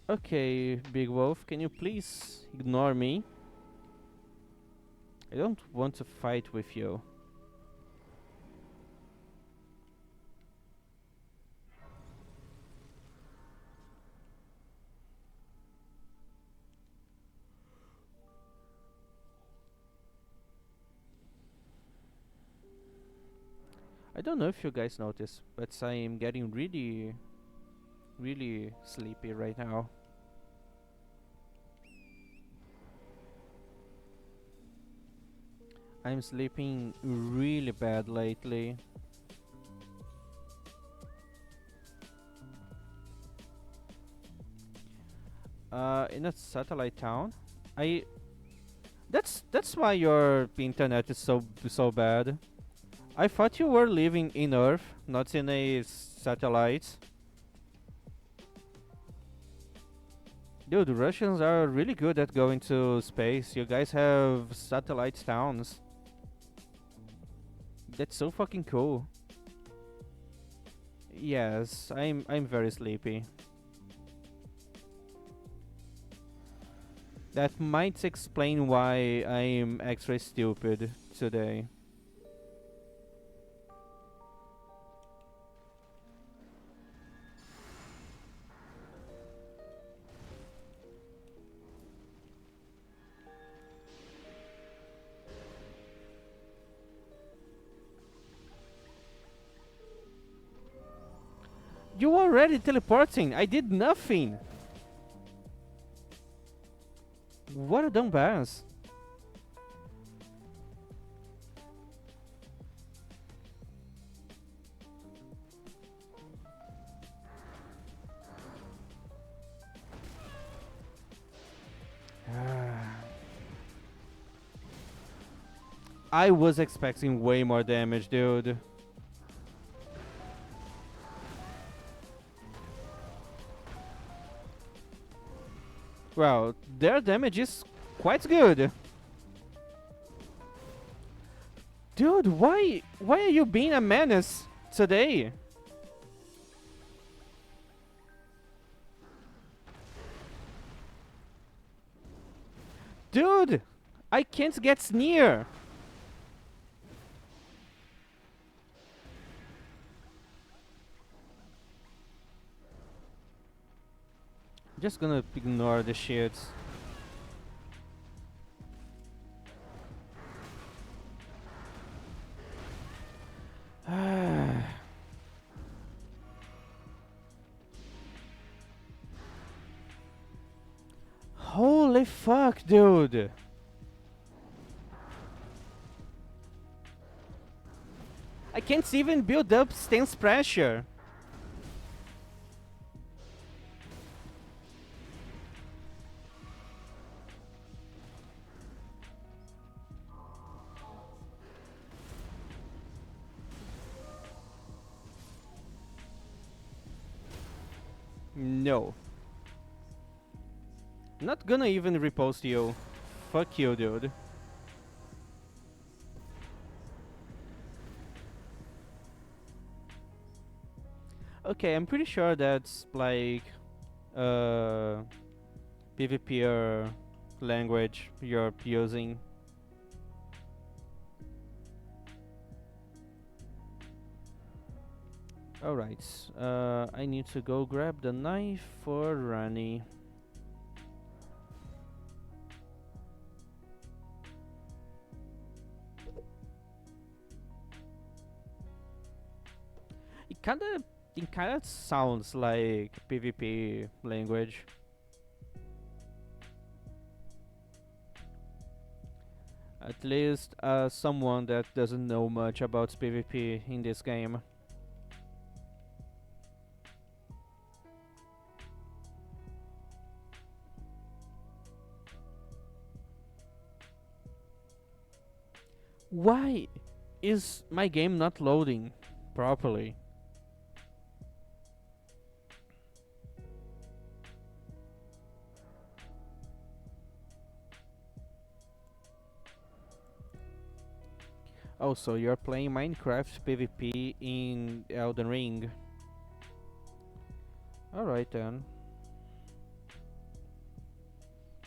Okay, Big Wolf, can you please ignore me? I don't want to fight with you. I don't know if you guys notice, but I am getting really, really sleepy right now. I'm sleeping really bad lately. In a satellite town, I. That's why your internet is so bad. I thought you were living in Earth, not in a satellite. Dude, Russians are really good at going to space. You guys have satellite towns. That's so fucking cool. Yes, I'm very sleepy. That might explain why I'm extra stupid today. You already teleporting. I did nothing. What a dumbass. I was expecting way more damage, dude. Well, their damage is quite good. Dude, why are you being a menace today? Dude, I can't get near. Just gonna ignore the shit. Holy fuck, dude. I can't even build up stance pressure. No. Not gonna even repost you. Fuck you, dude. Okay, I'm pretty sure that's like PvP language you're using. Alright, I need to go grab the knife for Rani. it kinda sounds like PvP language. At least someone that doesn't know much about PvP in this game. Why is my game not loading properly? Oh, so you're playing Minecraft PvP in Elden Ring. Alright then.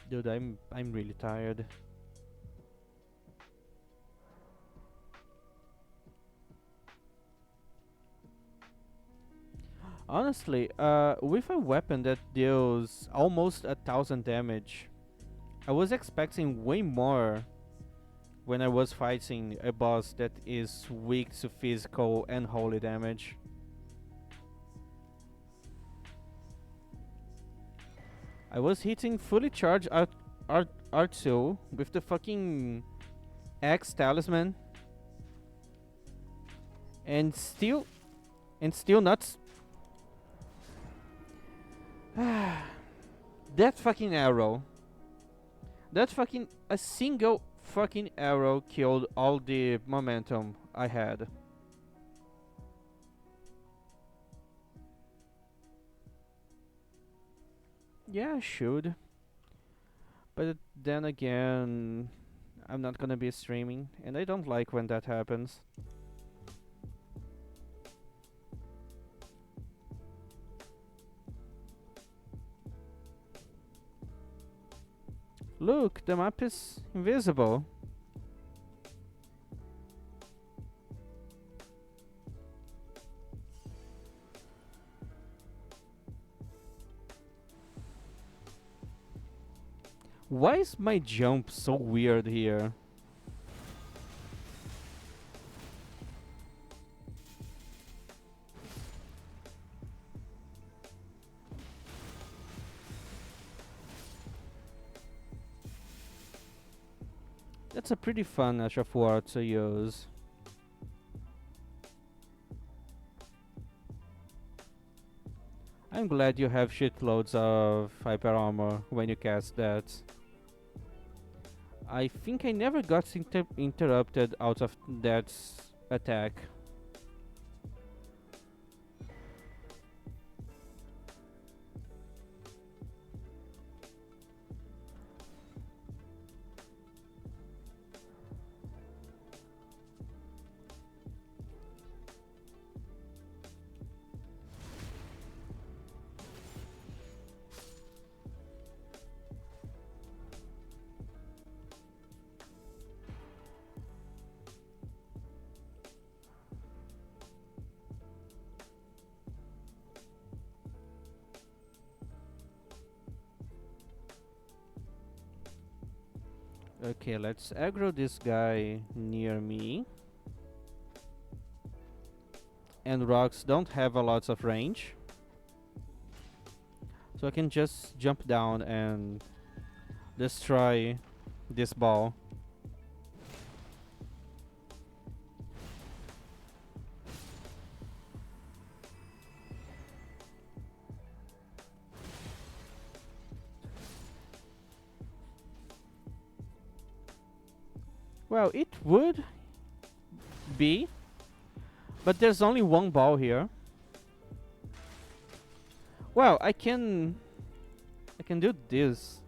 Dude, I'm really tired. Honestly, with a weapon that deals almost 1,000 damage, I was expecting way more when I was fighting a boss that is weak to physical and holy damage. I was hitting fully charged R2 with the fucking X talisman and still not that fucking arrow. That fucking a single fucking arrow killed all the momentum I had. Yeah, I should. But then again, I'm not gonna be streaming, and I don't like when that happens. Look, the map is invisible. Why is my jump so weird here? That's a pretty fun Ash of War to use. I'm glad you have shitloads of hyper armor when you cast that. I think I never got interrupted out of that attack. Okay, let's aggro this guy near me. And rocks don't have a lot of range. So I can just jump down and destroy this ball. Well, it would be, but there's only one ball here. Well, I can do this.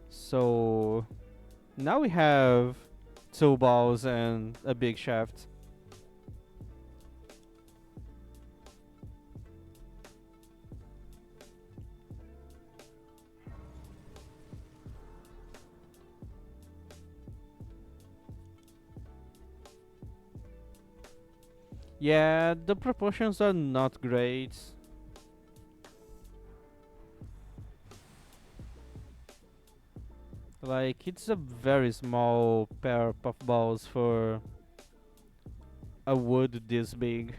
So now we have two balls and a big shaft. Yeah, the proportions are not great. Like, it's a very small pair of balls for a wood this big.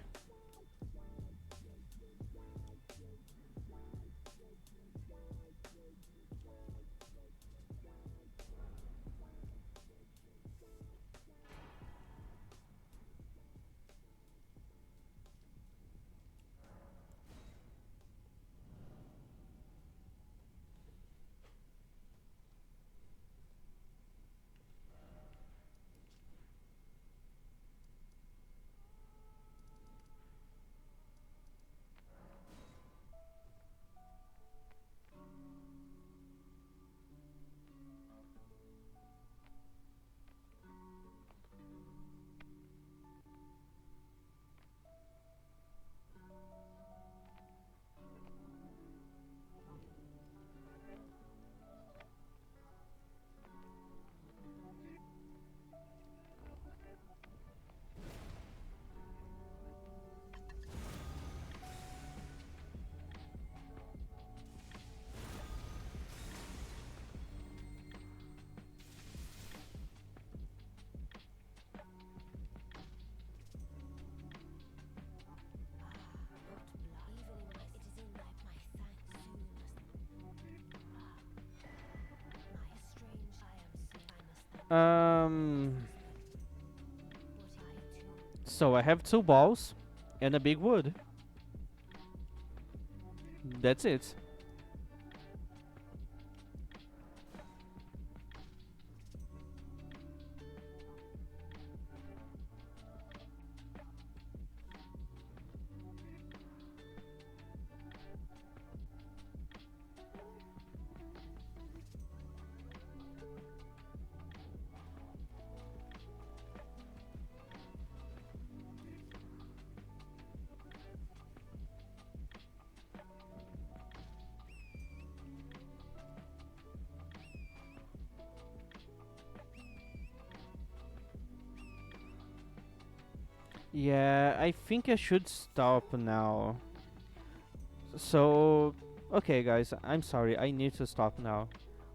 Um, so I have two balls and a big wood. That's it. Yeah, I think I should stop now. So, okay, guys, I'm sorry. I need to stop now.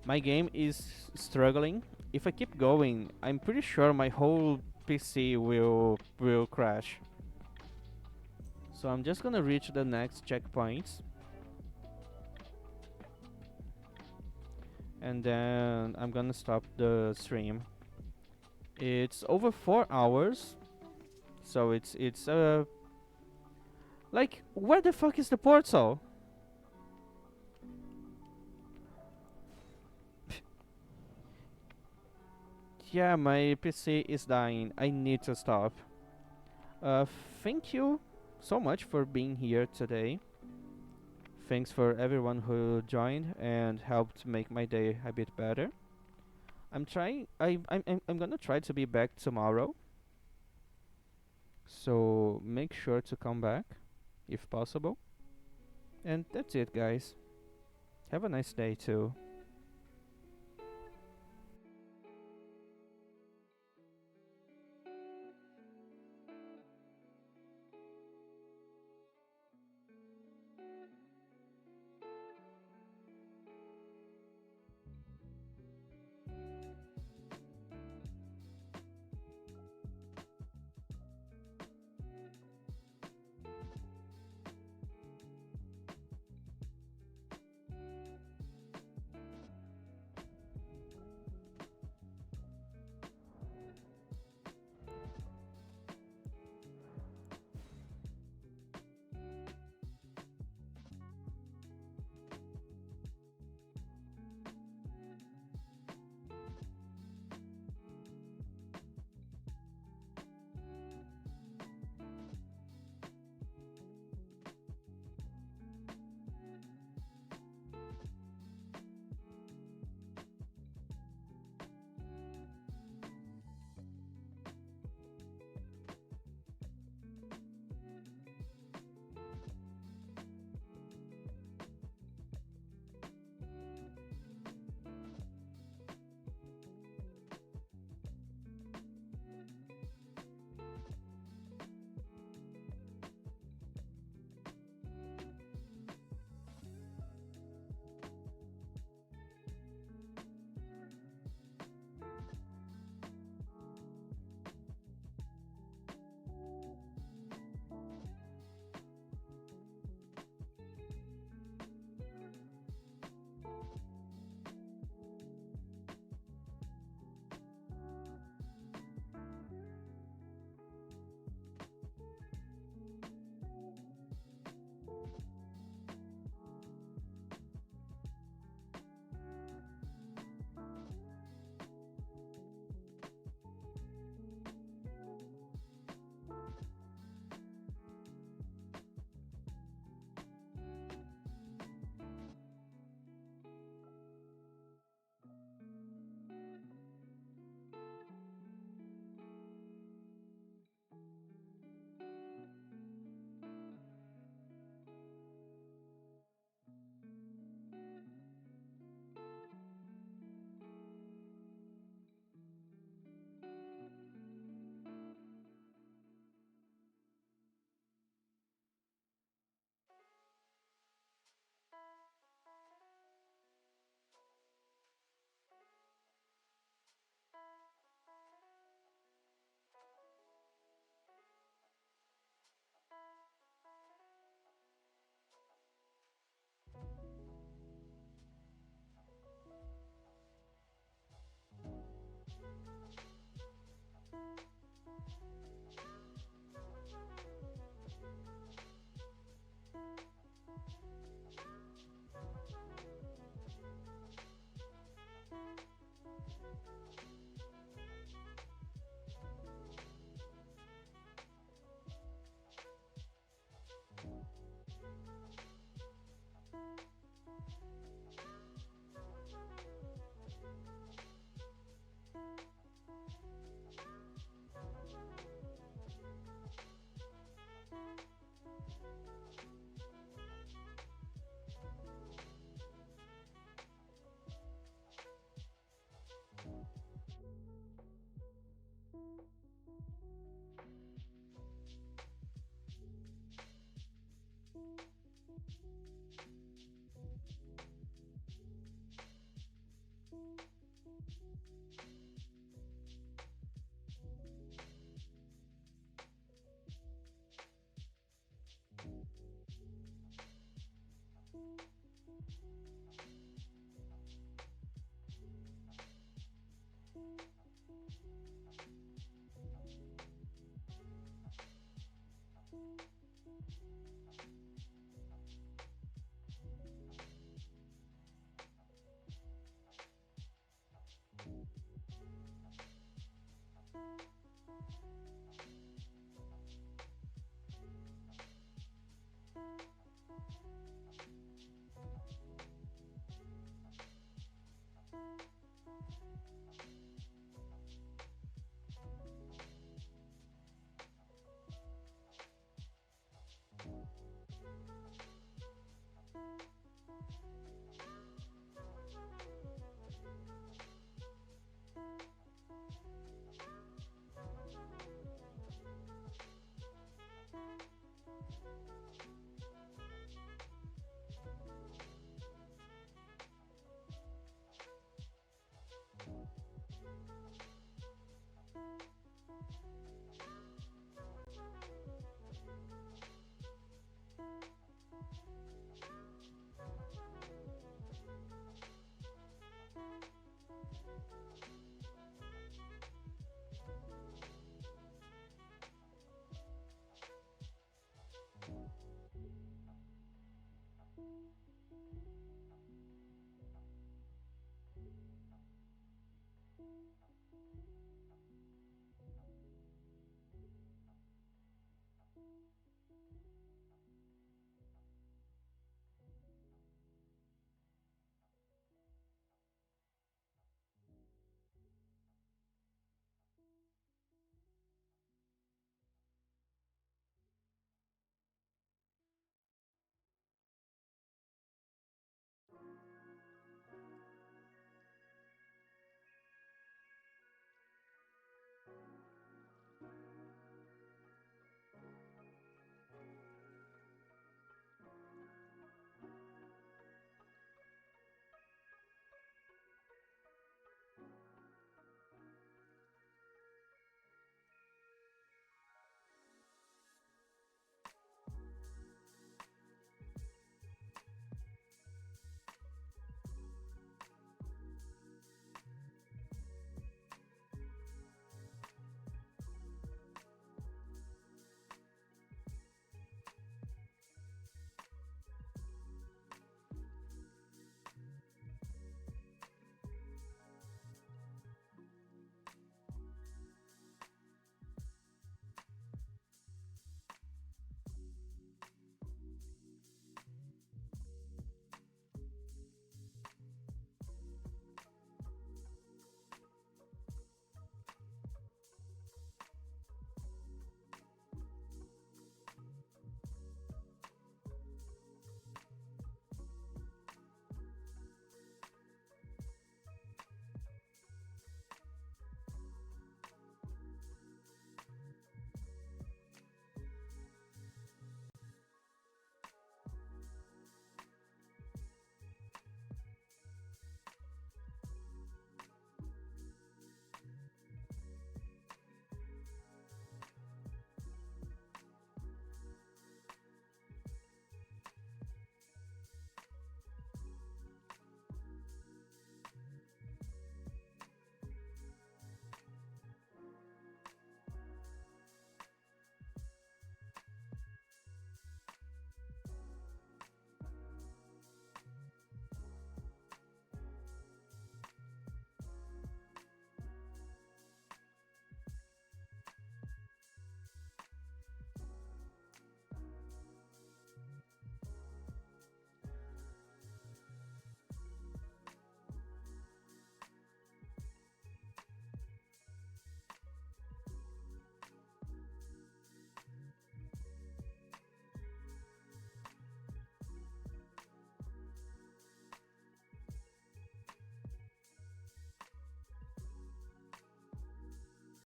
My game is struggling. If I keep going, I'm pretty sure my whole PC will crash. So I'm just gonna reach the next checkpoints, and then I'm gonna stop the stream. It's over 4 hours, so it's like, where the fuck is the portal? Yeah, my PC is dying. I need to stop. Uh, Thank you so much for being here today. Thanks for everyone who joined and helped make my day a bit better. I'm trying. I'm gonna try to be back tomorrow. So make sure to come back if possible. And that's it, guys. Have a nice day too.